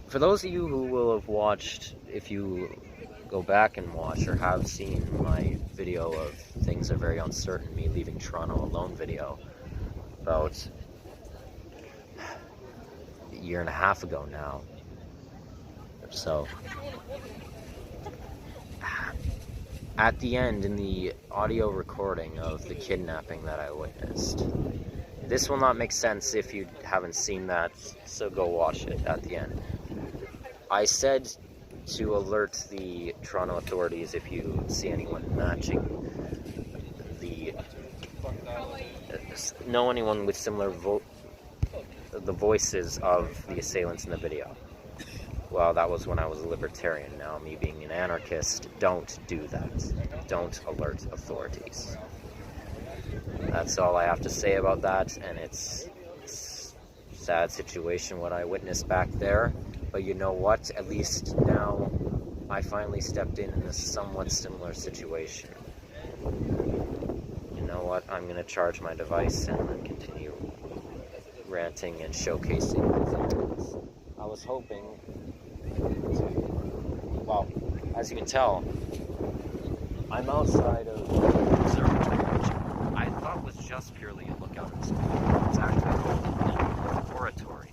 for those of you who will have watched, if you go back and watch or have seen my video of things are very uncertain, me leaving Toronto alone video, about a year and a half ago now, or so. At the end, in the audio recording of the kidnapping that I witnessed, this will not make sense if you haven't seen that, so go watch it at the end. I said to alert the Toronto authorities if you see anyone matching know anyone with similar the voices of the assailants in the video. Well, that was when I was a libertarian. Now, me being an anarchist, don't do that. Don't alert authorities. That's all I have to say about that, and it's a sad situation what I witnessed back there. But you know what? At least now I finally stepped in a somewhat similar situation. You know what? I'm going to charge my device and then continue ranting and showcasing things. I was hoping to, well, as you can tell, I'm outside of the observatory, which I thought was just purely a lookout and display. It's actually a laboratory.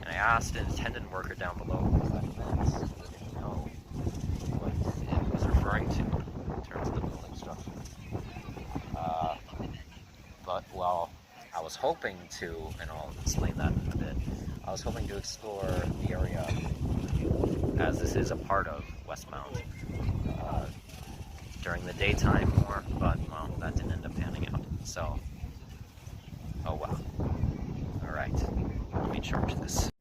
And I asked an attendant worker down below what that meant. She didn't know what it was referring to in terms of the building structure. But, well, I was hoping to, and I'll explain that in a bit, I was hoping to explore the area, as this is a part of Westmount, during the daytime more, but, well, that didn't end up panning out, so, oh well. Alright, let me charge this.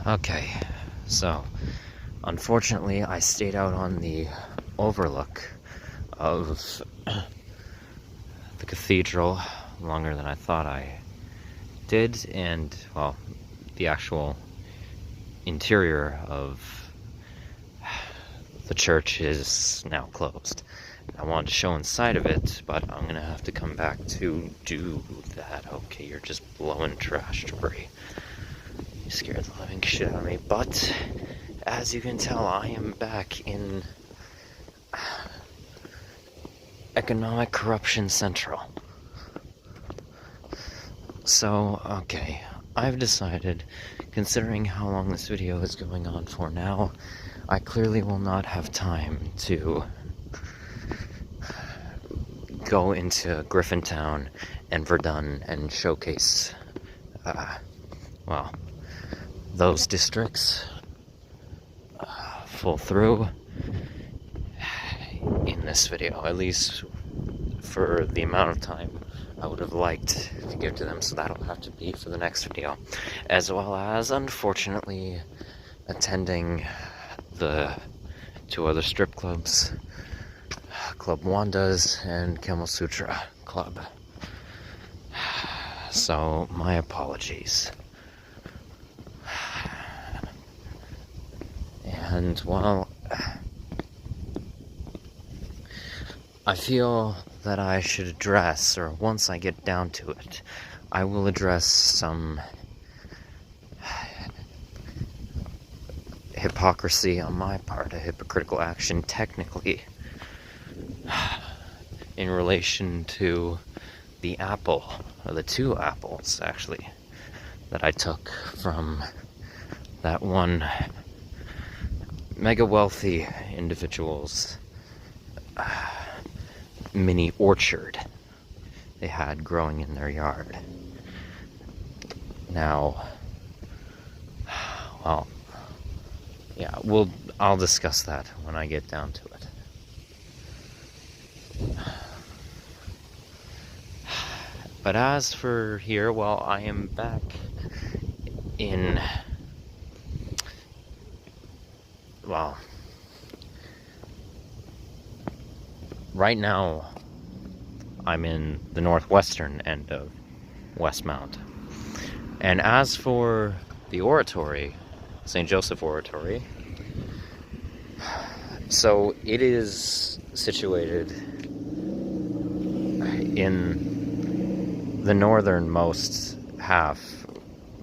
Okay, so unfortunately I stayed out on the overlook of the cathedral longer than I thought I did, and well, the actual interior of the church is now closed. I wanted to show inside of it, but I'm gonna have to come back to do that. Okay, you're just blowing trash debris. You scared the living shit out of me, but as you can tell, I am back in Economic Corruption Central. So, okay, I've decided, considering how long this video is going on for now, I clearly will not have time to go into Griffintown and Verdun and showcase, well, those districts full through in this video, at least for the amount of time I would have liked to give to them, so that'll have to be for the next video, as well as, unfortunately, attending the 2 other strip clubs, Club Wanda's and Kama Sutra Club. So, my apologies. And, well, I feel that I should address, or once I get down to it, I will address some hypocrisy on my part, a hypocritical action technically, in relation to the apple, or the 2 apples, actually, that I took from that one mega wealthy individual's mini orchard they had growing in their yard. Now, well, yeah, I'll discuss that when I get down to it. But as for here, well, I am back in, well, right now I'm in the northwestern end of Westmount. And as for the oratory, St. Joseph Oratory, so it is situated in the northernmost half,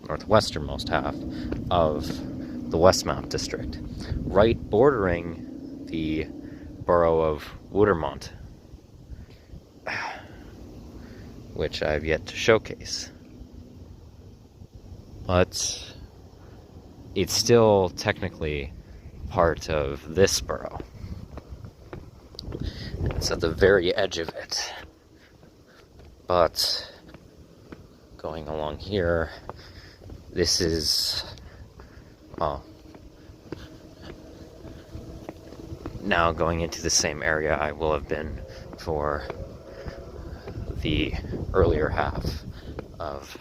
northwesternmost half of the Westmount district, right bordering the borough of Woudermont, which I've yet to showcase. But it's still technically part of this borough. It's at the very edge of it. But going along here, this is, well, now going into the same area I will have been for the earlier half of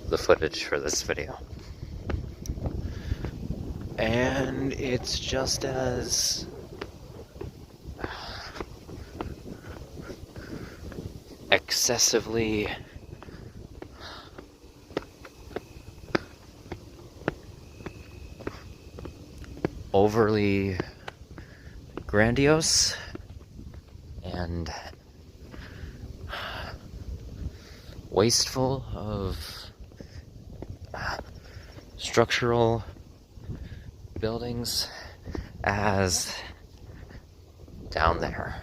the footage for this video. And it's just as excessively overly grandiose and wasteful of structural buildings as down there.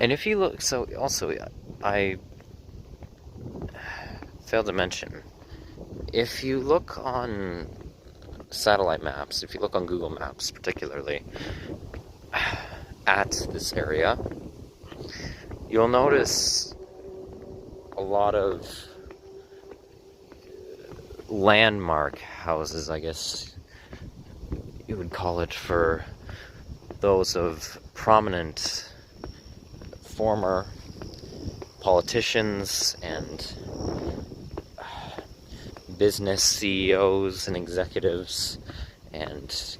And if you look, so also I failed to mention, if you look on satellite maps, if you look on Google Maps particularly, at this area, you'll notice a lot of landmark houses, I guess you would call it, for those of prominent former politicians and business CEOs and executives and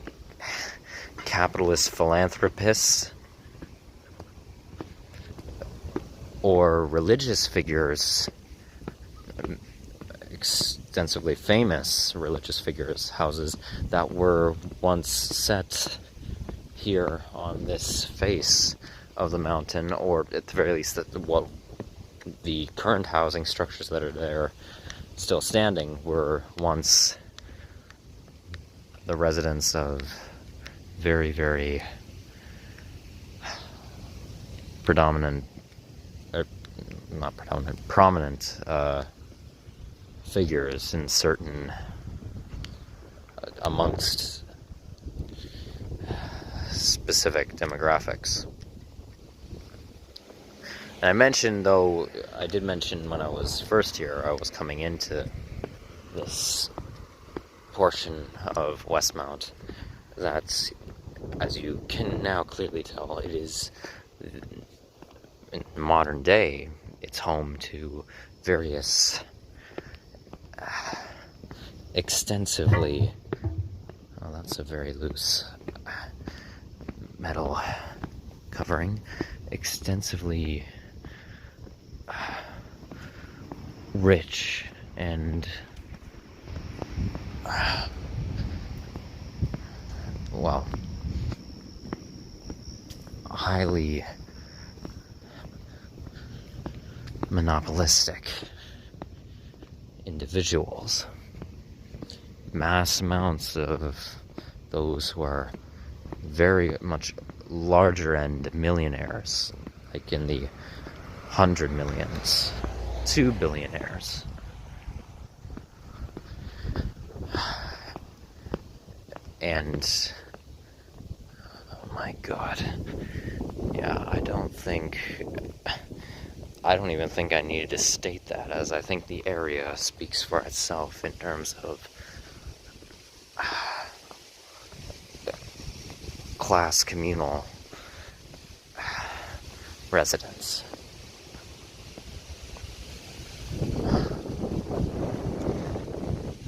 capitalist philanthropists or religious figures, extensively famous religious figures, houses that were once set here on this face of the mountain, or at the very least what the current housing structures that are there still standing were once the residence of very, very prominent figures in certain amongst specific demographics. And I did mention when I was first here, I was coming into this portion of Westmount, that, as you can now clearly tell, it is, in modern day, it's home to various extensively, well, that's a very loose metal covering, extensively rich and well, highly monopolistic individuals. Mass amounts of those who are very much larger end millionaires, like in the 100 millions, to billionaires. And oh my god, yeah, I don't even think I needed to state that, as I think the area speaks for itself in terms of class communal residence.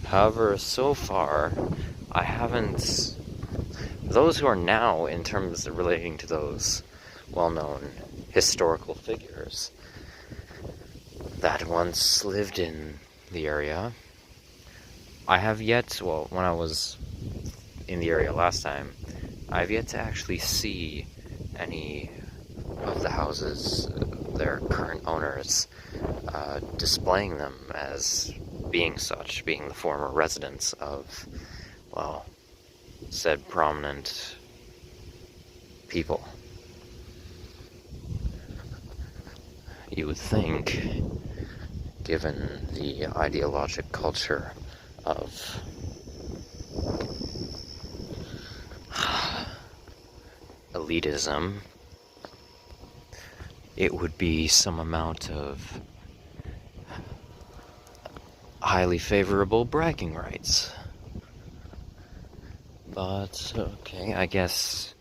However, so far, I haven't... Those who are now, in terms of relating to those well-known historical figures that once lived in the area, I have yet, well, when I was in the area last time, I've yet to actually see any of the houses, their current owners, displaying them as being such, being the former residence of, well, said prominent people. You would think, given the ideologic culture of elitism, it would be some amount of highly favorable bragging rights. But, okay, I guess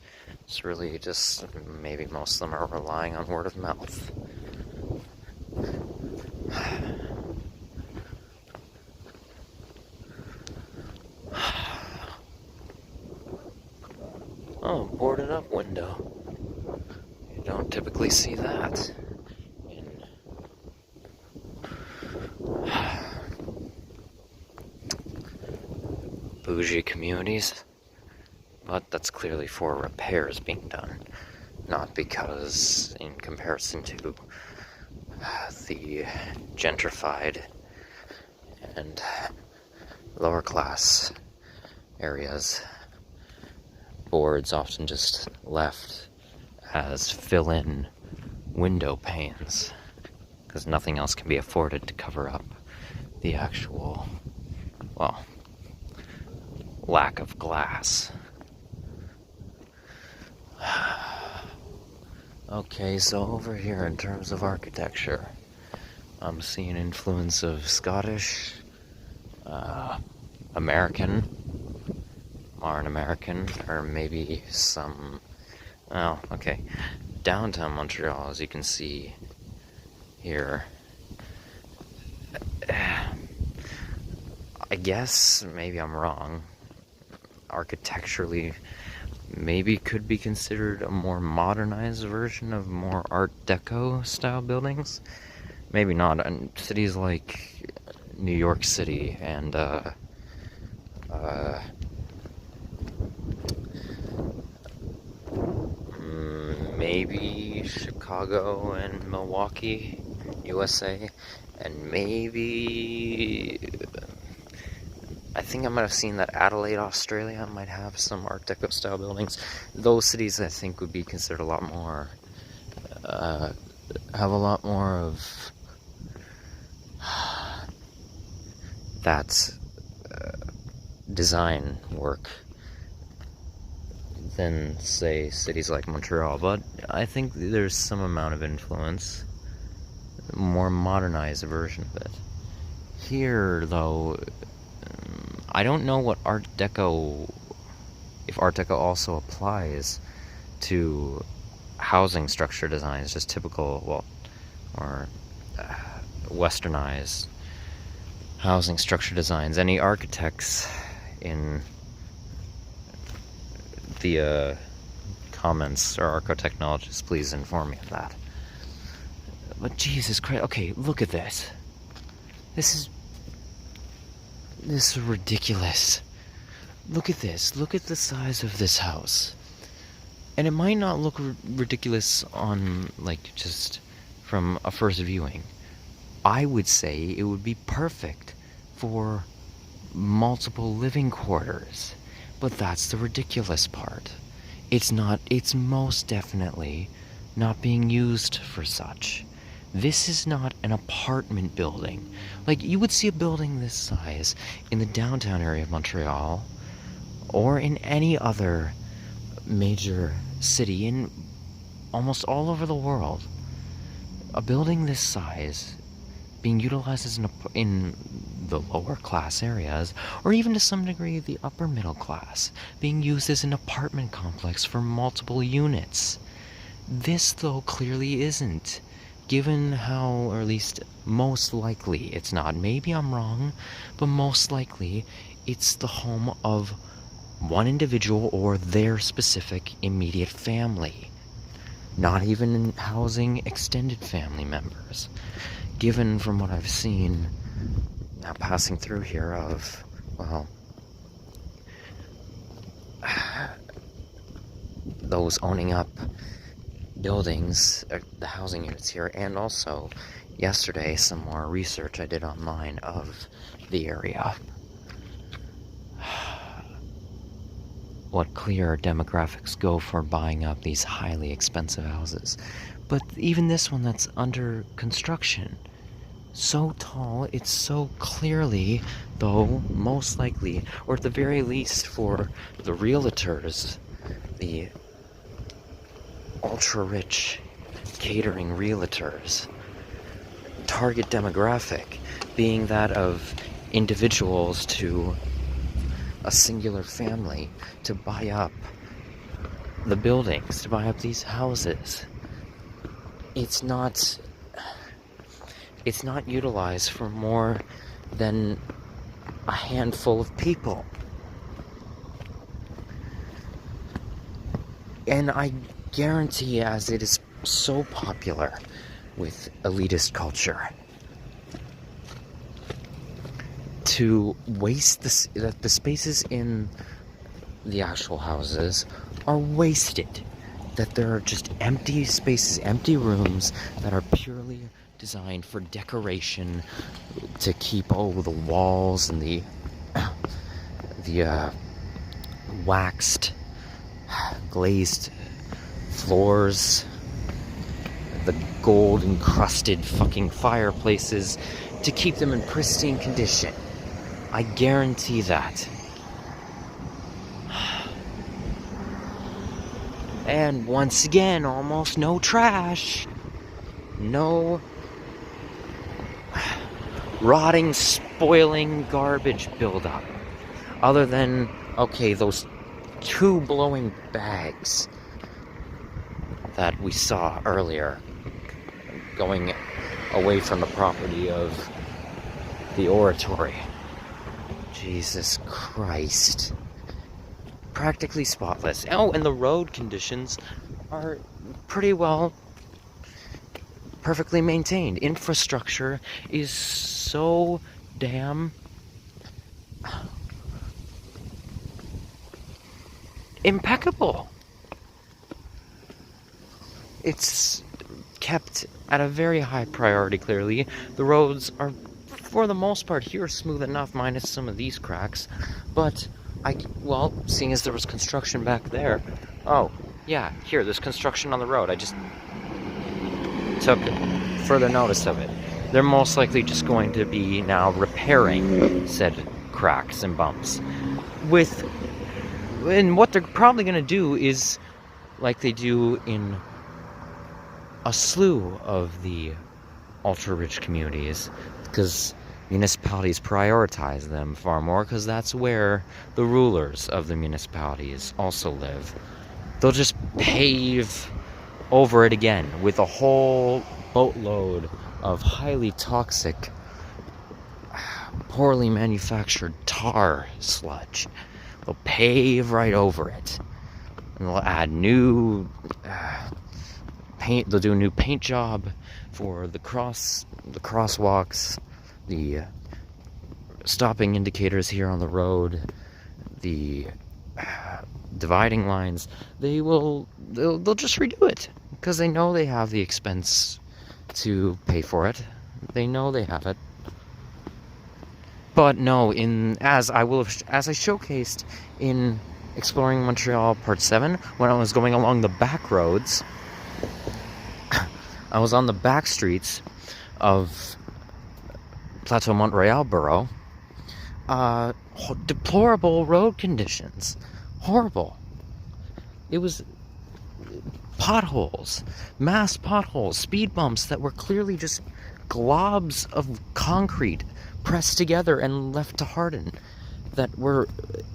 it's really just, maybe most of them are relying on word of mouth. Oh, boarded up window. You don't typically see that in bougie communities. But that's clearly for repairs being done, not because, in comparison to the gentrified and lower class areas, boards often just left as fill-in window panes, because nothing else can be afforded to cover up the actual, well, lack of glass. Okay, so over here in terms of architecture, I'm seeing influence of Scottish, American, modern American, or maybe some, well, okay, downtown Montreal, as you can see, here. I guess maybe I'm wrong. Architecturally, maybe could be considered a more modernized version of more Art Deco style buildings. Maybe not. And cities like New York City and maybe Chicago and Milwaukee, USA, and maybe I think I might have seen that Adelaide, Australia might have some Art Deco style buildings. Those cities I think would be considered a lot more, have a lot more of that design work than, say, cities like Montreal. But I think there's some amount of influence, a more modernized version of it. Here, though, I don't know what Art Deco, if Art Deco also applies to housing structure designs, just typical, well, or westernized housing structure designs. Any architects in the comments or architectologists, please inform me of that. But Jesus Christ, okay, look at this. This is ridiculous. Look at this. Look at the size of this house. And it might not look ridiculous on, like, just from a first viewing. I would say it would be perfect for multiple living quarters. But that's the ridiculous part. It's most definitely not being used for such. This is not an apartment building. Like, you would see a building this size in the downtown area of Montreal, or in any other major city in almost all over the world. A building this size being utilized in the lower class areas, or even to some degree the upper middle class, being used as an apartment complex for multiple units. This, though, clearly isn't. Given how, or at least most likely it's not. Maybe I'm wrong, but most likely it's the home of one individual or their specific immediate family. Not even housing extended family members. Given from what I've seen now passing through here of, well, those owning up buildings, the housing units here, and also yesterday some more research I did online of the area. What clear demographics go for buying up these highly expensive houses. But even this one that's under construction, so tall, it's so clearly, though, most likely, or at the very least for the realtors, the ultra-rich catering realtors, target demographic being that of individuals to a singular family to buy up the buildings, to buy up these houses. It's not utilized for more than a handful of people. And I guarantee, as it is so popular with elitist culture, to waste the spaces in the actual houses are wasted. That there are just empty spaces, empty rooms that are purely designed for decoration, to keep the walls and the waxed, glazed floors, the gold encrusted fucking fireplaces, to keep them in pristine condition. I guarantee that. And once again, almost no trash. No rotting, spoiling garbage buildup. Other than, okay, those 2 blowing bags that we saw earlier going away from the property of the oratory. Jesus Christ. Practically spotless. Oh, and the road conditions are pretty well perfectly maintained. Infrastructure is so damn impeccable. It's kept at a very high priority, clearly. The roads are, for the most part, here smooth enough, minus some of these cracks. But, well, seeing as there was construction back there... Oh, yeah, here, there's construction on the road. I just took further notice of it. They're most likely just going to be now repairing said cracks and bumps. And what they're probably going to do is, like they do in a slew of the ultra-rich communities, because municipalities prioritize them far more, because that's where the rulers of the municipalities also live. They'll just pave over it again with a whole boatload of highly toxic, poorly manufactured tar sludge. They'll pave right over it. And they'll add new paint. They'll do a new paint job for the crosswalks, the stopping indicators here on the road, the dividing lines. They'll just redo it because they know they have the expense to pay for it. They know they have it. But no, as I showcased in Exploring Montreal Part 7, when I was going along the back roads, I was on the back streets of Plateau Montréal borough. Deplorable road conditions. Horrible. It was potholes, mass potholes, speed bumps that were clearly just globs of concrete pressed together and left to harden, that were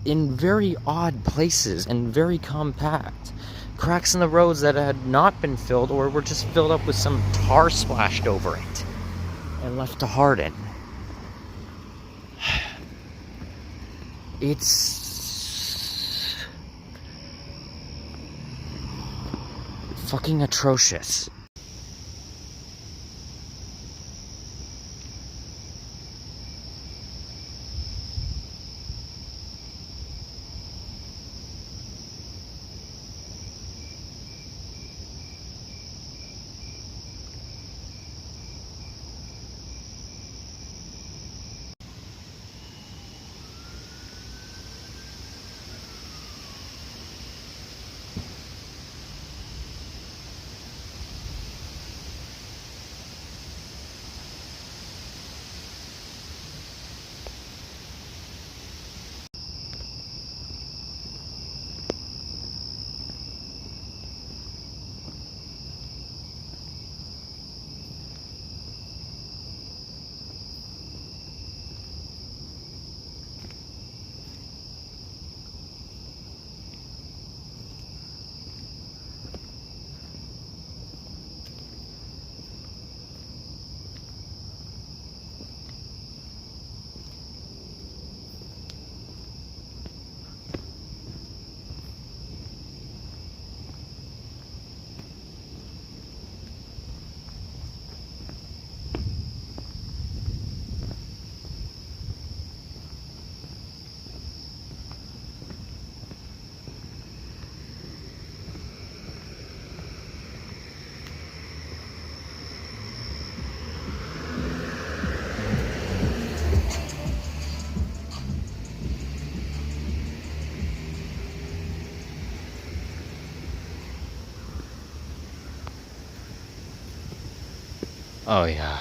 in very odd places and very compact. Cracks in the roads that had not been filled or were just filled up with some tar splashed over it and left to harden. It's fucking atrocious. Oh yeah.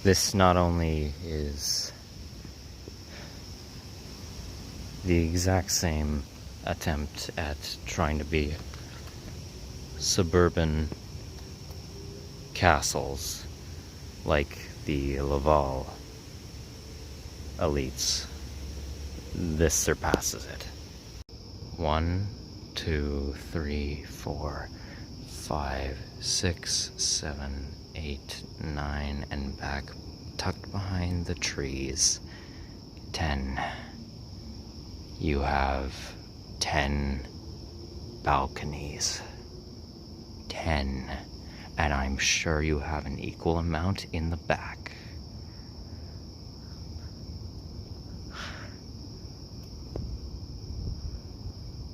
This not only is the exact same attempt at trying to be suburban castles like the Laval elites. This surpasses it. 1, 2, 3, 4, 5, 6, 7, 8, 9, and back, tucked behind the trees. 10. You have 10 balconies. 10. And I'm sure you have an equal amount in the back.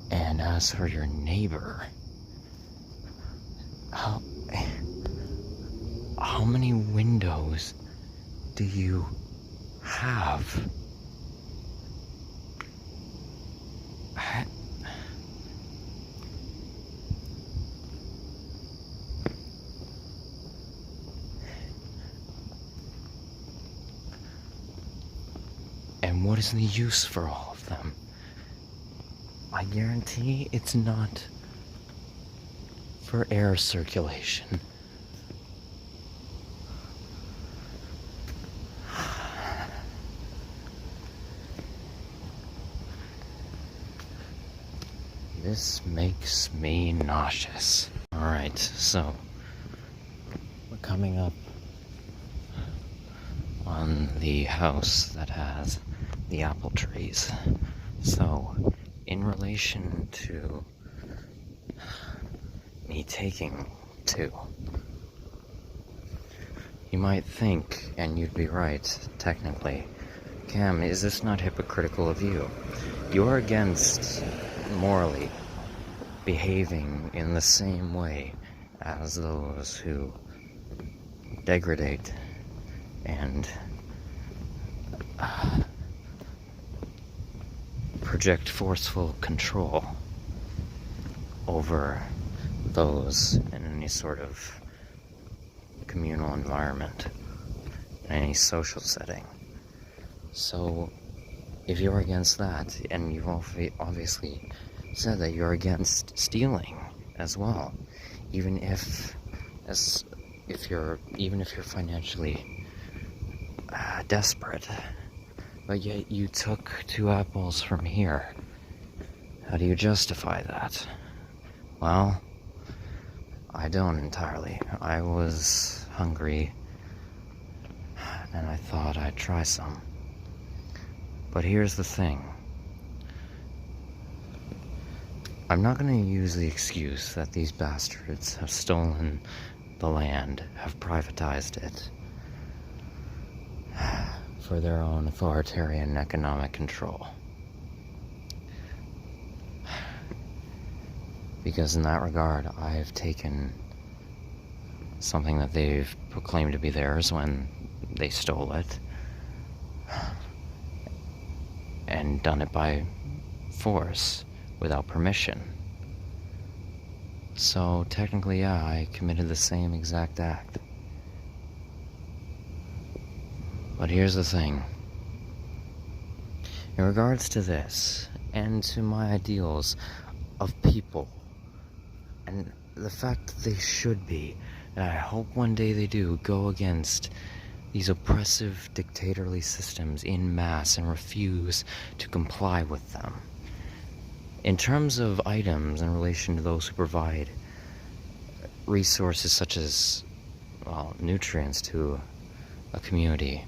And as for your neighbor, how many windows do you have? And what is the use for all of them? I guarantee it's not for air circulation. This makes me nauseous. Alright, so we're coming up on the house that has the apple trees. So, in relation to me taking 2, you might think, and you'd be right, technically, Cam, is this not hypocritical of you? You're against morally behaving in the same way as those who degrade and project forceful control over those in any sort of communal environment, in any social setting. So, if you're against that, and you've obviously said that you're against stealing as well, even if you're financially desperate, but yet you took 2 apples from here. How do you justify that? Well, I don't entirely. I was hungry, and I thought I'd try some. But here's the thing. I'm not going to use the excuse that these bastards have stolen the land, have privatized it for their own authoritarian economic control. Because in that regard, I've taken something that they've proclaimed to be theirs when they stole it, and done it by force, without permission. So technically, yeah, I committed the same exact act. But here's the thing. In regards to this, and to my ideals of people, and the fact that they should be, and I hope one day they do, go against these oppressive dictatorly systems in mass and refuse to comply with them. In terms of items in relation to those who provide resources such as, well, nutrients to a community,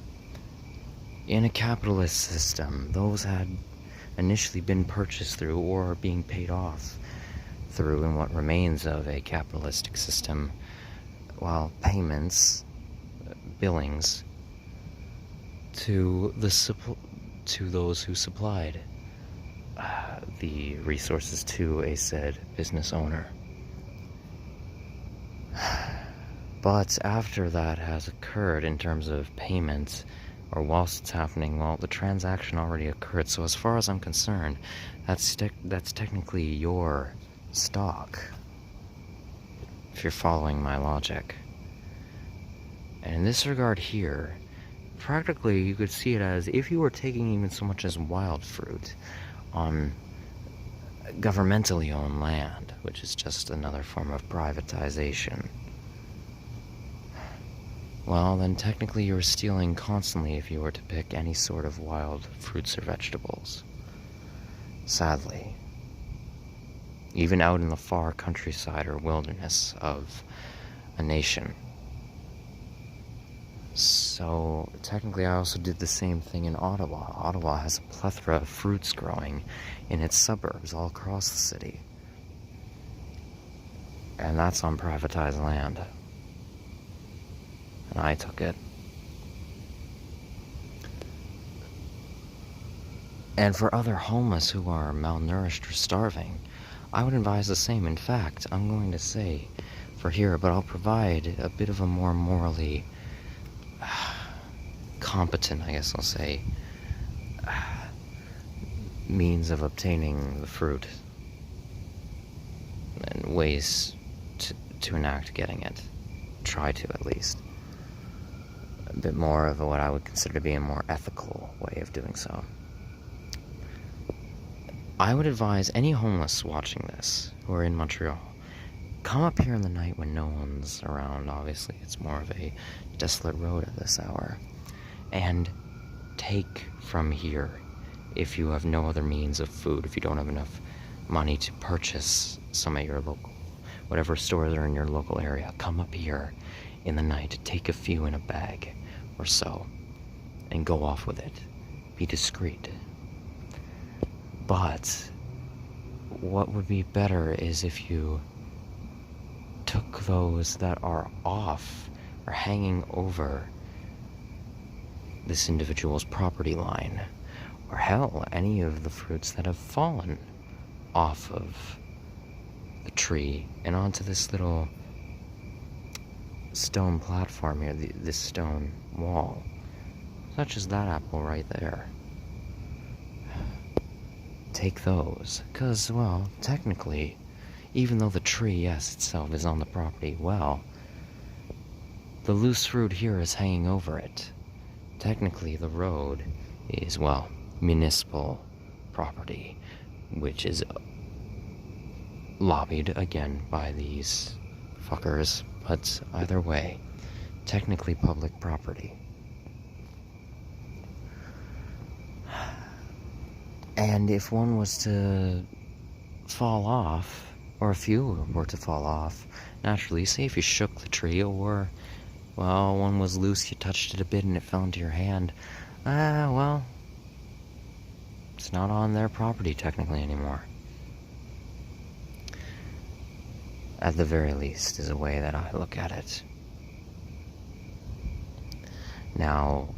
in a capitalist system, those had initially been purchased through or are being paid off through in what remains of a capitalistic system, while payments, billings, to those who supplied the resources to a said business owner. But after that has occurred in terms of payments, or whilst it's happening, well, the transaction already occurred. So as far as I'm concerned, that's technically your stock, if you're following my logic. And in this regard here, practically you could see it as if you were taking even so much as wild fruit on governmentally owned land, which is just another form of privatization. Well, then technically you're stealing constantly if you were to pick any sort of wild fruits or vegetables. Sadly. Even out in the far countryside or wilderness of a nation. So technically I also did the same thing in Ottawa. Ottawa has a plethora of fruits growing in its suburbs all across the city. And that's on privatized land. And I took it. And for other homeless who are malnourished or starving, I would advise the same. In fact, I'm going to say for here, but I'll provide a bit of a more morally competent, I guess I'll say, means of obtaining the fruit and ways to enact getting it. Try to, at least. A bit more of what I would consider to be a more ethical way of doing so. I would advise any homeless watching this who are in Montreal, come up here in the night when no one's around. Obviously, it's more of a desolate road at this hour. And take from here if you have no other means of food, if you don't have enough money to purchase some at your local, whatever stores are in your local area. Come up here in the night, take a few in a bag or so, and go off with it. Be discreet. But what would be better is if you took those that are off or hanging over this individual's property line, or hell, any of the fruits that have fallen off of the tree and onto this little stone platform here, this stone wall, such as that apple right there. Take those, because, well, technically, even though the tree, yes, itself is on the property, well, the loose fruit here is hanging over it. Technically, the road is, well, municipal property, which is lobbied again by these fuckers, but either way, technically public property. And if one was to fall off, or a few were to fall off, naturally, say if you shook the tree, or, well, one was loose, you touched it a bit and it fell into your hand, well, it's not on their property technically anymore. At the very least, is a way that I look at it. Now,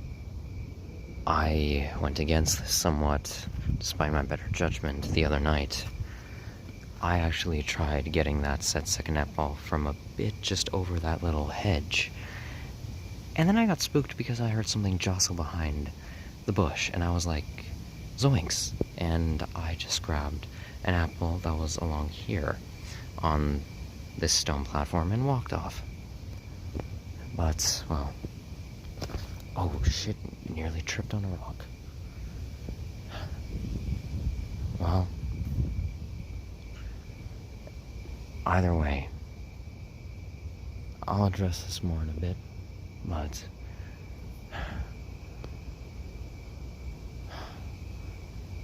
I went against this somewhat, despite my better judgment, the other night. I actually tried getting that said second apple from a bit just over that little hedge. And then I got spooked because I heard something jostle behind the bush, and I was like, zoinks! And I just grabbed an apple that was along here on this stone platform and walked off. But, well, oh shit, nearly tripped on a rock. Well, either way, I'll address this more in a bit, but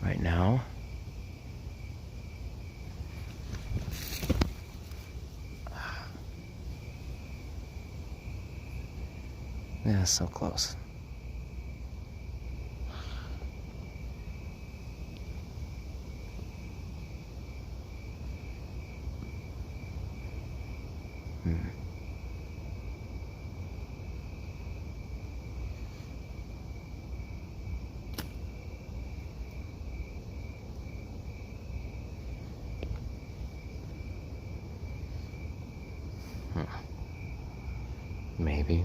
right now, yeah, so close. Maybe.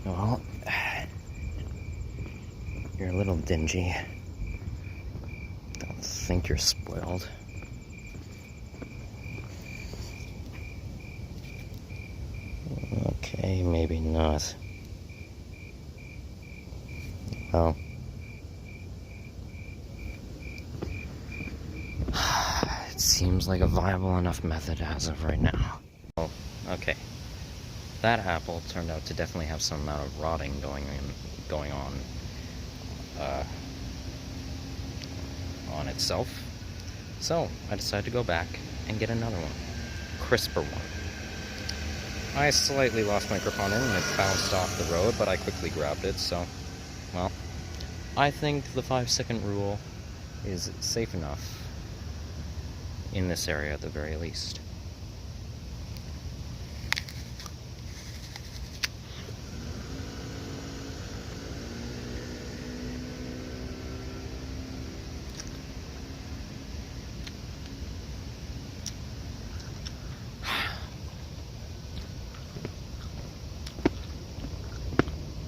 Well, you're a little dingy. Don't think you're spoiled. Okay, maybe not. Well, it seems seems like a viable enough method as of right now. Oh, okay. That apple turned out to definitely have some amount of rotting going on itself. So I decided to go back and get another one, crisper one. I slightly lost my grip on it and it bounced off the road, but I quickly grabbed it. So, well, I think the 5-second rule is safe enough in this area at the very least.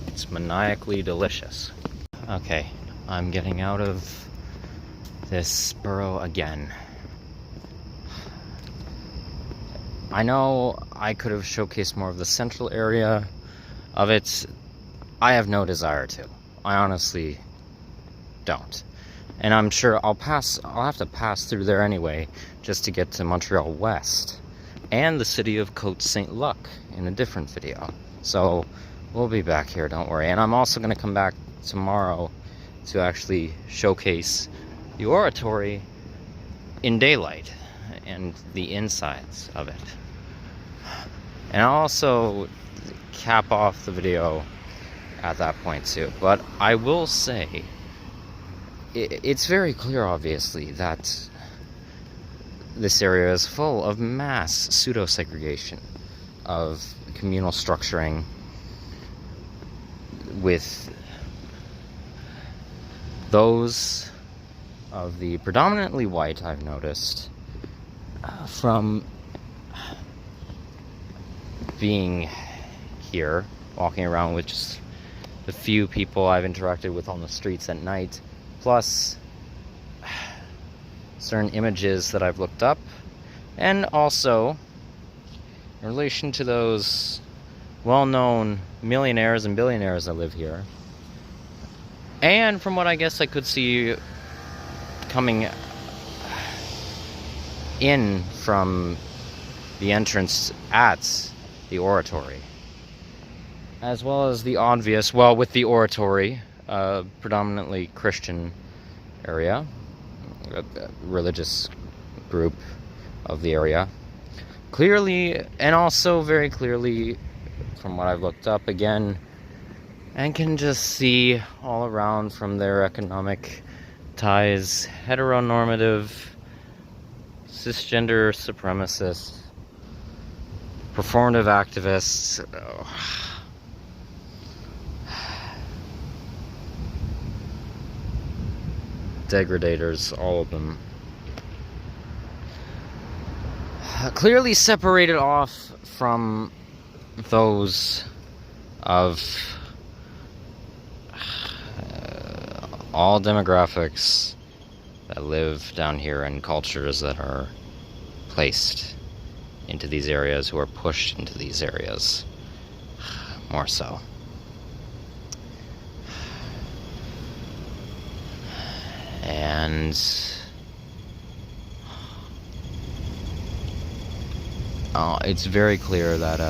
It's maniacally delicious. Okay, I'm getting out of this burrow again. I know I could have showcased more of the central area of it. I have no desire to. I honestly don't. And I'm sure I'll have to pass through there anyway, just to get to Montreal West and the city of Côte Saint-Luc in a different video. So we'll be back here, don't worry. And I'm also going to come back tomorrow to actually showcase the oratory in daylight and the insides of it. And I'll also cap off the video at that point too. But I will say, it's very clear, obviously, that this area is full of mass pseudo-segregation, of communal structuring, with those of the predominantly white, I've noticed, from being here, walking around with just the few people I've interacted with on the streets at night, plus certain images that I've looked up, and also in relation to those well-known millionaires and billionaires that live here, and from what I guess I could see coming in from the entrance at the oratory, as well as the obvious, well, with the oratory, predominantly Christian area, a religious group of the area, clearly, and also very clearly from what I've looked up again, and can just see all around from their economic ties, heteronormative, cisgender supremacists, performative activists, degradators, all of them. Clearly separated off from those of all demographics that live down here and cultures that are placed into these areas, who are pushed into these areas more so. And it's very clear that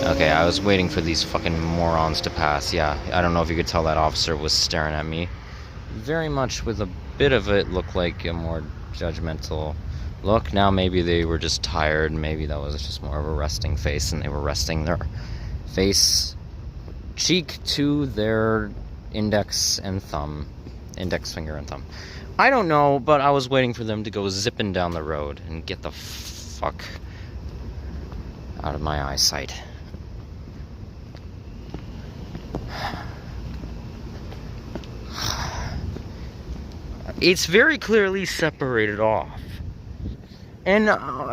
okay, I was waiting for these fucking morons to pass. Yeah, I don't know if you could tell that officer was staring at me very much with a bit of it looked like a more judgmental look. Now maybe they were just tired, maybe that was just more of a resting face and they were resting their face cheek to their index finger and thumb. I don't know, but I was waiting for them to go zipping down the road and get the fuck out of my eyesight. It's very clearly separated off. And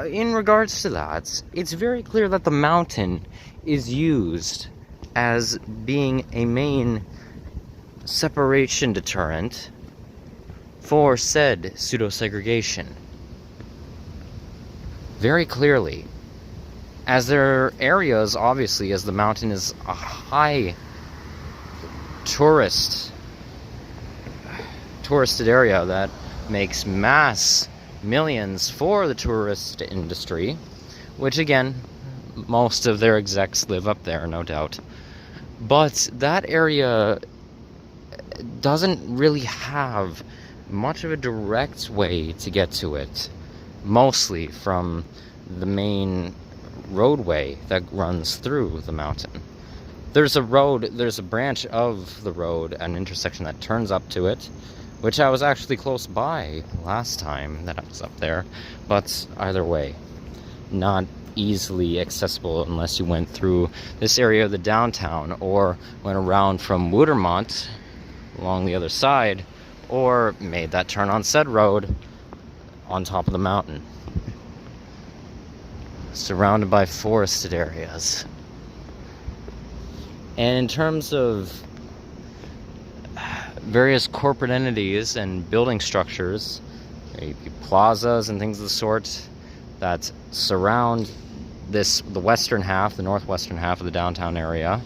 in regards to that, it's very clear that the mountain is used as being a main separation deterrent for said pseudo-segregation. Very clearly. As there are areas, obviously, as the mountain is a high touristed area that makes mass millions for the tourist industry, which again, most of their execs live up there, no doubt. But that area doesn't really have much of a direct way to get to it, mostly from the main roadway that runs through the mountain. There's a branch of the road, an intersection that turns up to it, which I was actually close by last time that I was up there, but either way, not easily accessible unless you went through this area of the downtown or went around from Woutermont along the other side, or made that turn on said road on top of the mountain, surrounded by forested areas. And in terms of various corporate entities and building structures, maybe plazas and things of the sort that surround the western half, the northwestern half of the downtown area,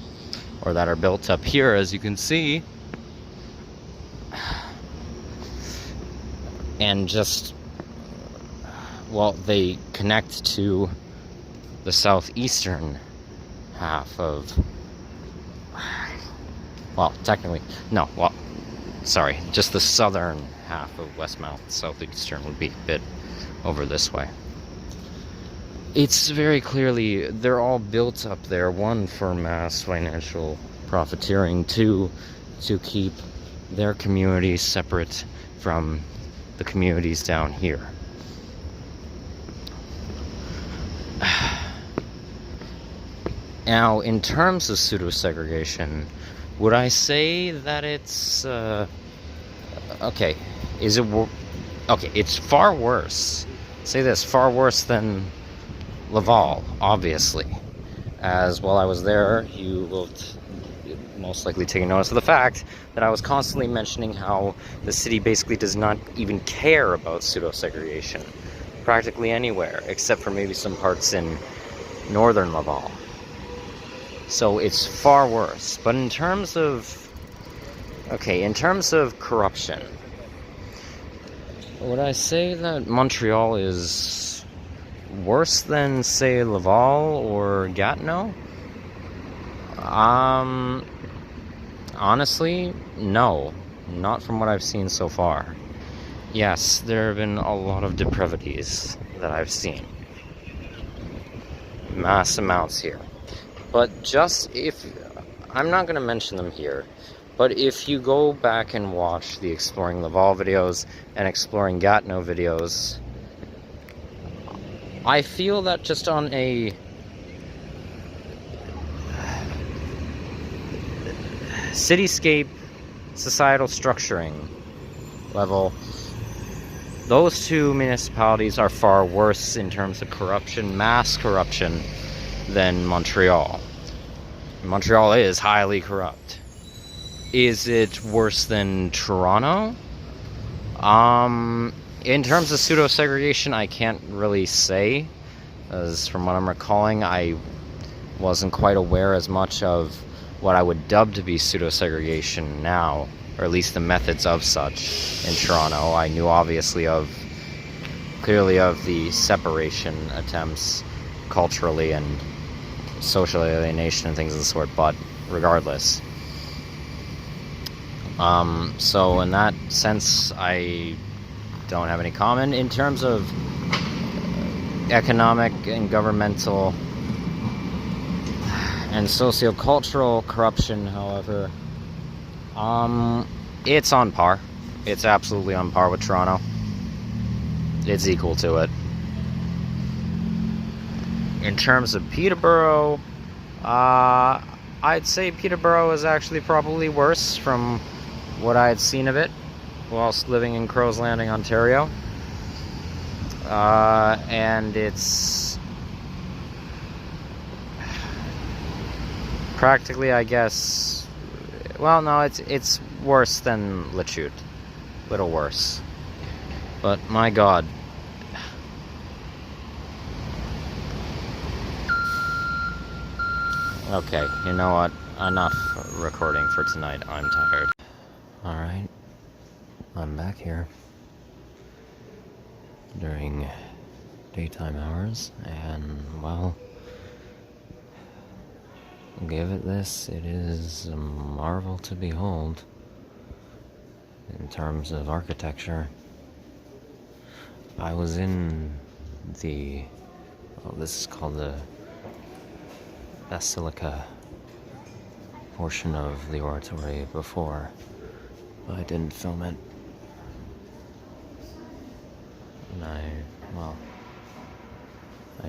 or that are built up here, as you can see, and just, well, they connect to the southeastern half of, well, technically, no, well, sorry, just the southern half of Westmount. Southeastern would be a bit over this way. It's very clearly, they're all built up there, one, for mass financial profiteering, two, to keep their communities separate from the communities down here. Now, in terms of pseudo-segregation, would I say that it's, okay, okay, it's far worse. Say this, far worse than Laval, obviously. As while I was there, you will most likely take notice of the fact that I was constantly mentioning how the city basically does not even care about pseudo-segregation practically anywhere, except for maybe some parts in northern Laval. So it's far worse. But in terms of corruption, would I say that Montreal is worse than, say, Laval or Gatineau? Honestly, no. Not from what I've seen so far. Yes, there have been a lot of depravities that I've seen. Mass amounts here. But I'm not going to mention them here, but if you go back and watch the Exploring Laval videos and Exploring Gatineau videos, I feel that just on a cityscape, societal structuring level, those two municipalities are far worse in terms of corruption, mass corruption, than Montreal. Montreal is highly corrupt. Is it worse than Toronto? In terms of pseudo-segregation, I can't really say, as from what I'm recalling, I wasn't quite aware as much of what I would dub to be pseudo-segregation now, or at least the methods of such in Toronto. I knew obviously clearly of the separation attempts culturally and social alienation and things of the sort, but regardless. So in that sense, I don't have any comment. In terms of economic and governmental and sociocultural corruption, however, it's on par. It's absolutely on par with Toronto. It's equal to it. In terms of Peterborough, I'd say Peterborough is actually probably worse from what I had seen of it whilst living in Crow's Landing, Ontario. And it's practically, I guess, well, no, it's worse than Lachute. Little worse. But my God. Okay, you know what? Enough recording for tonight. I'm tired. Alright. I'm back here. during daytime hours, and well, I'll give it this, it is a marvel to behold in terms of architecture. I was in the, this is called the Basilica portion of the oratory before, but I didn't film it. And I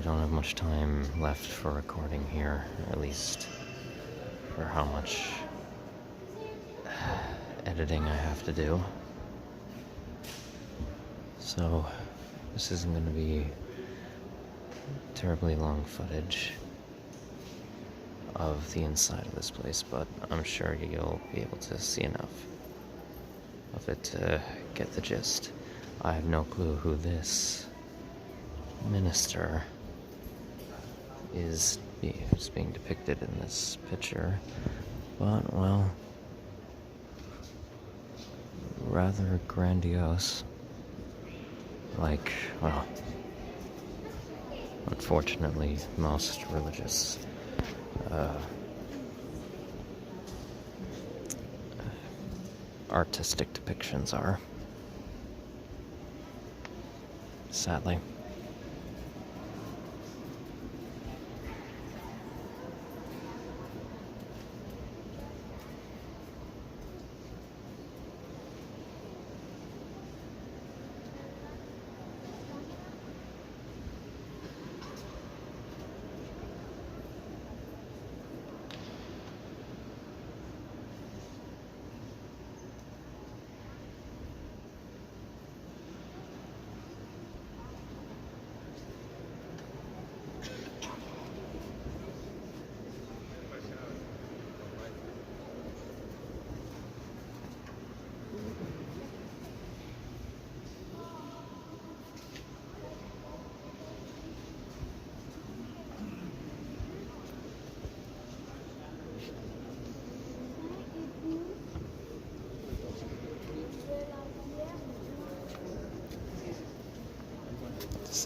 don't have much time left for recording here, at least for how much editing I have to do. So this isn't going to be terribly long footage of the inside of this place, but I'm sure you'll be able to see enough of it to get the gist. I have no clue who this minister is being depicted in this picture, but, well, rather grandiose. Like, well, unfortunately, most religious artistic depictions are. Sadly.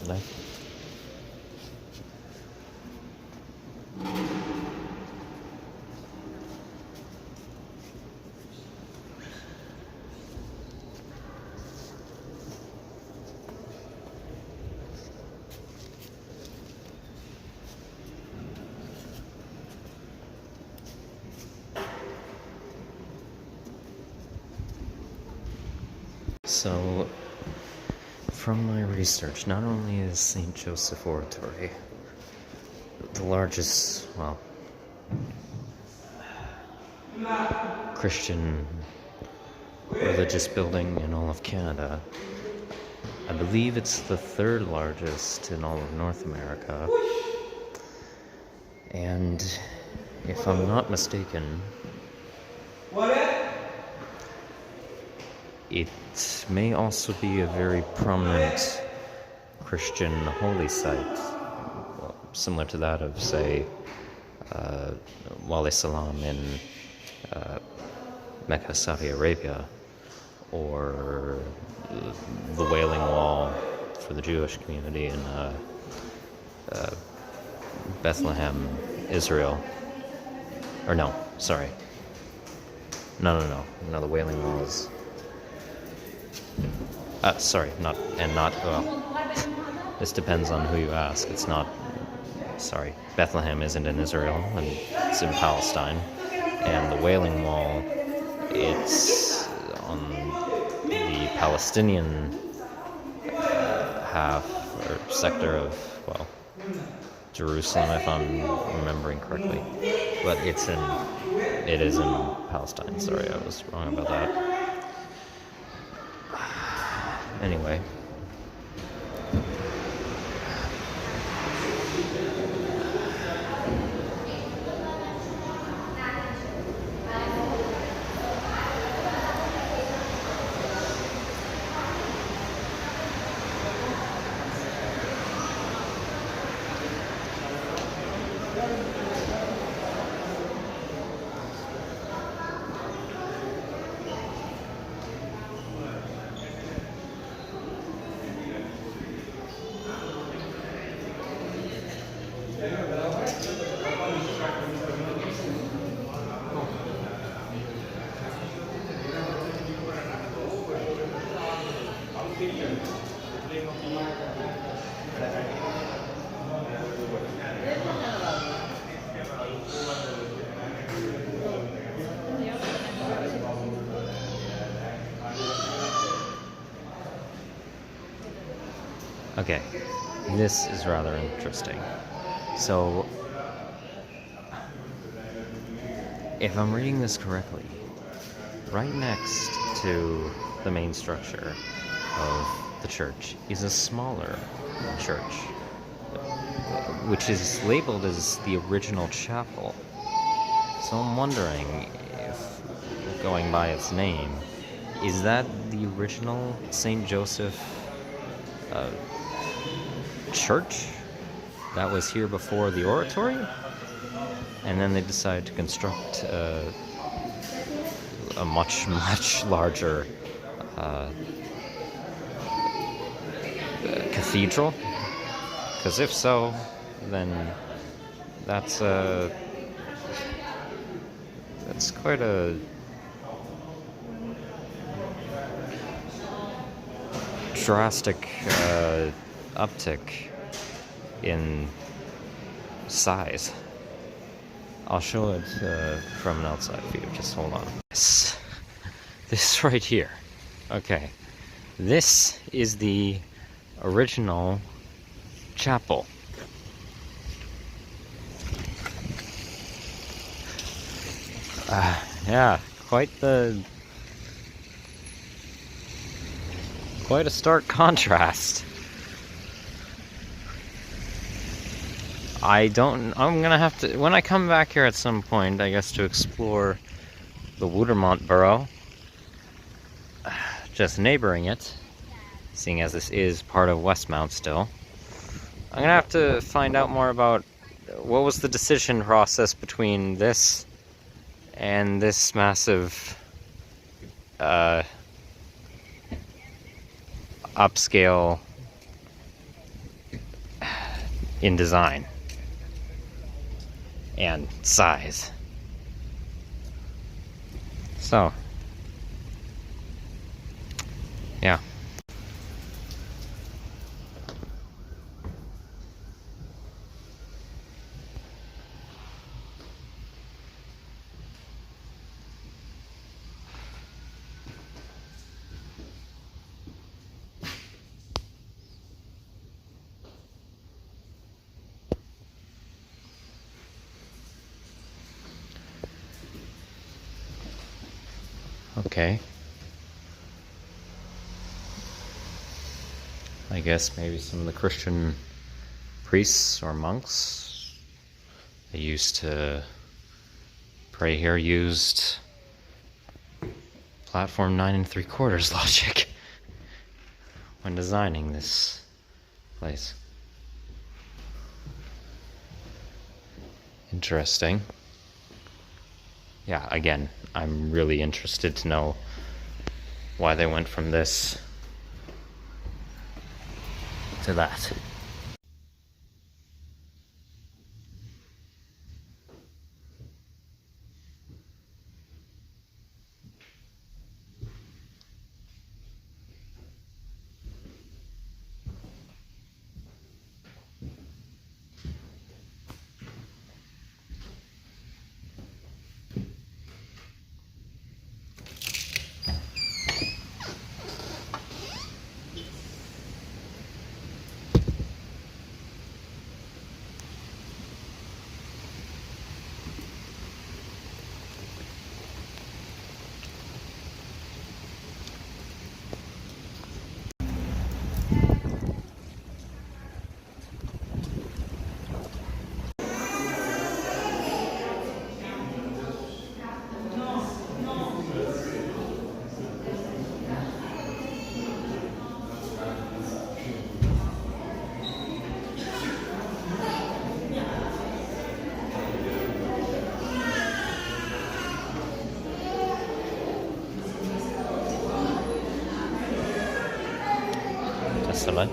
Today. So, from my research, not only is St. Joseph Oratory the largest, well, Christian religious building in all of Canada, I believe it's the third largest in all of North America, and if I'm not mistaken, it may also be a very prominent Christian holy site, well, similar to that of, say, Wali Salam in Mecca, Saudi Arabia, or the Wailing Wall for the Jewish community in Bethlehem, Israel. Or no, sorry. No, the Wailing Wall is... well, this depends on who you ask. It's not, Bethlehem isn't in Israel, and it's in Palestine. And the Wailing Wall, it's on the Palestinian half, or sector of, well, Jerusalem, if I'm remembering correctly. But it is in Palestine. Sorry, I was wrong about that. Anyway. Okay, this is rather interesting. So, if I'm reading this correctly, right next to the main structure of the church is a smaller church, which is labeled as the original chapel. So I'm wondering if, going by its name, is that the original St. Joseph church that was here before the oratory? And then they decided to construct a much, much larger cathedral? Because if so, then that's quite a drastic uptick in size. I'll show it from an outside view. Just hold on. This right here. Okay. This is the original chapel. Yeah, quite a stark contrast. I'm gonna have to, when I come back here at some point, I guess, to explore the Woudermont borough, just neighboring it, seeing as this is part of Westmount still, I'm gonna have to find out more about what was the decision process between this and this massive upscale in design and size. So, yeah. Okay. I guess maybe some of the Christian priests or monks that used to pray here used platform 9 3/4 logic when designing this place. Interesting. Yeah, again, I'm really interested to know why they went from this to that. Excellent.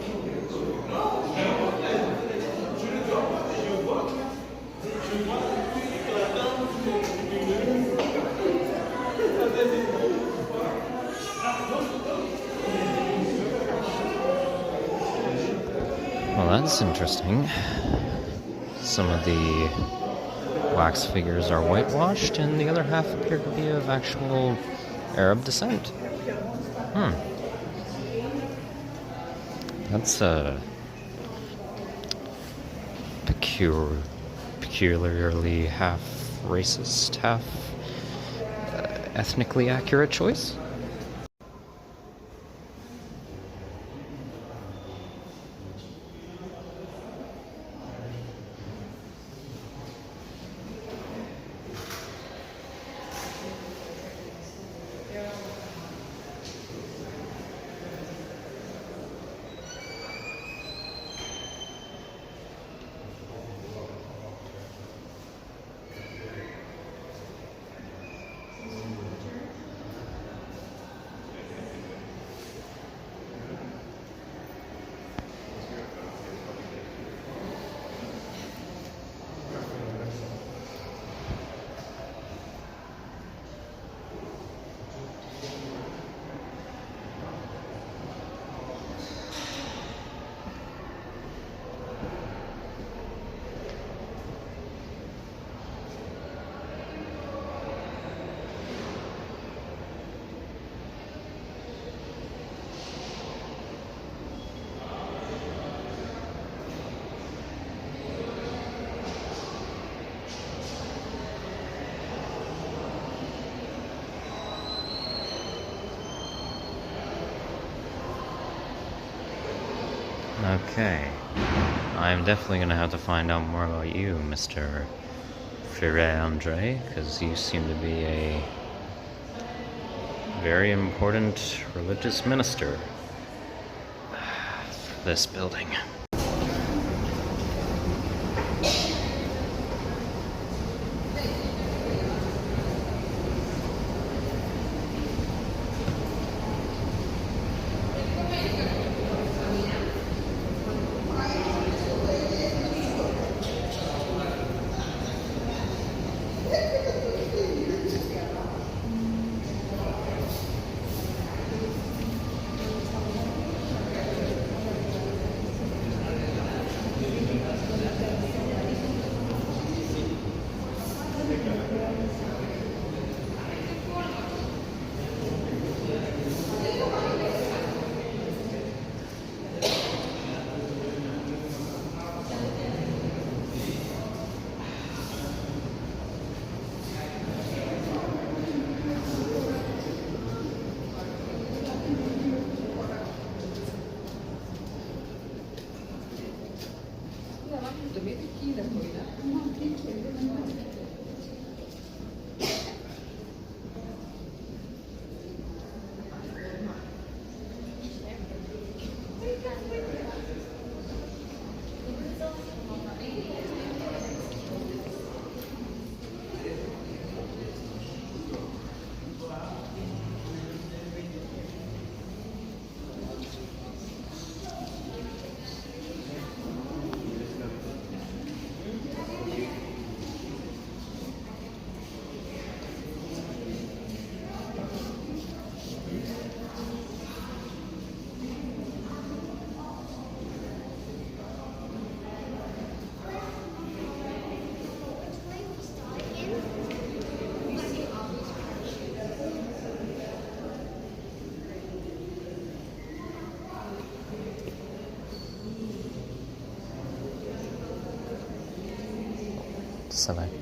Well, that's interesting. Some of the wax figures are whitewashed, and the other half appear to be of actual Arab descent. That's peculiarly half racist, half ethnically accurate choice. Okay. I'm definitely gonna have to find out more about you, Mr. Andre, because you seem to be a very important religious minister for this building. Silly.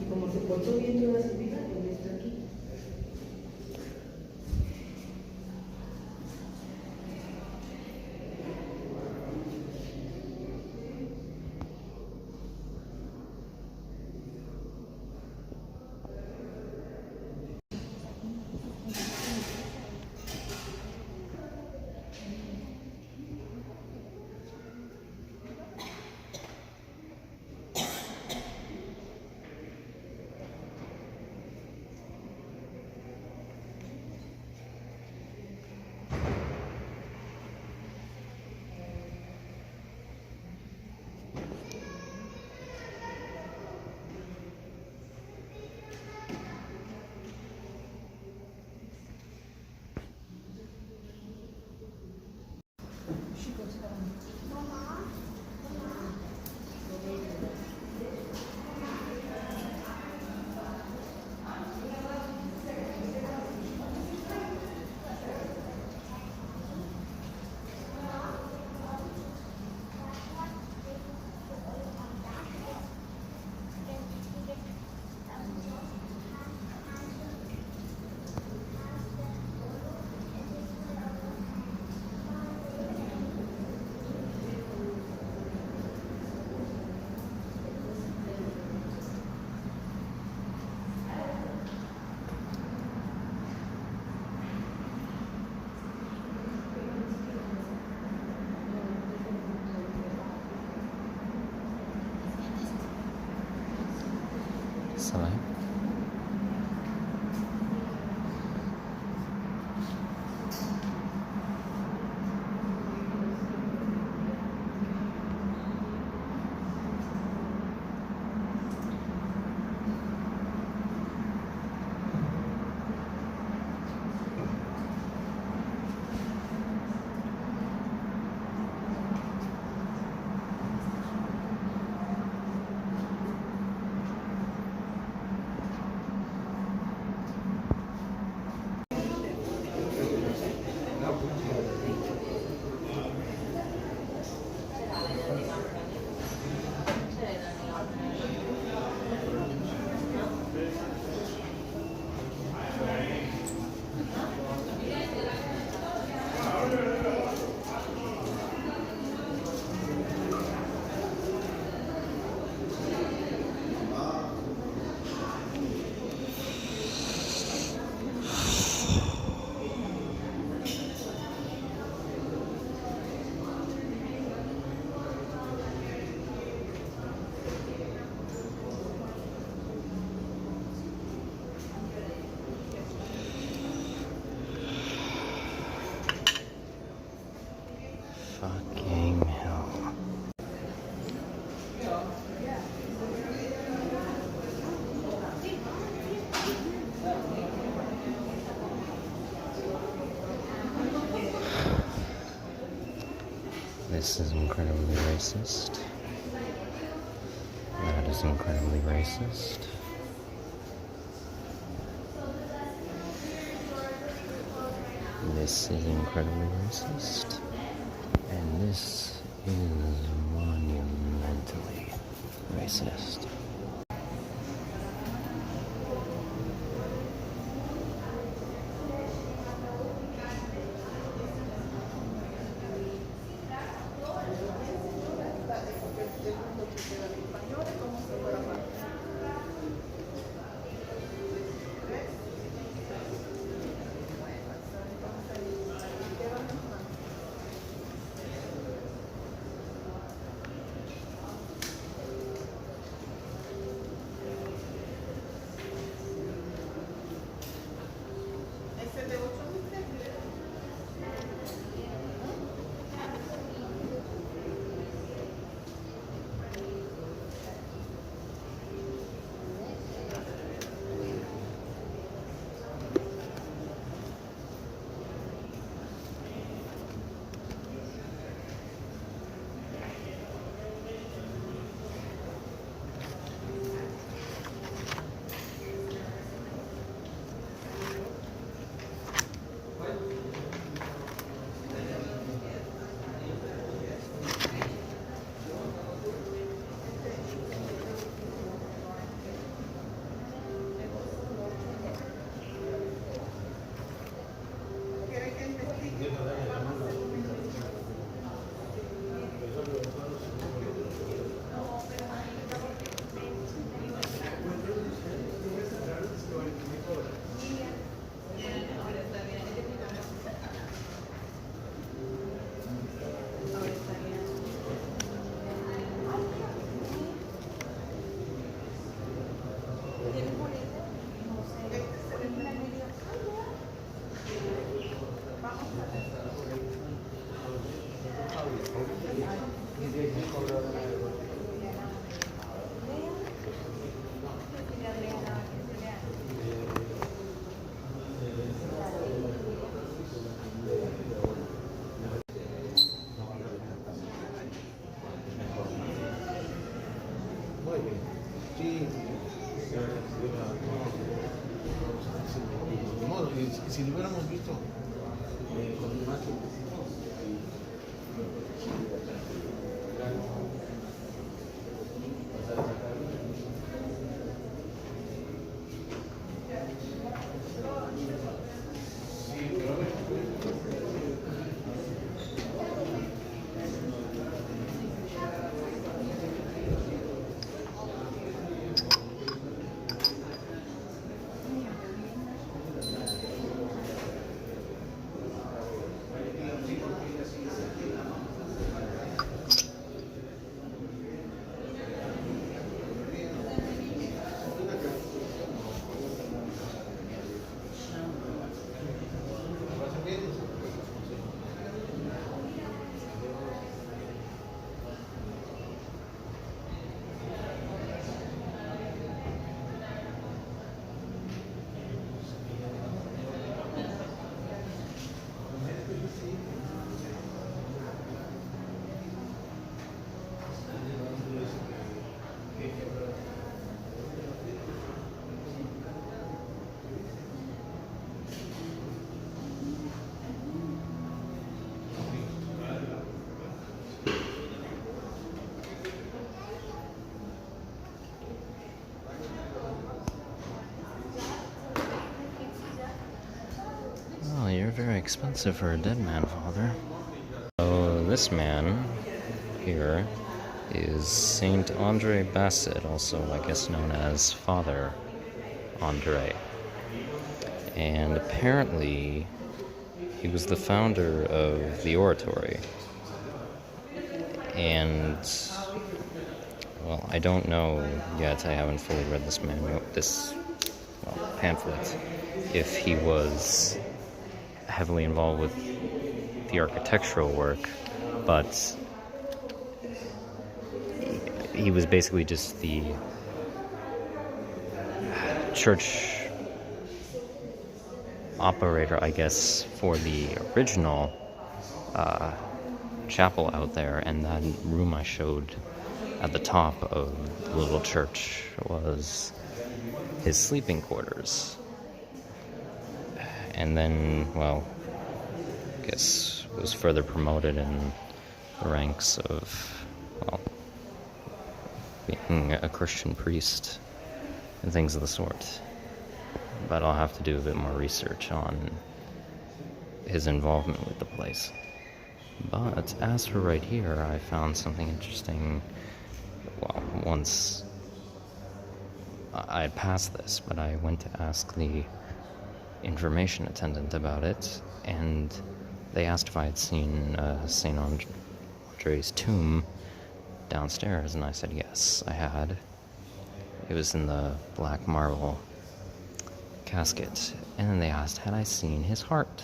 Y como se portó bien toda su vida, él está aquí. Fucking hell. This is incredibly racist. That is incredibly racist. This is incredibly racist. And this is monumentally racist. Si lo hubiéramos visto con más Very expensive for a dead man, Father. So this man here is Saint Andre Bassett, also I guess known as Father Andre. And apparently he was the founder of the oratory. And well, I don't know yet, I haven't fully read this pamphlet, if he was heavily involved with the architectural work but he was basically just the church operator, I guess, for the original chapel out there, and that room I showed at the top of the little church was his sleeping quarters. And then, well, I guess was further promoted in the ranks of, well, being a Christian priest and things of the sort. But I'll have to do a bit more research on his involvement with the place. But as for right here, I found something interesting. Well, once I had passed this, but I went to ask the information attendant about it, and they asked if I had seen St. Andre's tomb downstairs, and I said yes, I had. It was in the black marble casket. And then they asked, had I seen his heart?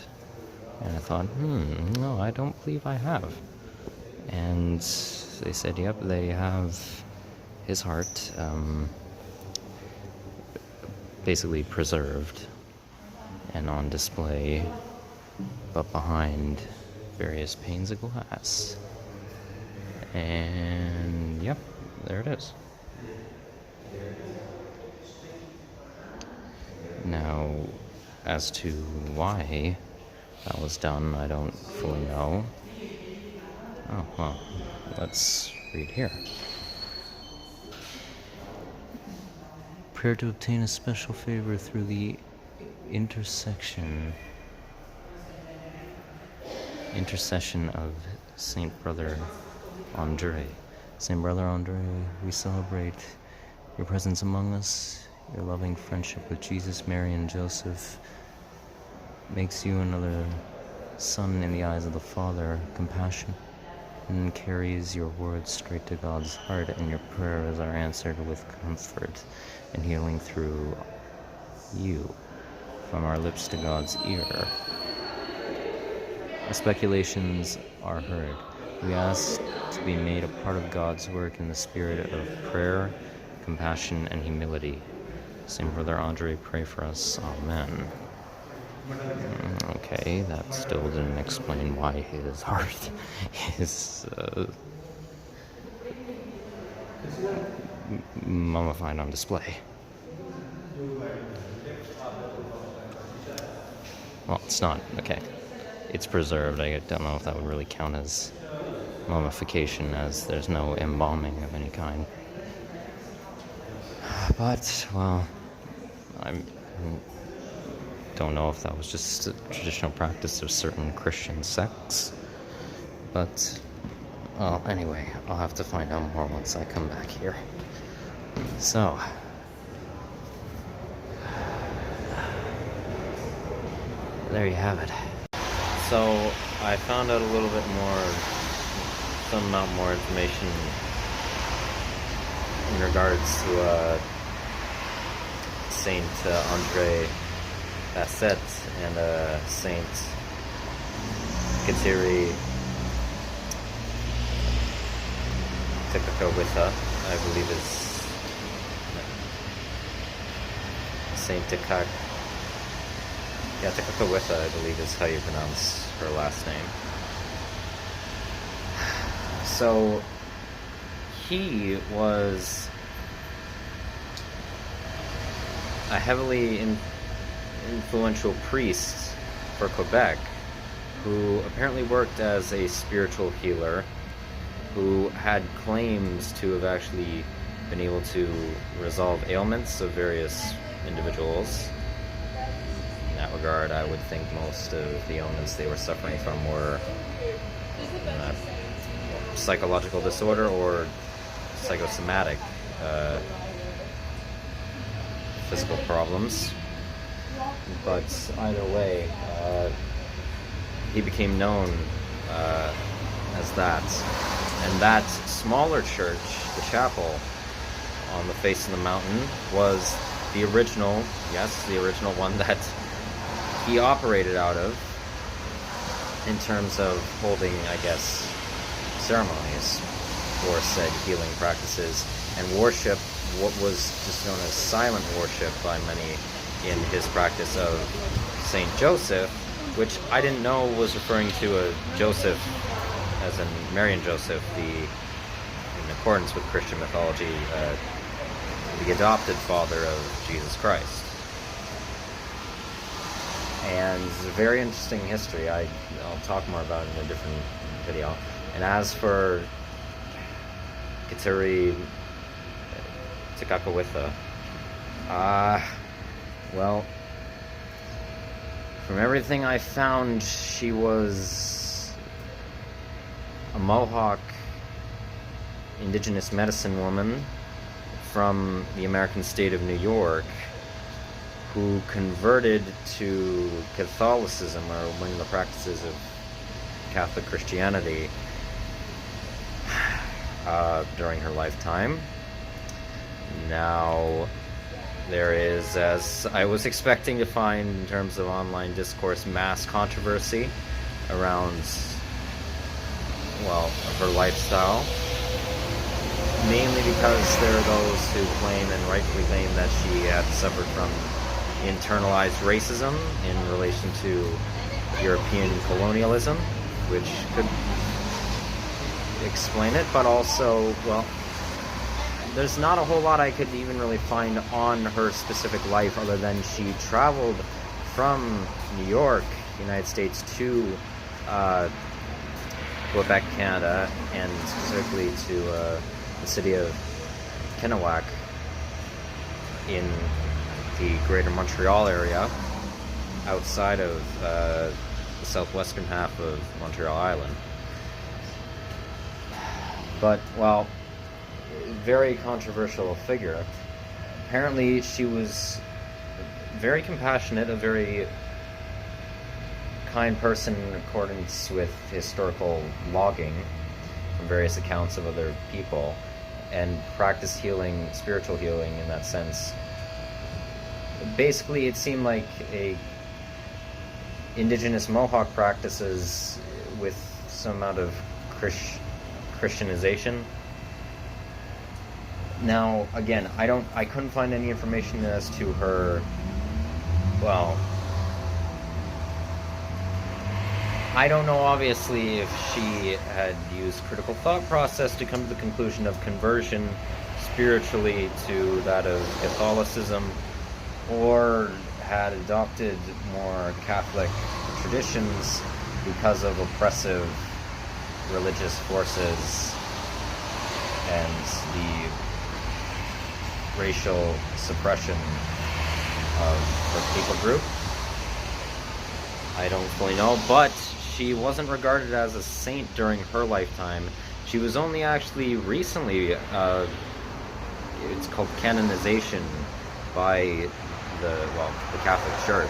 And I thought, no, I don't believe I have. And they said, yep, they have his heart basically preserved and on display, but behind various panes of glass. And yep, there it is. Now, as to why that was done, I don't fully know. Oh, well, let's read here. Prayer to obtain a special favor through the intercession of Saint Brother Andre. Saint Brother Andre, we celebrate your presence among us. Your loving friendship with Jesus, Mary, and Joseph makes you another son in the eyes of the Father, compassion, and carries your words straight to God's heart, and your prayers are answered with comfort and healing through you, from our lips to God's ear. Our speculations are heard. We ask to be made a part of God's work in the spirit of prayer, compassion, and humility. Saint Brother Andre, pray for us. Amen. Okay, that still didn't explain why his heart is mummified on display. Well, it's not. Okay. It's preserved. I don't know if that would really count as mummification, as there's no embalming of any kind. But, well, I don't know if that was just a traditional practice of certain Christian sects. But, well, anyway, I'll have to find out more once I come back here. So, there you have it. So, I found out a little bit more, some amount more information in regards to Saint Andre Bassett and Saint Kateri Tekakwitha, I believe is Saint Tekakwitha, I believe is how you pronounce her last name. So he was a heavily influential priest for Quebec who apparently worked as a spiritual healer, who had claims to have actually been able to resolve ailments of various individuals. In that regard, I would think most of the ailments they were suffering from were psychological disorder or psychosomatic physical problems. But either way, he became known as that. And that smaller church, the chapel on the face of the mountain, was the original, yes, the original one that he operated out of in terms of holding, I guess, ceremonies for said healing practices and worship what was just known as silent worship by many in his practice of Saint Joseph, which I didn't know was referring to a Joseph as in Mary and Joseph, in accordance with Christian mythology, the adopted father of Jesus Christ. And it's a very interesting history. I'll talk more about it in a different video. And as for Kateri Tekakwitha, well, from everything I found, she was a Mohawk indigenous medicine woman from the American state of New York who converted to Catholicism, or one of the practices of Catholic Christianity, during her lifetime. Now, there is, as I was expecting to find in terms of online discourse, mass controversy around, well, her lifestyle. Mainly because there are those who claim, and rightfully claim, that she had suffered from internalized racism in relation to European colonialism, which could explain it, but also, well, there's not a whole lot I could even really find on her specific life other than she traveled from New York, United States, to Quebec, Canada, and specifically to the city of Kennewac in the greater Montreal area, outside of the southwestern half of Montreal Island. But, well, very controversial figure. Apparently she was very compassionate, a very kind person in accordance with historical logging from various accounts of other people, and practiced healing, spiritual healing in that sense. Basically, it seemed like a indigenous Mohawk practices with some amount of Christianization. Now, again, I couldn't find any information as to her, well, I don't know, obviously, if she had used critical thought process to come to the conclusion of conversion spiritually to that of Catholicism, or had adopted more Catholic traditions because of oppressive religious forces and the racial suppression of her people group. I don't fully know, but she wasn't regarded as a saint during her lifetime. She was only actually recently, it's called canonization by the Catholic Church.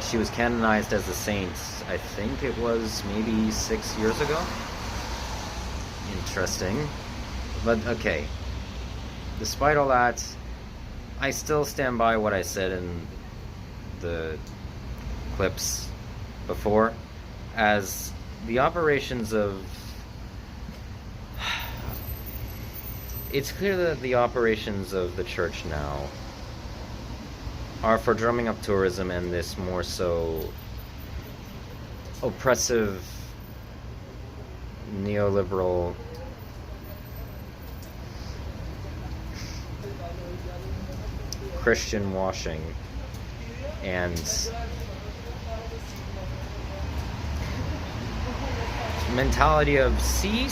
She was canonized as a saint, I think it was maybe 6 years ago. Interesting. But okay, despite all that, I still stand by what I said in the clips before, as the operations of... It's clear that the operations of the church now are for drumming up tourism and this more so oppressive neoliberal Christian washing and mentality of see,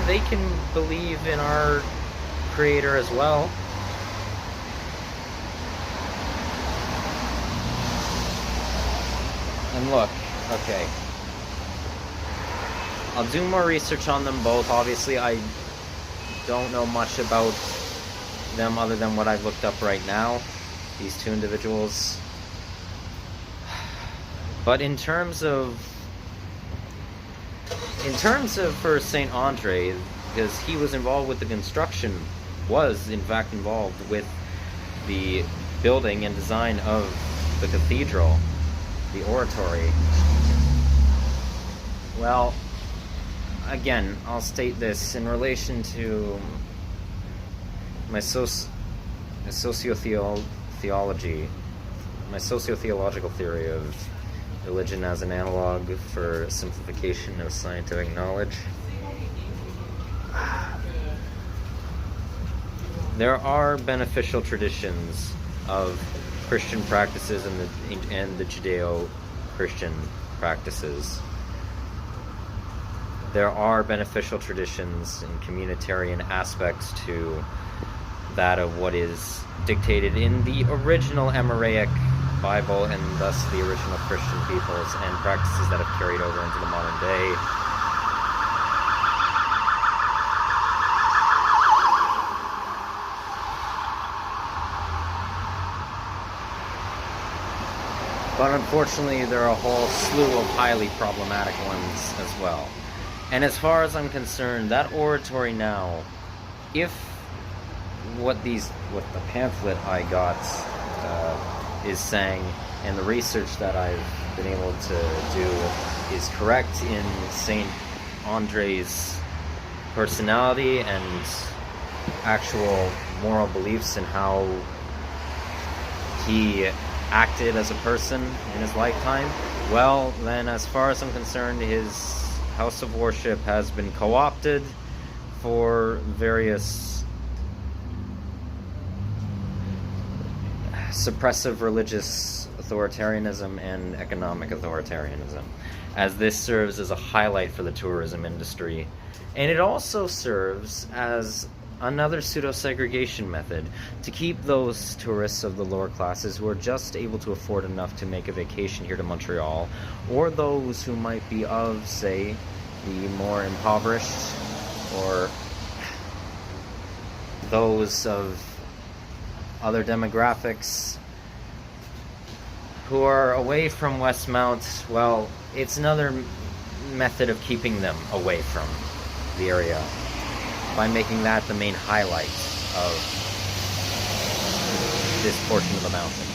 they can believe in our creator as well. And look, okay, I'll do more research on them both. Obviously, I don't know much about them other than what I've looked up right now, these two individuals. But in terms of for Saint Andre, because he was involved with the construction, was in fact involved with the building and design of the cathedral, the oratory. Well, again, I'll state this in relation to my sociotheological theory of religion as an analog for simplification of scientific knowledge. There are beneficial traditions of Christian practices and the Judeo-Christian practices. There are beneficial traditions and communitarian aspects to that of what is dictated in the original Amoraic Bible and thus the original Christian peoples, and practices that have carried over into the modern day. But unfortunately, there are a whole slew of highly problematic ones as well. And as far as I'm concerned, that oratory now, if what the pamphlet I got is saying, and the research that I've been able to do is correct in Saint Andre's personality and actual moral beliefs and how he acted as a person in his lifetime, well, then as far as I'm concerned, his house of worship has been co-opted for various suppressive religious authoritarianism and economic authoritarianism, as this serves as a highlight for the tourism industry. And it also serves as another pseudo-segregation method to keep those tourists of the lower classes who are just able to afford enough to make a vacation here to Montreal, or those who might be of, say, the more impoverished, or those of other demographics who are away from Westmount. Well, it's another method of keeping them away from the area by making that the main highlight of this portion of the mountain.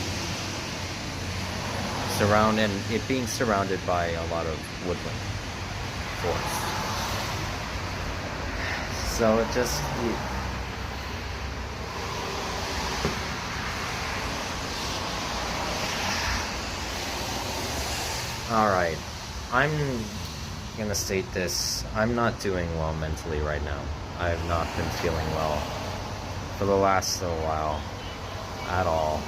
And it being surrounded by a lot of woodland forest. So it just... Alright, I'm gonna state this. I'm not doing well mentally right now. I have not been feeling well for the last little while at all,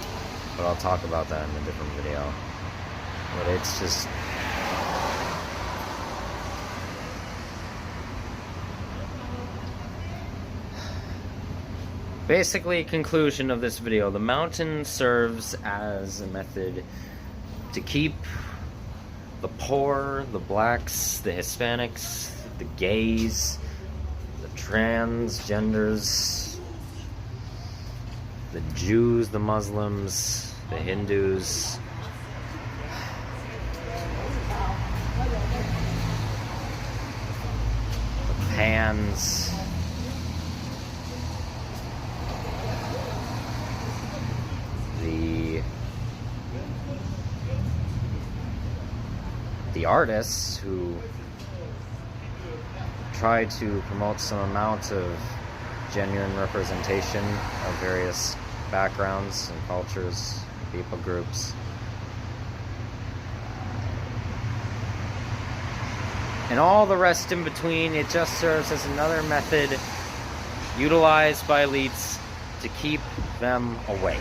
but I'll talk about that in a different video. But it's just... basically, conclusion of this video, the mountain serves as a method to keep the poor, the blacks, the Hispanics, the gays, the transgenders, the Jews, the Muslims, the Hindus, the Pans, the artists who try to promote some amount of genuine representation of various backgrounds and cultures, people groups. And all the rest in between, it just serves as another method utilized by elites to keep them away.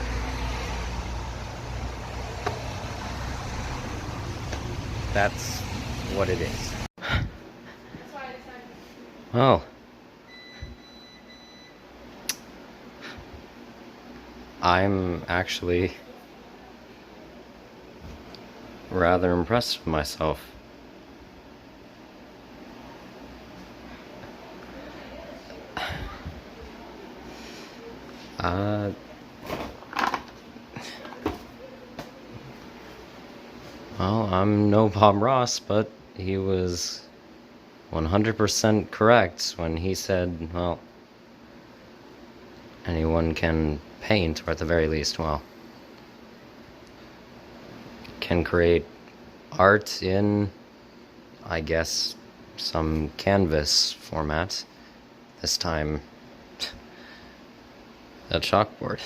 That's what it is. Well, I'm actually rather impressed with myself. Well, I'm no Bob Ross, but he was 100% correct when he said, well, anyone can paint, or at the very least, well, can create art in, I guess, some canvas format, this time a chalkboard.